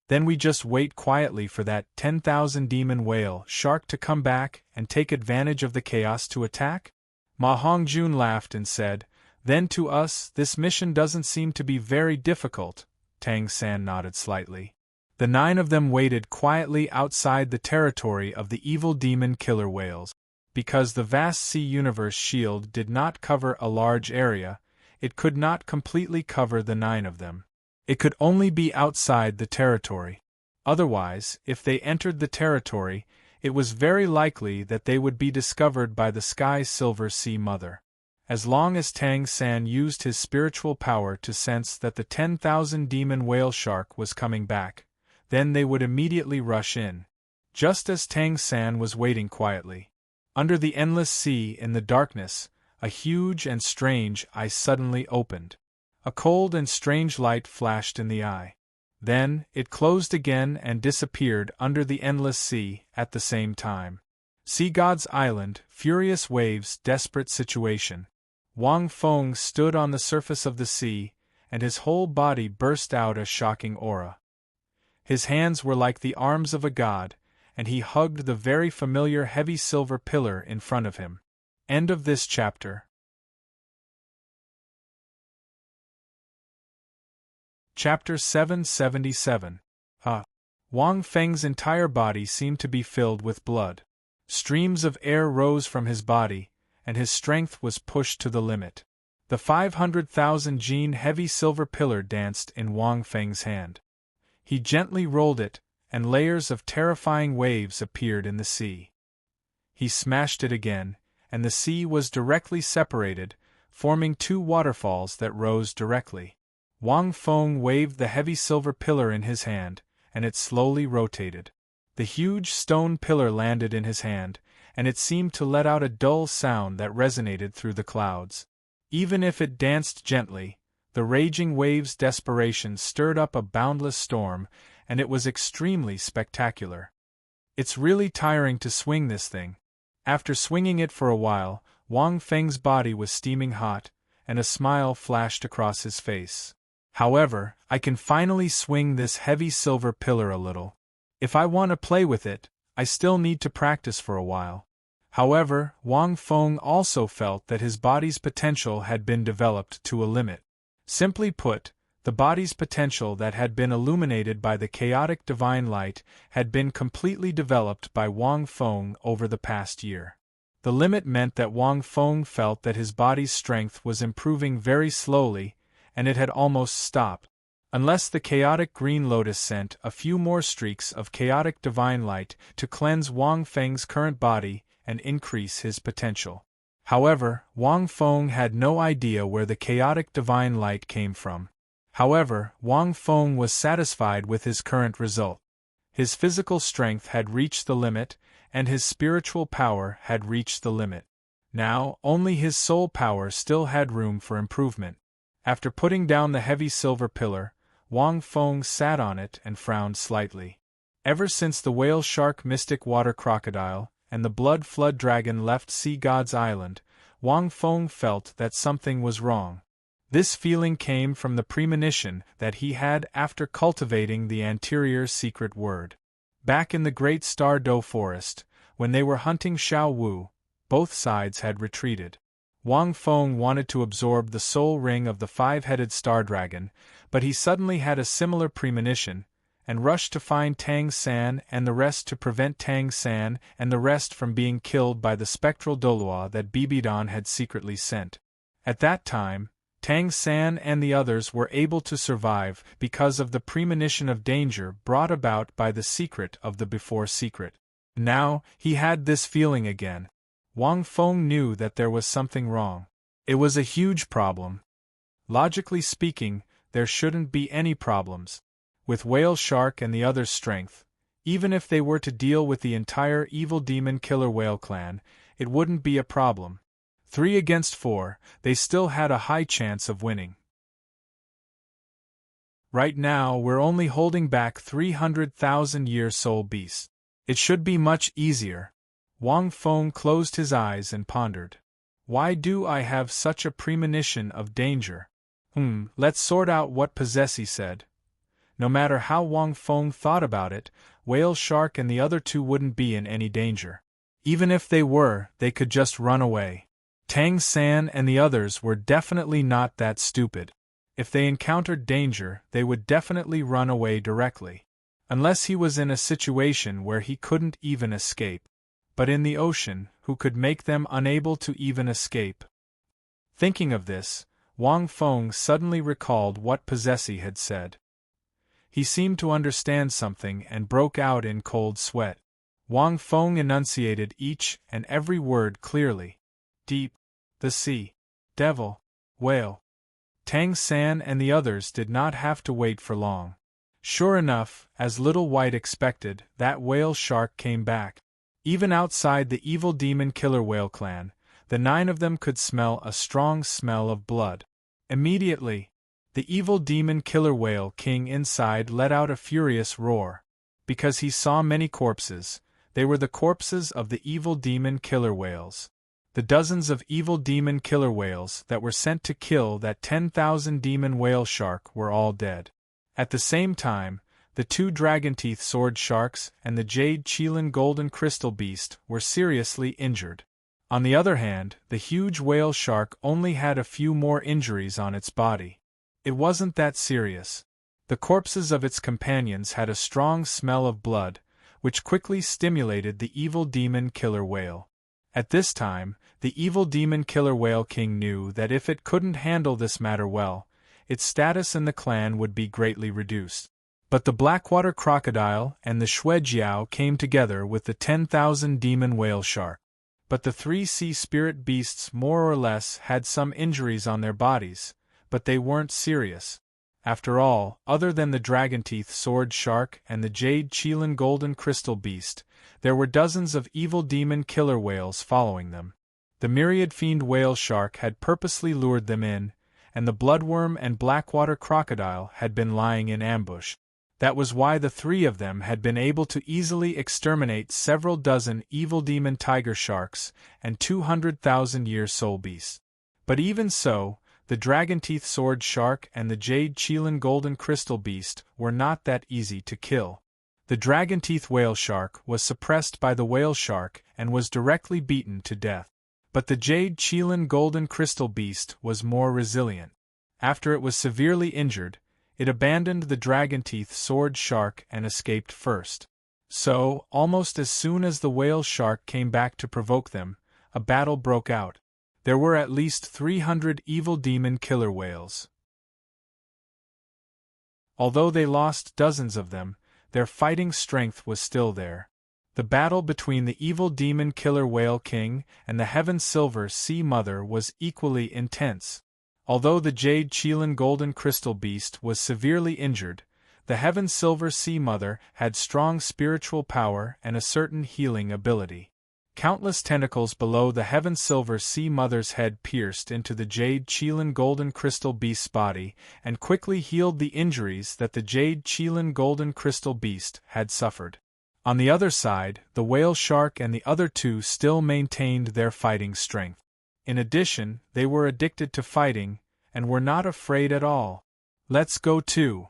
Then we just wait quietly for that 10,000 demon whale shark to come back and take advantage of the chaos to attack? Ma Hongjun laughed and said, "Then to us, this mission doesn't seem to be very difficult." Tang San nodded slightly. The 9 of them waited quietly outside the territory of the evil demon killer whales. Because the vast sea universe shield did not cover a large area, it could not completely cover the 9 of them. It could only be outside the territory. Otherwise, if they entered the territory, it was very likely that they would be discovered by the Sky Silver Sea Mother. As long as Tang San used his spiritual power to sense that the 10,000 demon whale shark was coming back, then they would immediately rush in. Just as Tang San was waiting quietly. Under the endless sea in the darkness, a huge and strange eye suddenly opened. A cold and strange light flashed in the eye. Then, it closed again and disappeared under the endless sea at the same time. Sea God's Island, furious waves, desperate situation. Wang Feng stood on the surface of the sea, and his whole body burst out a shocking aura. His hands were like the arms of a god, and he hugged the very familiar heavy silver pillar in front of him. End of this chapter. Chapter 777. Wang Feng's entire body seemed to be filled with blood. Streams of air rose from his body, and his strength was pushed to the limit. The 500,000 jin heavy silver pillar danced in Wang Feng's hand. He gently rolled it, and layers of terrifying waves appeared in the sea. He smashed it again, and the sea was directly separated, forming two waterfalls that rose directly. Wang Feng waved the heavy silver pillar in his hand, and it slowly rotated. The huge stone pillar landed in his hand, and it seemed to let out a dull sound that resonated through the clouds. Even if it danced gently, the raging waves' desperation stirred up a boundless storm, and it was extremely spectacular. It's really tiring to swing this thing. After swinging it for a while, Wang Feng's body was steaming hot, and a smile flashed across his face. However, I can finally swing this heavy silver pillar a little. If I want to play with it, I still need to practice for a while. However, Wang Feng also felt that his body's potential had been developed to a limit. Simply put, the body's potential that had been illuminated by the chaotic divine light had been completely developed by Wang Feng over the past year. The limit meant that Wang Feng felt that his body's strength was improving very slowly, and it had almost stopped. Unless the chaotic green lotus sent a few more streaks of chaotic divine light to cleanse Wang Feng's current body and increase his potential. However, Wang Feng had no idea where the chaotic divine light came from. However, Wang Feng was satisfied with his current result. His physical strength had reached the limit, and his spiritual power had reached the limit. Now, only his soul power still had room for improvement. After putting down the heavy silver pillar, Wang Feng sat on it and frowned slightly. Ever since the whale shark mystic water crocodile and the blood flood dragon left Sea God's Island, Wang Feng felt that something was wrong. This feeling came from the premonition that he had after cultivating the anterior secret word. Back in the Great Star Do Forest, when they were hunting Xiao Wu, both sides had retreated. Wang Feng wanted to absorb the soul ring of the five-headed star dragon, but he suddenly had a similar premonition, and rushed to find Tang San and the rest to prevent Tang San and the rest from being killed by the spectral Douluo that Bibidan had secretly sent. At that time, Tang San and the others were able to survive because of the premonition of danger brought about by the secret of the before secret. Now, he had this feeling again. Wang Feng knew that there was something wrong. It was a huge problem. Logically speaking, there shouldn't be any problems. With Whale Shark and the others' strength, even if they were to deal with the entire evil demon killer whale clan, it wouldn't be a problem. 3 against 4, they still had a high chance of winning. Right now we're only holding back 300,000-year soul beasts. It should be much easier. Wang Feng closed his eyes and pondered. Why do I have such a premonition of danger? Let's sort out what Possessi said. No matter how Wang Feng thought about it, Whale Shark and the other two wouldn't be in any danger. Even if they were, they could just run away. Tang San and the others were definitely not that stupid. If they encountered danger, they would definitely run away directly. Unless he was in a situation where he couldn't even escape. But in the ocean, who could make them unable to even escape? Thinking of this, Wang Feng suddenly recalled what Possessi had said. He seemed to understand something and broke out in cold sweat. Wang Feng enunciated each and every word clearly. Deep, the sea, devil, whale. Tang San and the others did not have to wait for long. Sure enough, as Little White expected, that whale shark came back. Even outside the evil demon killer whale clan, the 9 of them could smell a strong smell of blood. Immediately, the evil demon killer whale king inside let out a furious roar. Because he saw many corpses, they were the corpses of the evil demon killer whales. The dozens of evil demon killer whales that were sent to kill that 10,000 demon whale shark were all dead. At the same time, the 2 dragon-teeth sword sharks and the jade Chilan golden crystal beast were seriously injured. On the other hand, the huge whale shark only had a few more injuries on its body. It wasn't that serious. The corpses of its companions had a strong smell of blood, which quickly stimulated the evil demon killer whale. At this time, the evil demon killer whale king knew that if it couldn't handle this matter well, its status in the clan would be greatly reduced. But the Blackwater crocodile and the Shuejiao came together with the 10,000 demon whale shark. But the 3 sea spirit beasts more or less had some injuries on their bodies, but they weren't serious. After all, other than the dragon-teeth sword shark and the jade Chilan golden crystal beast, there were dozens of evil demon killer whales following them. The myriad fiend whale shark had purposely lured them in, and the bloodworm and blackwater crocodile had been lying in ambush. That was why the 3 of them had been able to easily exterminate several dozen evil demon tiger sharks and 200,000-year soul beasts. But even so, the dragon-teeth sword shark and the jade Chilan golden crystal beast were not that easy to kill. The dragon-teeth whale shark was suppressed by the whale shark and was directly beaten to death. But the jade Chilan golden crystal beast was more resilient. After it was severely injured, it abandoned the dragon-teeth sword shark and escaped first. So, almost as soon as the whale shark came back to provoke them, a battle broke out. There were at least 300 evil demon killer whales. Although they lost dozens of them, their fighting strength was still there. The battle between the evil demon killer whale king and the heaven silver sea mother was equally intense. Although the jade Chilan golden crystal beast was severely injured, the heaven silver sea mother had strong spiritual power and a certain healing ability. Countless tentacles below the heaven silver sea mother's head pierced into the jade Chilan golden crystal beast's body and quickly healed the injuries that the jade Chilan golden crystal beast had suffered. On the other side, the whale shark and the other 2 still maintained their fighting strength. In addition, they were addicted to fighting, and were not afraid at all. "Let's go too!"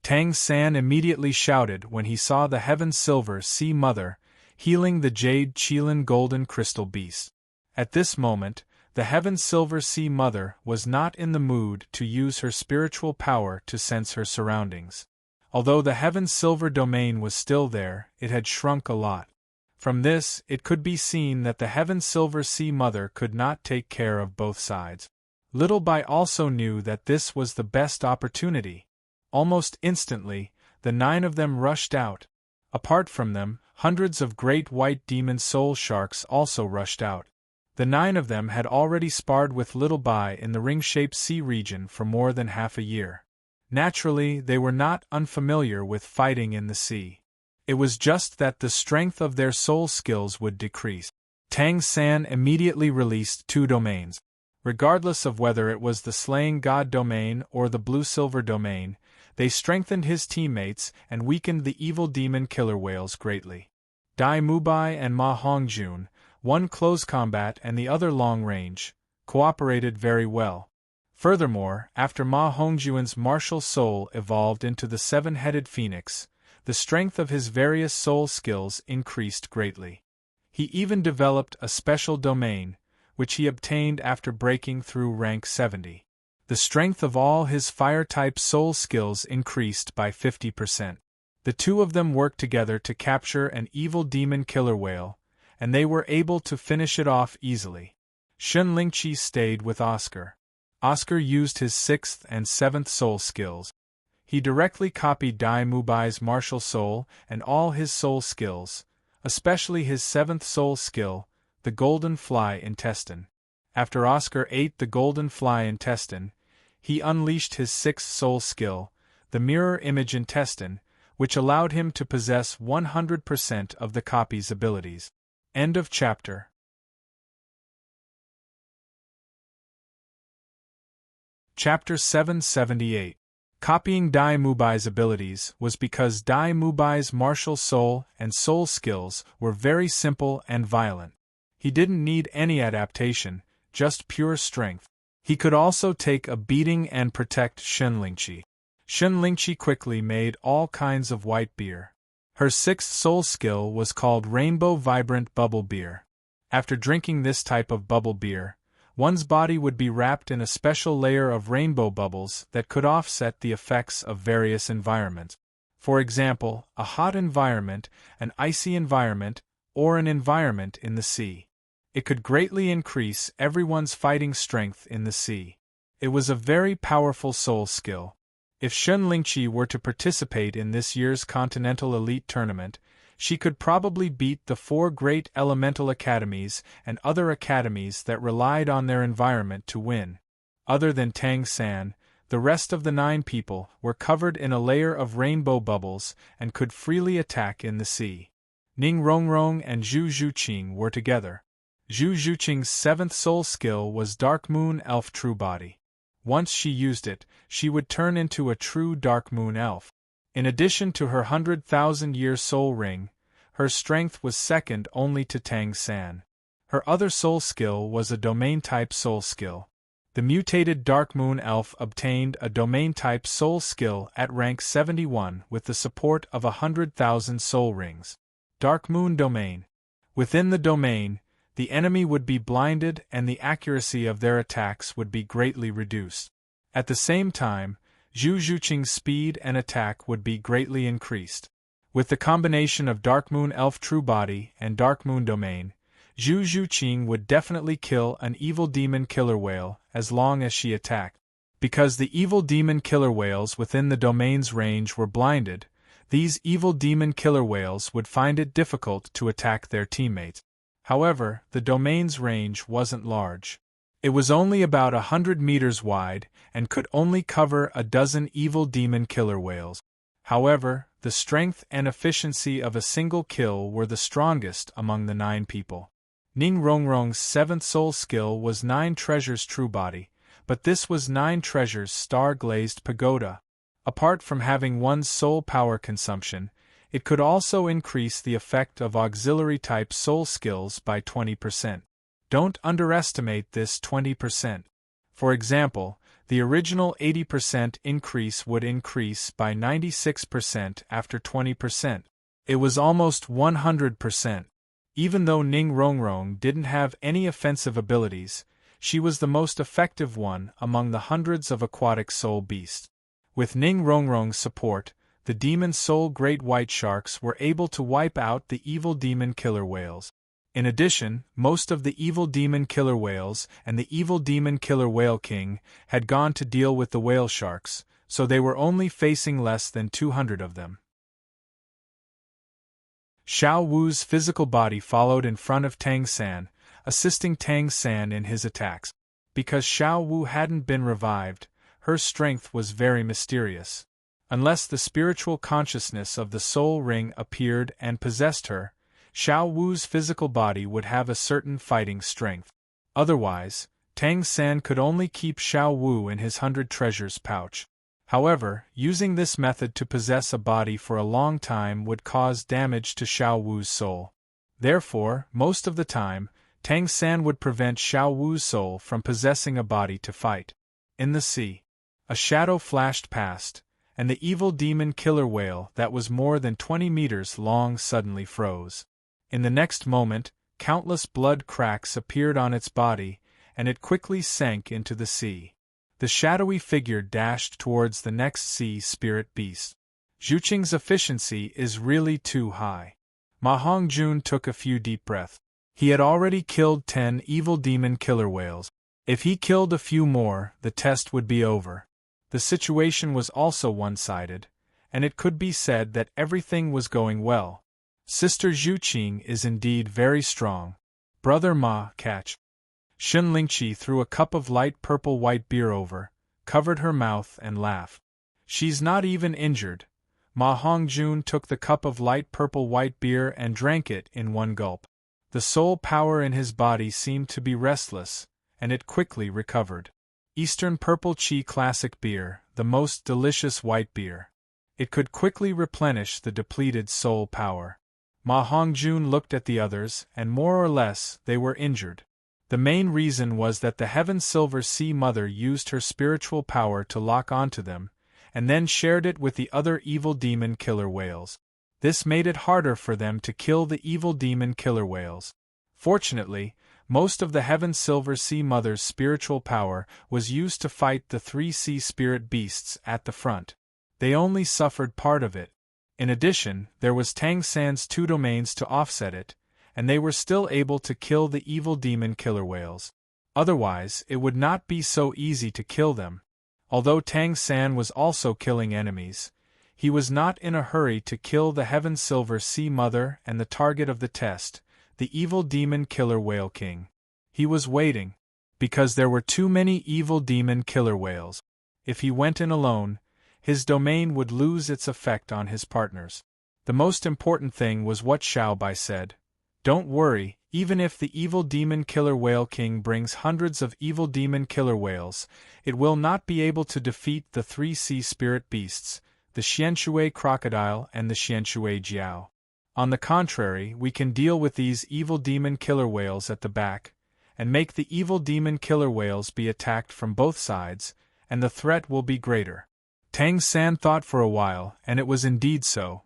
Tang San immediately shouted when he saw the heaven silver sea mother healing the jade Chilan golden crystal beast. At this moment, the heaven silver sea mother was not in the mood to use her spiritual power to sense her surroundings. Although the heaven silver domain was still there, it had shrunk a lot. From this, it could be seen that the heaven silver sea mother could not take care of both sides. Little Bai also knew that this was the best opportunity. Almost instantly, the 9 of them rushed out. Apart from them, hundreds of great white demon soul sharks also rushed out. The 9 of them had already sparred with Little Bai in the ring-shaped sea region for more than half a year. Naturally, they were not unfamiliar with fighting in the sea. It was just that the strength of their soul skills would decrease. Tang San immediately released 2 domains. Regardless of whether it was the Slaying God domain or the Blue-Silver domain, they strengthened his teammates and weakened the evil demon killer whales greatly. Dai Mubai and Ma Hongjun, one close combat and the other long range, cooperated very well. Furthermore, after Ma Hongjun's martial soul evolved into the 7-headed phoenix, the strength of his various soul skills increased greatly. He even developed a special domain, which he obtained after breaking through rank 70. The strength of all his fire-type soul skills increased by 50%. The 2 of them worked together to capture an evil demon killer whale, and they were able to finish it off easily. Shun Lingqi stayed with Oscar. Oscar used his 6th and 7th soul skills. He directly copied Dai Mubai's martial soul and all his soul skills, especially his 7th soul skill, the golden fly intestine. After Oscar ate the golden fly intestine, he unleashed his 6th soul skill, the mirror image intestine, which allowed him to possess 100% of the copy's abilities. End of chapter. Chapter 778. Copying Dai Mubai's abilities was because Dai Mubai's martial soul and soul skills were very simple and violent. He didn't need any adaptation, just pure strength. He could also take a beating and protect Shenlingqi. Shenlingqi quickly made all kinds of white beer. Her sixth soul skill was called Rainbow Vibrant Bubble Beer. After drinking this type of bubble beer, one's body would be wrapped in a special layer of rainbow bubbles that could offset the effects of various environments. For example, a hot environment, an icy environment, or an environment in the sea. It could greatly increase everyone's fighting strength in the sea. It was a very powerful soul skill. If Shenlingqi were to participate in this year's Continental Elite Tournament, she could probably beat the 4 great elemental academies and other academies that relied on their environment to win. Other than Tang San, the rest of the 9 people were covered in a layer of rainbow bubbles and could freely attack in the sea. Ning Rongrong and Zhu Zhuqing were together. Zhu Zhuqing's 7th soul skill was Dark Moon Elf True Body. Once she used it, she would turn into a true Dark Moon Elf. In addition to her 100,000-year soul ring, her strength was second only to Tang San. Her other soul skill was a domain-type soul skill. The mutated Dark Moon Elf obtained a domain-type soul skill at rank 71 with the support of 100,000 soul rings. Dark Moon Domain. Within the domain, the enemy would be blinded and the accuracy of their attacks would be greatly reduced. At the same time, Zhu Zhuqing's speed and attack would be greatly increased. With the combination of Dark Moon Elf True Body and Dark Moon Domain, Zhu Zhuqing would definitely kill an evil demon killer whale as long as she attacked. Because the evil demon killer whales within the domain's range were blinded, these evil demon killer whales would find it difficult to attack their teammates. However, the domain's range wasn't large. It was only about 100 meters wide and could only cover a dozen evil demon killer whales. However, the strength and efficiency of a single kill were the strongest among the 9 people. Ning Rongrong's 7th soul skill was 9 Treasures True Body, but this was 9 Treasures Star-Glazed Pagoda. Apart from having one's soul power consumption, it could also increase the effect of auxiliary-type soul skills by 20%. Don't underestimate this 20%. For example, the original 80% increase would increase by 96% after 20%. It was almost 100%. Even though Ning Rongrong didn't have any offensive abilities, she was the most effective one among the hundreds of aquatic soul beasts. With Ning Rongrong's support, the demon soul great white sharks were able to wipe out the evil demon killer whales. In addition, most of the evil demon killer whales and the evil demon killer whale king had gone to deal with the whale sharks, so they were only facing less than 200 of them. Xiao Wu's physical body followed in front of Tang San, assisting Tang San in his attacks. Because Xiao Wu hadn't been revived, her strength was very mysterious. Unless the spiritual consciousness of the soul ring appeared and possessed her, Xiao Wu's physical body would have a certain fighting strength. Otherwise, Tang San could only keep Xiao Wu in his 100 treasures pouch. However, using this method to possess a body for a long time would cause damage to Xiao Wu's soul. Therefore, most of the time, Tang San would prevent Xiao Wu's soul from possessing a body to fight. In the sea, a shadow flashed past, and the evil demon killer whale that was more than 20 meters long suddenly froze. In the next moment, countless blood cracks appeared on its body, and it quickly sank into the sea. The shadowy figure dashed towards the next sea spirit beast. Zhuqing's efficiency is really too high. Ma Hongjun took a few deep breaths. He had already killed 10 evil demon killer whales. If he killed a few more, the test would be over. The situation was also one-sided, and it could be said that everything was going well. Sister Zhuqing is indeed very strong. Brother Ma, catch. Shenlingqi threw a cup of light purple-white beer over, covered her mouth and laughed. She's not even injured. Ma Hongjun took the cup of light purple-white beer and drank it in one gulp. The soul power in his body seemed to be restless, and it quickly recovered. Eastern Purple Chi Classic Beer, the most delicious white beer. It could quickly replenish the depleted soul power. Ma Hongjun looked at the others, and more or less, they were injured. The main reason was that the Heaven Silver Sea Mother used her spiritual power to lock onto them, and then shared it with the other evil demon killer whales. This made it harder for them to kill the evil demon killer whales. Fortunately, most of the Heaven Silver Sea Mother's spiritual power was used to fight the 3 sea spirit beasts at the front. They only suffered part of it. In addition, there was Tang San's 2 domains to offset it, and they were still able to kill the evil demon killer whales. Otherwise, it would not be so easy to kill them. Although Tang San was also killing enemies, he was not in a hurry to kill the Heaven Silver Sea Mother and the target of the test, the evil demon killer whale king. He was waiting, because there were too many evil demon killer whales. If he went in alone, his domain would lose its effect on his partners. The most important thing was what Xiaobai said. Don't worry, even if the evil demon killer whale king brings hundreds of evil demon killer whales, it will not be able to defeat the 3 sea spirit beasts, the Xianshui crocodile and the Xianshui jiao. On the contrary, we can deal with these evil demon killer whales at the back, and make the evil demon killer whales be attacked from both sides, and the threat will be greater. Tang San thought for a while, and it was indeed so.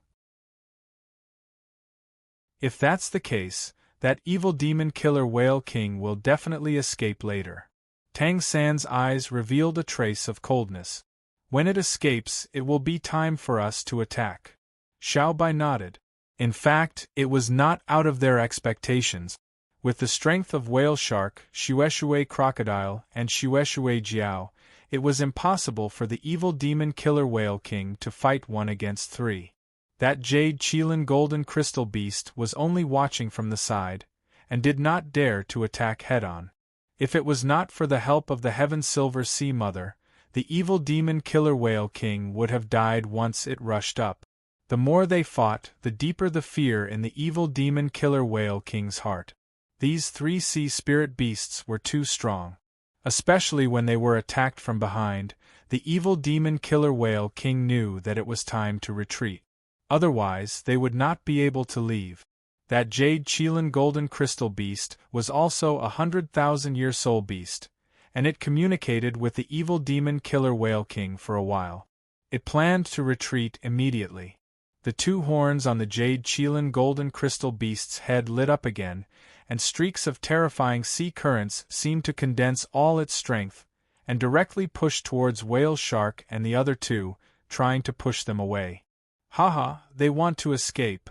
If that's the case, that evil demon killer whale king will definitely escape later. Tang San's eyes revealed a trace of coldness. When it escapes, it will be time for us to attack. Xiaobai nodded. In fact, it was not out of their expectations. With the strength of whale shark, Shueshui crocodile, and Shueshui jiao, it was impossible for the evil demon killer whale king to fight 1 against 3. That jade Qilin golden crystal beast was only watching from the side, and did not dare to attack head-on. If it was not for the help of the Heaven Silver Sea Mother, the evil demon killer whale king would have died once it rushed up. The more they fought, the deeper the fear in the evil demon killer whale king's heart. These 3 sea spirit beasts were too strong. Especially when they were attacked from behind, the evil demon killer whale king knew that it was time to retreat. Otherwise, they would not be able to leave. That jade Qilin golden crystal beast was also a 100,000-year soul beast, and it communicated with the evil demon killer whale king for a while. It planned to retreat immediately. The 2 horns on the jade Qilin golden crystal beast's head lit up again, and streaks of terrifying sea currents seemed to condense all its strength, and directly push towards whale shark and the other 2, trying to push them away. Haha, they want to escape.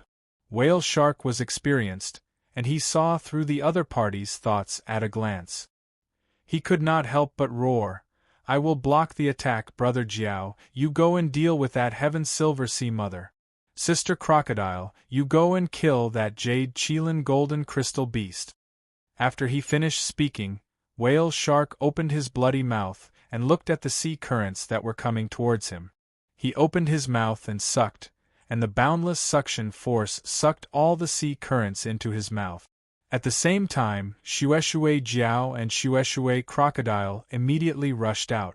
Whale shark was experienced, and he saw through the other party's thoughts at a glance. He could not help but roar, I will block the attack, Brother Jiao, you go and deal with that Heaven Silver Sea Mother. Sister Crocodile, you go and kill that jade Qilin golden crystal beast. After he finished speaking, Whale Shark opened his bloody mouth and looked at the sea currents that were coming towards him. He opened his mouth and sucked, and the boundless suction force sucked all the sea currents into his mouth. At the same time, Shueshui Jiao and Shueshui Crocodile immediately rushed out.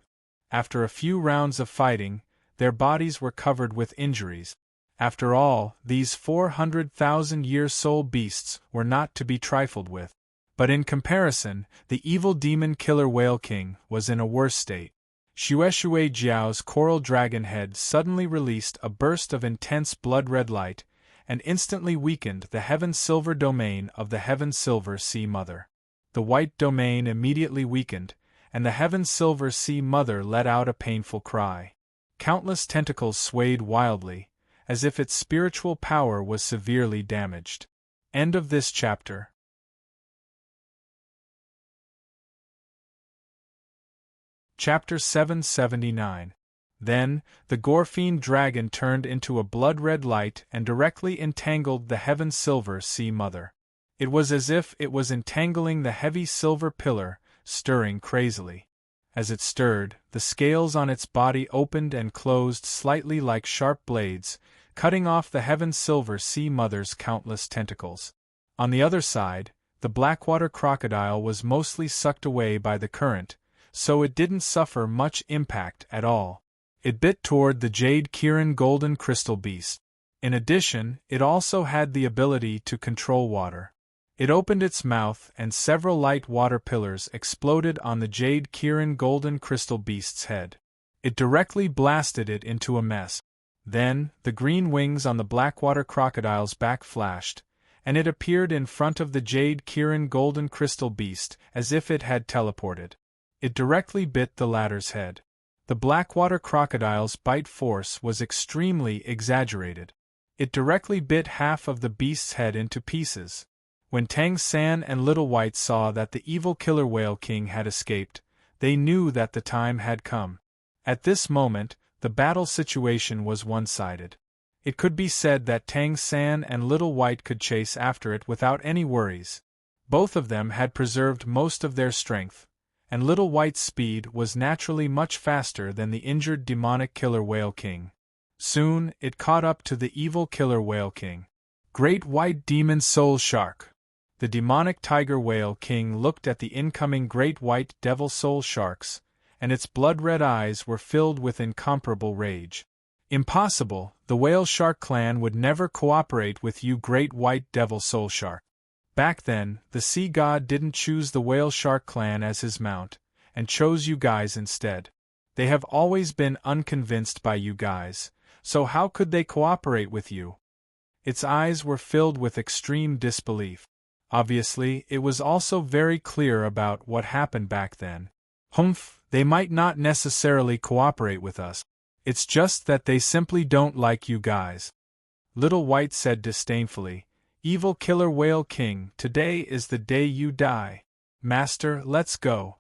After a few rounds of fighting, their bodies were covered with injuries. After all, these 400,000-year soul beasts were not to be trifled with. But in comparison, the evil demon killer whale king was in a worse state. Shueshui Jiao's coral dragon head suddenly released a burst of intense blood-red light, and instantly weakened the Heaven Silver domain of the Heaven Silver Sea Mother. The white domain immediately weakened, and the Heaven Silver Sea Mother let out a painful cry. Countless tentacles swayed wildly, as if its spiritual power was severely damaged. End of this chapter. Chapter 779. Then, the Gorfiend dragon turned into a blood-red light and directly entangled the Heaven Silver Sea Mother. It was as if it was entangling the heavy silver pillar, stirring crazily. As it stirred, the scales on its body opened and closed slightly like sharp blades, cutting off the Heaven Silver Sea Mother's countless tentacles. On the other side, the Blackwater crocodile was mostly sucked away by the current, so it didn't suffer much impact at all. It bit toward the Jade Kirin Golden Crystal Beast. In addition, it also had the ability to control water. It opened its mouth and several light water pillars exploded on the Jade Kirin Golden Crystal Beast's head. It directly blasted it into a mess. Then, the green wings on the Blackwater Crocodile's back flashed, and it appeared in front of the Jade Kirin Golden Crystal Beast as if it had teleported. It directly bit the latter's head. The Blackwater Crocodile's bite force was extremely exaggerated. It directly bit half of the beast's head into pieces. When Tang San and Little White saw that the evil Killer Whale King had escaped, they knew that the time had come. At this moment, the battle situation was one-sided. It could be said that Tang San and Little White could chase after it without any worries. Both of them had preserved most of their strength, and Little White's speed was naturally much faster than the injured demonic Killer Whale King. Soon, it caught up to the evil Killer Whale King. Great White Demon Soul Shark. The demonic Tiger Whale King looked at the incoming Great White Devil Soul Sharks, and its blood-red eyes were filled with incomparable rage. Impossible, the Whale Shark clan would never cooperate with you Great White Devil Soul Shark. Back then, the sea god didn't choose the Whale Shark clan as his mount, and chose you guys instead. They have always been unconvinced by you guys, so how could they cooperate with you? Its eyes were filled with extreme disbelief. Obviously, it was also very clear about what happened back then. Humph, they might not necessarily cooperate with us. It's just that they simply don't like you guys. Little White said disdainfully, Evil Killer Whale King, today is the day you die. Master, let's go.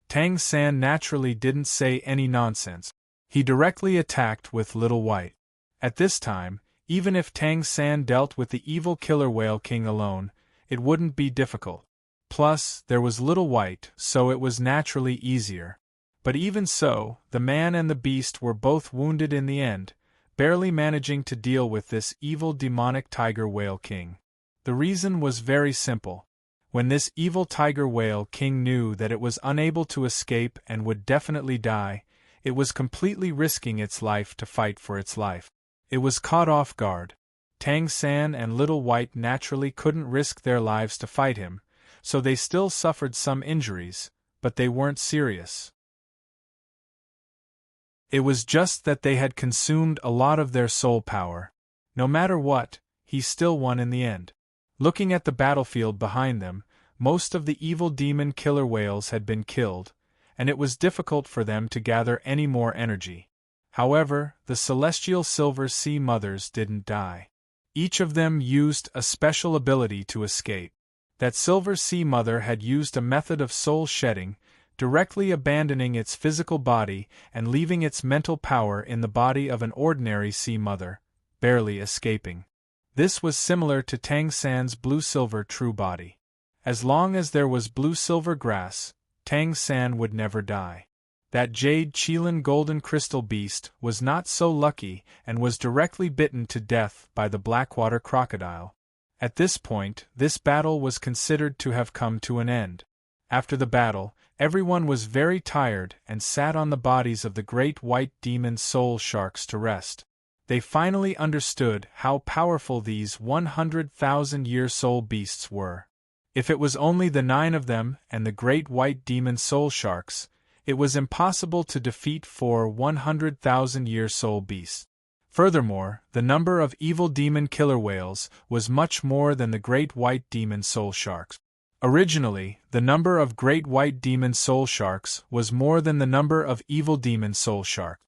Tang San naturally didn't say any nonsense. He directly attacked with Little White. At this time, even if Tang San dealt with the evil Killer Whale King alone, it wouldn't be difficult. Plus, there was Little White, so it was naturally easier. But even so, the man and the beast were both wounded in the end, barely managing to deal with this evil demonic Tiger Whale King. The reason was very simple. When this evil Tiger Whale King knew that it was unable to escape and would definitely die, it was completely risking its life to fight for its life. It was caught off guard. Tang San and Little White naturally couldn't risk their lives to fight him, so they still suffered some injuries, but they weren't serious. It was just that they had consumed a lot of their soul power. No matter what, he still won in the end. Looking at the battlefield behind them, most of the evil demon killer whales had been killed, and it was difficult for them to gather any more energy. However, the celestial silver sea mothers didn't die. Each of them used a special ability to escape. That silver sea mother had used a method of soul shedding, directly abandoning its physical body and leaving its mental power in the body of an ordinary sea mother, barely escaping. This was similar to Tang San's blue-silver true body. As long as there was blue-silver grass, Tang San would never die. That Jade Qilin Golden Crystal Beast was not so lucky and was directly bitten to death by the Blackwater Crocodile. At this point, this battle was considered to have come to an end. After the battle, everyone was very tired and sat on the bodies of the great white demon soul sharks to rest. They finally understood how powerful these 100,000-year soul beasts were. If it was only the 9 of them and the great white demon soul sharks, it was impossible to defeat 4 100,000-year soul beasts. Furthermore, the number of evil demon killer whales was much more than the great white demon soul sharks. Originally, the number of great white demon soul sharks was more than the number of evil demon soul sharks.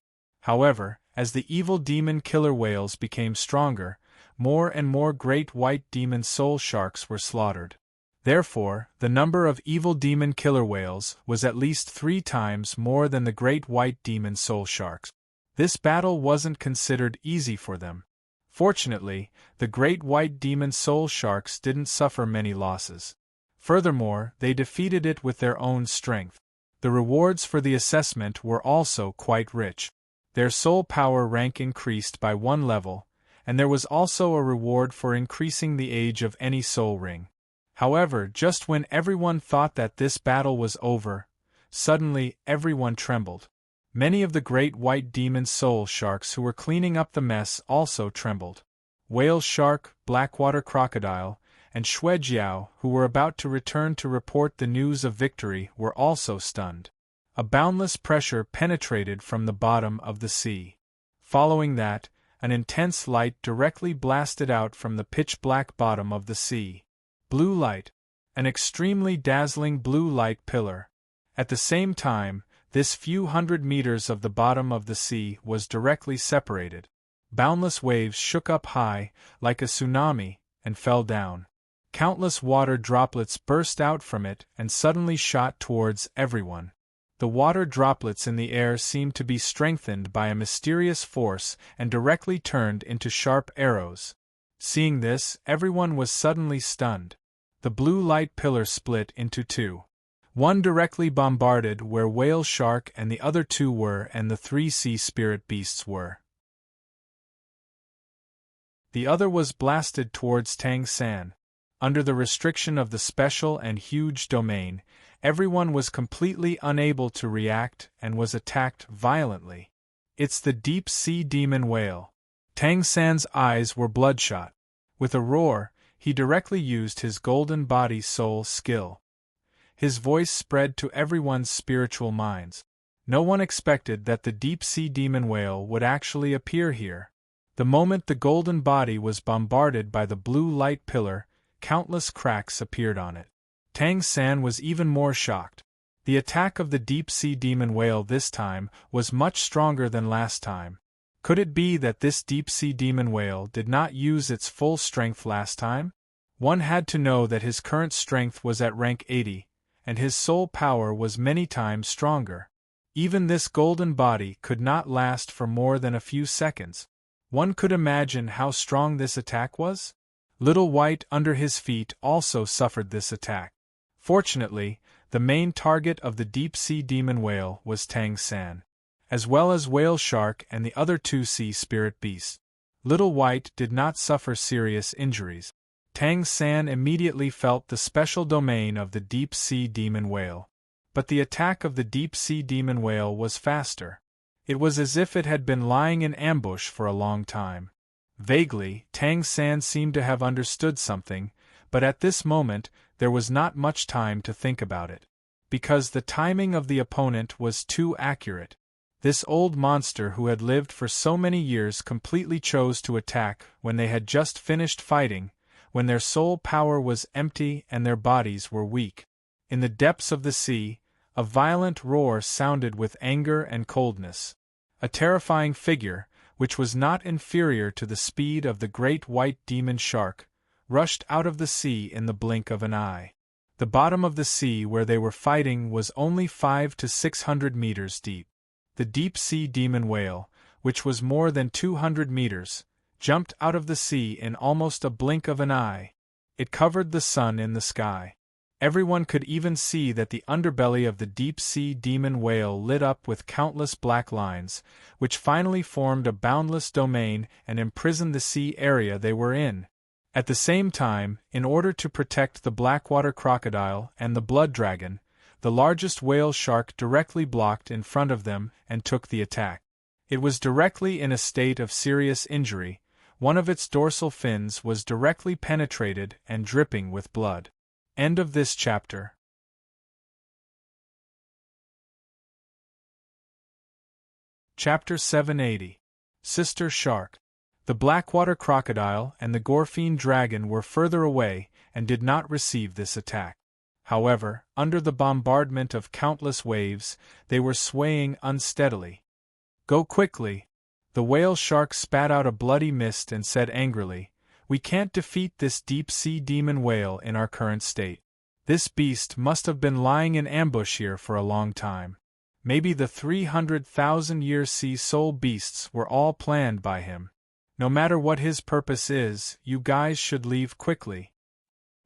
However, as the evil demon killer whales became stronger, more and more great white demon soul sharks were slaughtered. Therefore, the number of evil demon killer whales was at least 3 times more than the great white demon soul sharks. This battle wasn't considered easy for them. Fortunately, the great white demon soul sharks didn't suffer many losses. Furthermore, they defeated it with their own strength. The rewards for the assessment were also quite rich. Their soul power rank increased by 1 level, and there was also a reward for increasing the age of any soul ring. However, just when everyone thought that this battle was over, suddenly everyone trembled. Many of the great white demon soul sharks who were cleaning up the mess also trembled. Whale shark, blackwater crocodile, and shuejiao, who were about to return to report the news of victory, were also stunned. A boundless pressure penetrated from the bottom of the sea. Following that, an intense light directly blasted out from the pitch-black bottom of the sea. Blue light. An extremely dazzling blue light pillar. At the same time, this few hundred meters of the bottom of the sea was directly separated. Boundless waves shook up high, like a tsunami, and fell down. Countless water droplets burst out from it and suddenly shot towards everyone. The water droplets in the air seemed to be strengthened by a mysterious force and directly turned into sharp arrows. Seeing this, everyone was suddenly stunned. The blue light pillar split into two. One directly bombarded where whale shark and the other two were and the three sea spirit beasts were. The other was blasted towards Tang San. Under the restriction of the special and huge domain, everyone was completely unable to react and was attacked violently. It's the deep-sea demon whale. Tang San's eyes were bloodshot. With a roar, he directly used his golden body soul skill. His voice spread to everyone's spiritual minds. No one expected that the deep-sea demon whale would actually appear here. The moment the golden body was bombarded by the blue light pillar, countless cracks appeared on it. Tang San was even more shocked. The attack of the deep-sea demon whale this time was much stronger than last time. Could it be that this deep-sea demon whale did not use its full strength last time? One had to know that his current strength was at rank 80, and his soul power was many times stronger. Even this golden body could not last for more than a few seconds. One could imagine how strong this attack was. Little White under his feet also suffered this attack. Fortunately, the main target of the deep-sea demon whale was Tang San, as well as whale shark and the other two sea spirit beasts. Little White did not suffer serious injuries. Tang San immediately felt the special domain of the deep-sea demon whale. But the attack of the deep-sea demon whale was faster. It was as if it had been lying in ambush for a long time. Vaguely, Tang San seemed to have understood something, but at this moment, there was not much time to think about it. Because the timing of the opponent was too accurate. This old monster who had lived for so many years completely chose to attack when they had just finished fighting, when their soul power was empty and their bodies were weak. In the depths of the sea, a violent roar sounded with anger and coldness. A terrifying figure, which was not inferior to the speed of the great white demon shark, rushed out of the sea in the blink of an eye. The bottom of the sea where they were fighting was only 500 to 600 meters deep. The deep-sea demon whale, which was more than 200 meters, jumped out of the sea in almost a blink of an eye. It covered the sun in the sky. Everyone could even see that the underbelly of the deep-sea demon whale lit up with countless black lines, which finally formed a boundless domain and imprisoned the sea area they were in. At the same time, in order to protect the blackwater crocodile and the blood dragon, the largest whale shark directly blocked in front of them and took the attack. It was directly in a state of serious injury. One of its dorsal fins was directly penetrated and dripping with blood. End of this chapter. Chapter 780. Sister Shark. The blackwater crocodile and the Gorfine dragon were further away and did not receive this attack. However, under the bombardment of countless waves, they were swaying unsteadily. Go quickly! The whale shark spat out a bloody mist and said angrily, "We can't defeat this deep-sea demon whale in our current state. This beast must have been lying in ambush here for a long time. Maybe the 300,000-year sea soul beasts were all planned by him. No matter what his purpose is, you guys should leave quickly."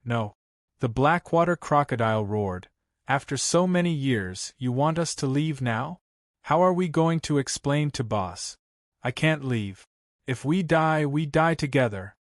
"No." The blackwater crocodile roared. "After so many years, you want us to leave now? How are we going to explain to boss? I can't leave. If we die together."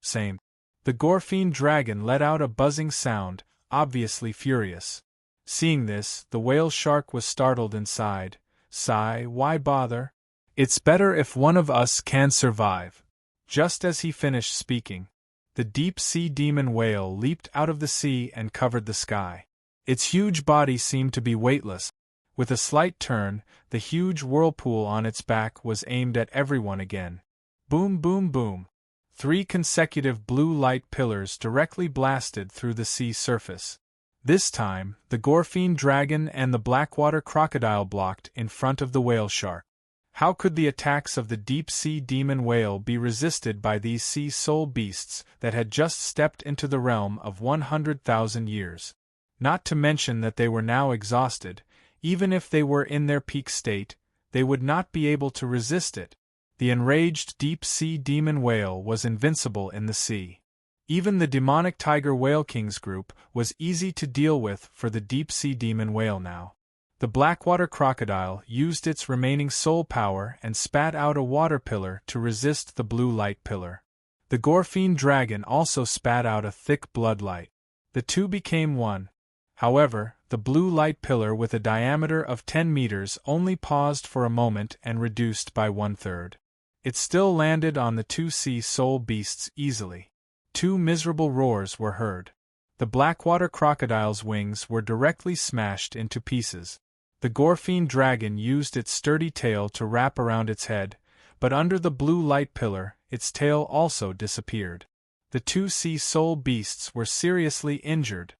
Same. The Gorfine dragon let out a buzzing sound, obviously furious. Seeing this, the whale shark was startled and sighed, "Sigh, why bother? It's better if one of us can survive." Just as he finished speaking, the deep-sea demon whale leaped out of the sea and covered the sky. Its huge body seemed to be weightless. With a slight turn, the huge whirlpool on its back was aimed at everyone again. Boom, boom, boom. 3 consecutive blue light pillars directly blasted through the sea surface. This time, the Gorfine dragon and the blackwater crocodile blocked in front of the whale shark. How could the attacks of the deep-sea demon whale be resisted by these sea soul beasts that had just stepped into the realm of 100,000 years? Not to mention that they were now exhausted. Even if they were in their peak state, they would not be able to resist it. The enraged deep-sea demon whale was invincible in the sea. Even the demonic tiger whale king's group was easy to deal with for the deep-sea demon whale now. The blackwater crocodile used its remaining soul power and spat out a water pillar to resist the blue light pillar. The Gorfine dragon also spat out a thick blood light. The two became one. However, the blue light pillar with a diameter of 10 meters only paused for a moment and reduced by 1/3. It still landed on the 2 sea soul beasts easily. 2 miserable roars were heard. The blackwater crocodile's wings were directly smashed into pieces. The Gorfine dragon used its sturdy tail to wrap around its head, but under the blue light pillar, its tail also disappeared. The 2 sea soul beasts were seriously injured.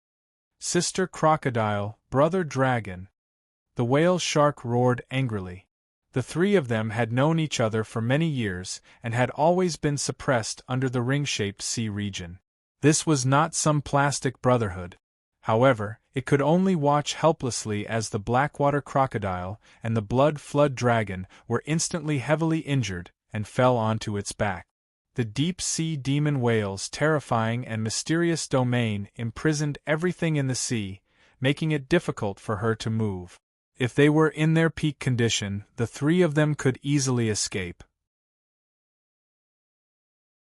"Sister crocodile, brother dragon!" The whale shark roared angrily. The 3 of them had known each other for many years and had always been suppressed under the ring-shaped sea region. This was not some plastic brotherhood. However, it could only watch helplessly as the blackwater crocodile and the blood flood dragon were instantly heavily injured and fell onto its back. The deep-sea demon whale's terrifying and mysterious domain imprisoned everything in the sea, making it difficult for her to move. If they were in their peak condition, the 3 of them could easily escape.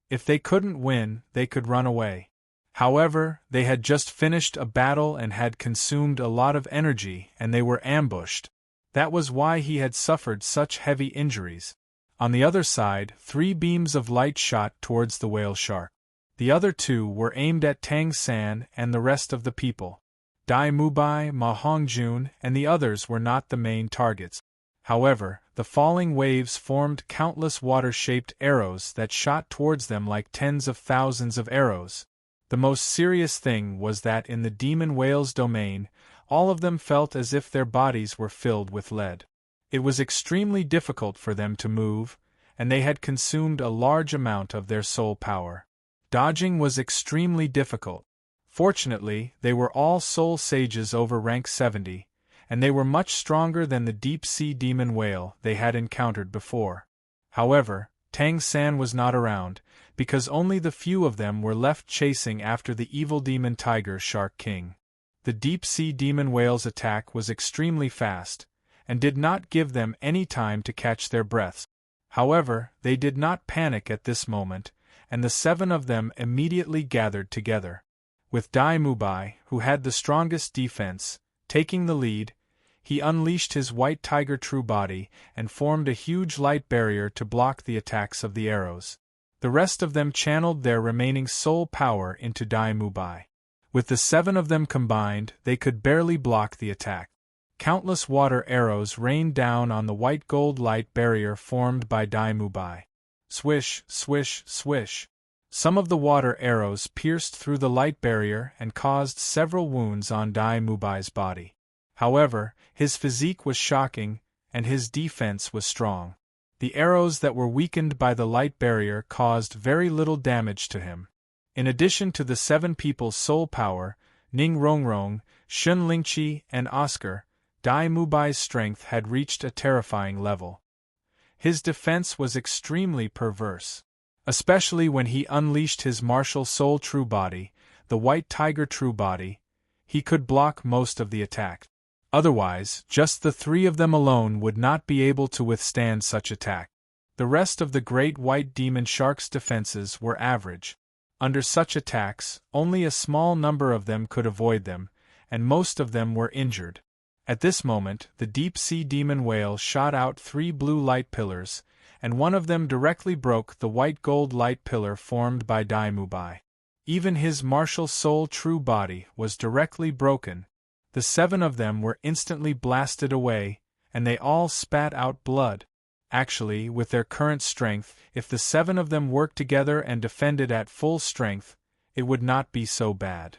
If they couldn't win, they could run away. However, they had just finished a battle and had consumed a lot of energy, and they were ambushed. That was why he had suffered such heavy injuries. On the other side, 3 beams of light shot towards the whale shark. The other 2 were aimed at Tang San and the rest of the people. Dai Mubai, Ma Hongjun, and the others were not the main targets. However, the falling waves formed countless water-shaped arrows that shot towards them like tens of thousands of arrows. The most serious thing was that in the demon whale's domain, all of them felt as if their bodies were filled with lead. It was extremely difficult for them to move, and they had consumed a large amount of their soul power. Dodging was extremely difficult. Fortunately, they were all soul sages over rank 70, and they were much stronger than the deep-sea demon whale they had encountered before. However, Tang San was not around, because only the few of them were left chasing after the evil demon tiger shark king. The deep-sea demon whale's attack was extremely fast, and did not give them any time to catch their breaths. However, they did not panic at this moment, and the 7 of them immediately gathered together. With Dai Mubai, who had the strongest defense, taking the lead, he unleashed his white tiger true body and formed a huge light barrier to block the attacks of the arrows. The rest of them channeled their remaining soul power into Dai Mubai. With the 7 of them combined, they could barely block the attack. Countless water arrows rained down on the white gold light barrier formed by Dai Mubai. Swish, swish, swish. Some of the water arrows pierced through the light barrier and caused several wounds on Dai Mubai's body. However, his physique was shocking, and his defense was strong. The arrows that were weakened by the light barrier caused very little damage to him. In addition to the 7 people's soul power, Ning Rongrong, Shun Lingqi, and Oscar, Dai Mubai's strength had reached a terrifying level. His defense was extremely perverse. Especially when he unleashed his martial soul true body, the white tiger true body, he could block most of the attack. Otherwise, just the 3 of them alone would not be able to withstand such attack. The rest of the great white demon shark's defenses were average. Under such attacks, only a small number of them could avoid them, and most of them were injured. At this moment, the deep-sea demon whale shot out 3 blue light pillars, and one of them directly broke the white-gold light pillar formed by Daimubai. Even his martial soul true body was directly broken. The 7 of them were instantly blasted away, and they all spat out blood. Actually, with their current strength, if the 7 of them worked together and defended at full strength, it would not be so bad.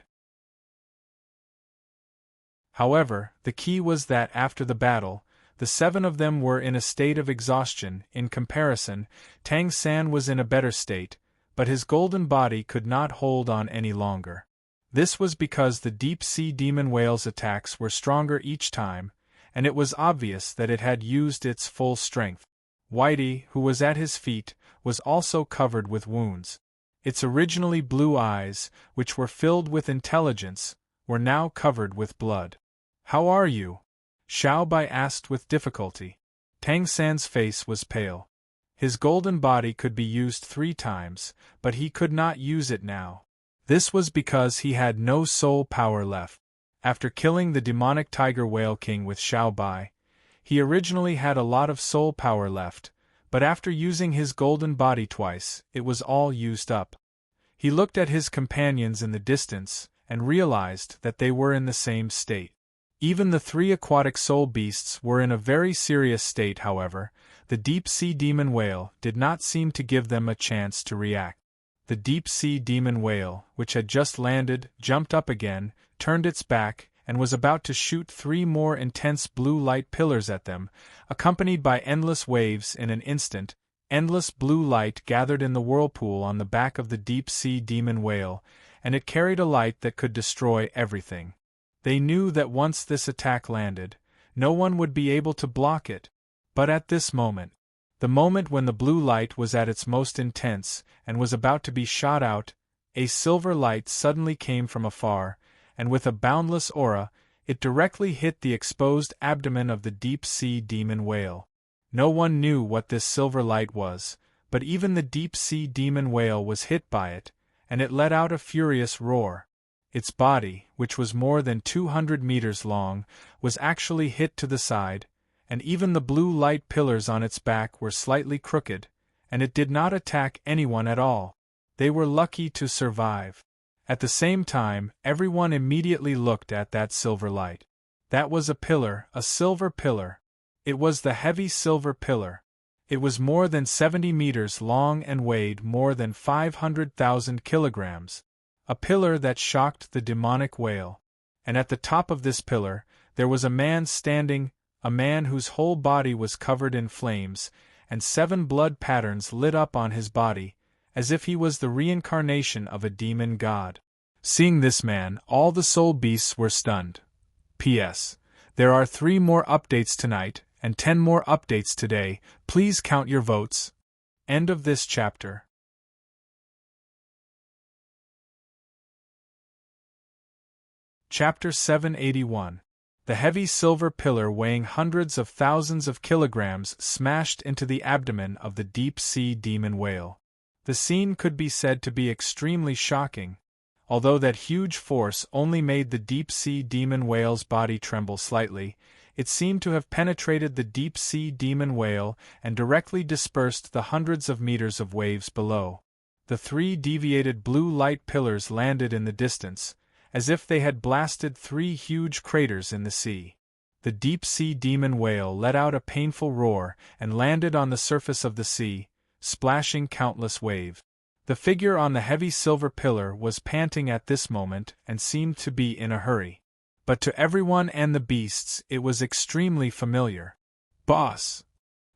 However, the key was that after the battle, the 7 of them were in a state of exhaustion. In comparison, Tang San was in a better state, but his golden body could not hold on any longer. This was because the deep-sea demon whale's attacks were stronger each time, and it was obvious that it had used its full strength. Whitey, who was at his feet, was also covered with wounds. Its originally blue eyes, which were filled with intelligence, were now covered with blood. "How are you?" Xiao Bai asked with difficulty. Tang San's face was pale. His golden body could be used 3 times, but he could not use it now. This was because he had no soul power left. After killing the demonic tiger whale king with Xiao Bai, he originally had a lot of soul power left, but after using his golden body twice, it was all used up. He looked at his companions in the distance, and realized that they were in the same state. Even the 3 aquatic soul beasts were in a very serious state. However, the deep-sea demon whale did not seem to give them a chance to react. The deep-sea demon whale, which had just landed, jumped up again, turned its back, and was about to shoot 3 more intense blue light pillars at them, accompanied by endless waves. In an instant, endless blue light gathered in the whirlpool on the back of the deep-sea demon whale, and it carried a light that could destroy everything. They knew that once this attack landed, no one would be able to block it. But at this moment, the moment when the blue light was at its most intense and was about to be shot out, a silver light suddenly came from afar, and with a boundless aura, it directly hit the exposed abdomen of the deep-sea demon whale. No one knew what this silver light was, but even the deep-sea demon whale was hit by it, and it let out a furious roar. Its body, which was more than 200 meters long, was actually hit to the side, and even the blue light pillars on its back were slightly crooked, and it did not attack anyone at all. They were lucky to survive. At the same time, everyone immediately looked at that silver light. That was a pillar, a silver pillar. It was the heavy silver pillar. It was more than 70 meters long and weighed more than 500,000 kilograms. A pillar that shocked the demonic whale. And at the top of this pillar, there was a man standing, a man whose whole body was covered in flames, and 7 blood patterns lit up on his body, as if he was the reincarnation of a demon god. Seeing this man, all the soul beasts were stunned. P.S. There are 3 more updates tonight, and 10 more updates today. Please count your votes. End of this chapter. Chapter 781. The heavy silver pillar weighing hundreds of thousands of kilograms smashed into the abdomen of the deep-sea demon whale. The scene could be said to be extremely shocking. Although that huge force only made the deep-sea demon whale's body tremble slightly, it seemed to have penetrated the deep-sea demon whale and directly dispersed the hundreds of meters of waves below. The 3 deviated blue light pillars landed in the distance, as if they had blasted 3 huge craters in the sea. The deep-sea demon whale let out a painful roar and landed on the surface of the sea, splashing countless waves. The figure on the heavy silver pillar was panting at this moment and seemed to be in a hurry. But to everyone and the beasts it was extremely familiar. "Boss!"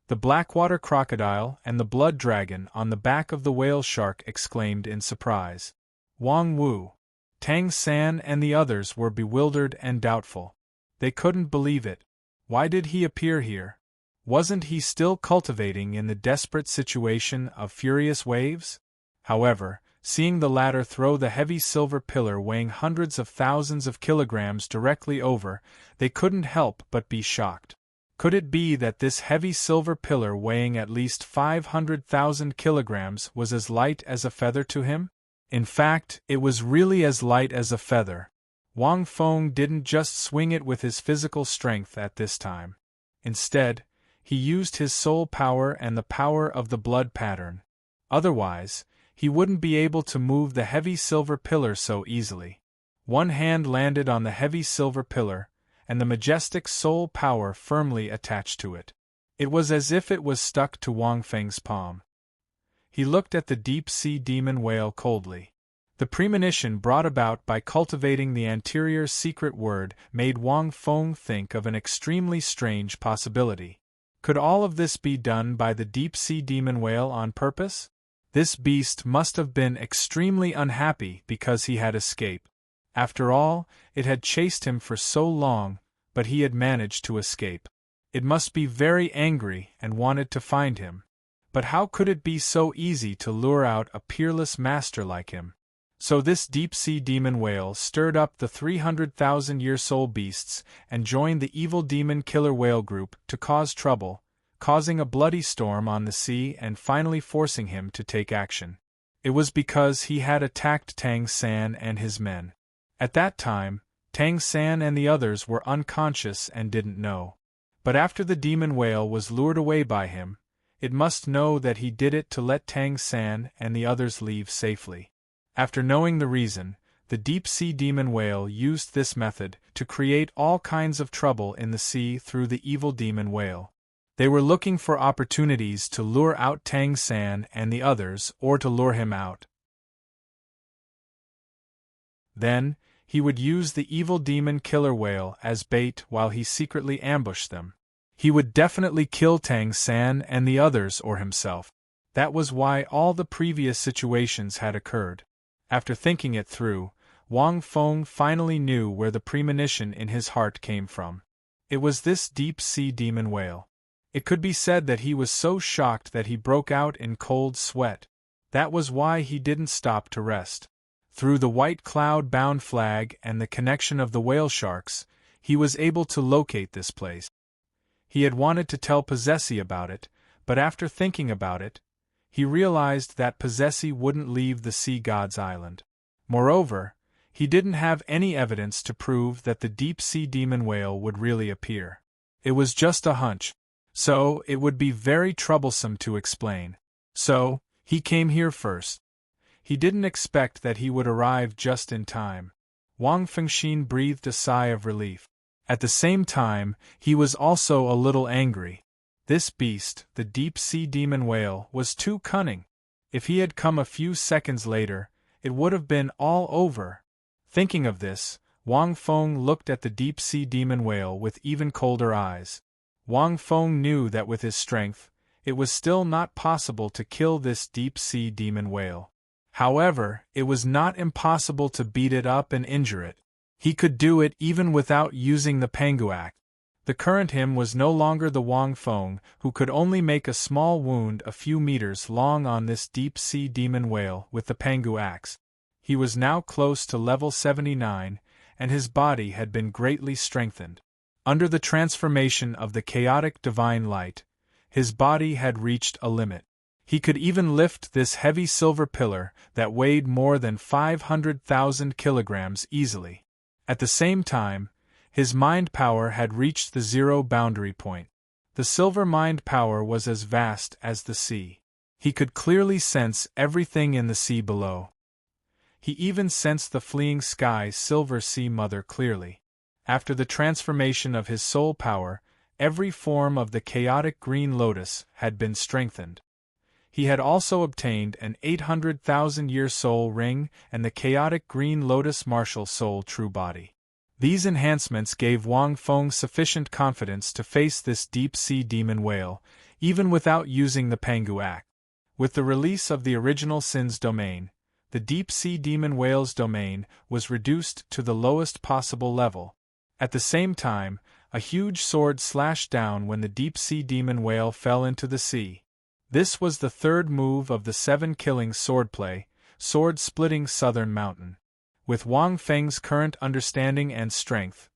The blackwater crocodile and the blood dragon on the back of the whale shark exclaimed in surprise. Wang Wu, Tang San and the others were bewildered and doubtful. They couldn't believe it. Why did he appear here? Wasn't he still cultivating in the desperate situation of furious waves? However, seeing the latter throw the heavy silver pillar weighing hundreds of thousands of kilograms directly over, they couldn't help but be shocked. Could it be that this heavy silver pillar weighing at least 500,000 kilograms was as light as a feather to him? In fact, it was really as light as a feather. Wang Feng didn't just swing it with his physical strength at this time. Instead, he used his soul power and the power of the blood pattern. Otherwise, he wouldn't be able to move the heavy silver pillar so easily. One hand landed on the heavy silver pillar, and the majestic soul power firmly attached to it. It was as if it was stuck to Wang Feng's palm. He looked at the deep-sea demon whale coldly. The premonition brought about by cultivating the anterior secret word made Wang Feng think of an extremely strange possibility. Could all of this be done by the deep-sea demon whale on purpose? This beast must have been extremely unhappy because he had escaped. After all, it had chased him for so long, but he had managed to escape. It must be very angry and wanted to find him. But how could it be so easy to lure out a peerless master like him? So this deep-sea demon whale stirred up the 300,000-year soul beasts and joined the evil demon killer whale group to cause trouble, causing a bloody storm on the sea and finally forcing him to take action. It was because he had attacked Tang San and his men. At that time, Tang San and the others were unconscious and didn't know. But after the demon whale was lured away by him, it must know that he did it to let Tang San and the others leave safely. After knowing the reason, the deep-sea demon whale used this method to create all kinds of trouble in the sea through the evil demon whale. They were looking for opportunities to lure out Tang San and the others or to lure him out. Then, he would use the evil demon killer whale as bait while he secretly ambushed them. He would definitely kill Tang San and the others or himself. That was why all the previous situations had occurred. After thinking it through, Wang Feng finally knew where the premonition in his heart came from. It was this deep-sea demon whale. It could be said that he was so shocked that he broke out in cold sweat. That was why he didn't stop to rest. Through the white cloud-bound flag and the connection of the whale sharks, he was able to locate this place. He had wanted to tell Possessi about it, but after thinking about it, he realized that Possessi wouldn't leave the sea god's island. Moreover, he didn't have any evidence to prove that the deep-sea demon whale would really appear. It was just a hunch. So, it would be very troublesome to explain. So, he came here first. He didn't expect that he would arrive just in time. Wang Fengxin breathed a sigh of relief. At the same time, he was also a little angry. This beast, the deep-sea demon whale, was too cunning. If he had come a few seconds later, it would have been all over. Thinking of this, Wang Feng looked at the deep-sea demon whale with even colder eyes. Wang Feng knew that with his strength, it was still not possible to kill this deep-sea demon whale. However, it was not impossible to beat it up and injure it. He could do it even without using the Pangu axe. The current him was no longer the Wang Feng who could only make a small wound a few meters long on this deep-sea demon whale with the Pangu axe. He was now close to level 79, and his body had been greatly strengthened. Under the transformation of the chaotic divine light, his body had reached a limit. He could even lift this heavy silver pillar that weighed more than 500,000 kilograms easily. At the same time, his mind power had reached the zero boundary point. The silver mind power was as vast as the sea. He could clearly sense everything in the sea below. He even sensed the fleeing sky's silver sea mother clearly. After the transformation of his soul power, every form of the chaotic green lotus had been strengthened. He had also obtained an 800,000-year soul ring and the chaotic green lotus martial soul true body. These enhancements gave Wang Feng sufficient confidence to face this deep-sea demon whale, even without using the Pangu axe. With the release of the original Sin's domain, the deep-sea demon whale's domain was reduced to the lowest possible level. At the same time, a huge sword slashed down when the deep-sea demon whale fell into the sea. This was the third move of the 7-killing swordplay, sword-splitting Southern Mountain. With Wang Feng's current understanding and strength,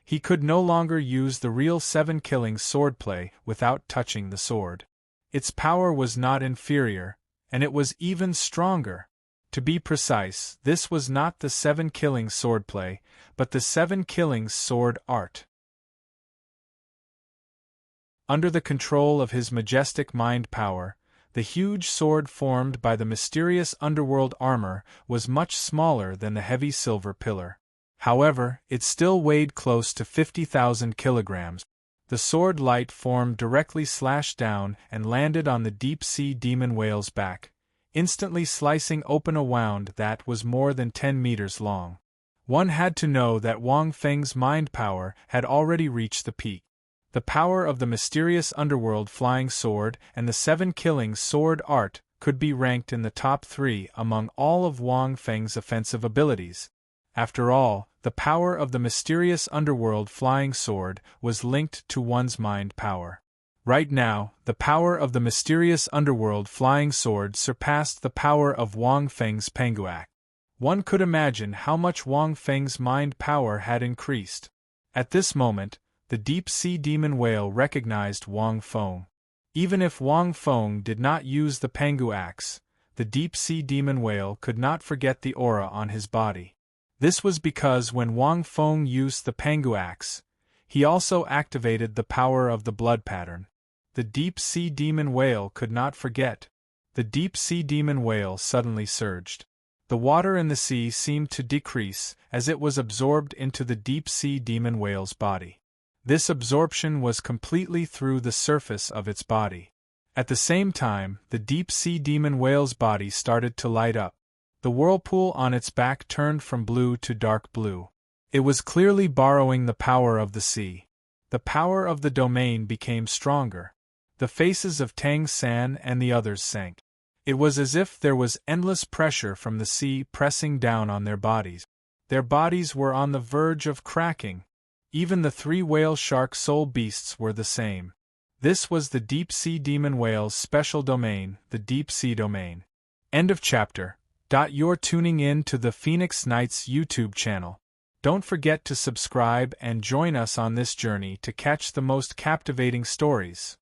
he could no longer use the real 7-killing swordplay without touching the sword. Its power was not inferior, and it was even stronger. To be precise, this was not the 7 Killings swordplay, but the 7 Killings sword art. Under the control of his majestic mind power, the huge sword formed by the mysterious underworld armor was much smaller than the heavy silver pillar. However, it still weighed close to 50,000 kilograms. The sword light formed directly slashed down and landed on the deep-sea demon whale's back, instantly slicing open a wound that was more than 10 meters long. One had to know that Wang Feng's mind power had already reached the peak. The power of the mysterious underworld flying sword and the 7 Killings sword art could be ranked in the top 3 among all of Wang Feng's offensive abilities. After all, the power of the mysterious underworld flying sword was linked to one's mind power. Right now, the power of the mysterious underworld flying sword surpassed the power of Wang Feng's penguac. One could imagine how much Wang Feng's mind power had increased. At this moment, the deep-sea demon whale recognized Wang Feng. Even if Wang Feng did not use the pengu axe, the deep-sea demon whale could not forget the aura on his body. This was because when Wang Feng used the pengu axe, he also activated the power of the blood pattern. The deep-sea demon whale could not forget. The deep-sea demon whale suddenly surged. The water in the sea seemed to decrease as it was absorbed into the deep-sea demon whale's body. This absorption was completely through the surface of its body. At the same time, the deep-sea demon whale's body started to light up. The whirlpool on its back turned from blue to dark blue. It was clearly borrowing the power of the sea. The power of the domain became stronger. The faces of Tang San and the others sank. It was as if there was endless pressure from the sea pressing down on their bodies. Their bodies were on the verge of cracking. Even the 3 whale shark soul beasts were the same. This was the deep-sea demon whale's special domain, the deep-sea domain. End of chapter. You're tuning in to the Phoenix Knights YouTube channel. Don't forget to subscribe and join us on this journey to catch the most captivating stories.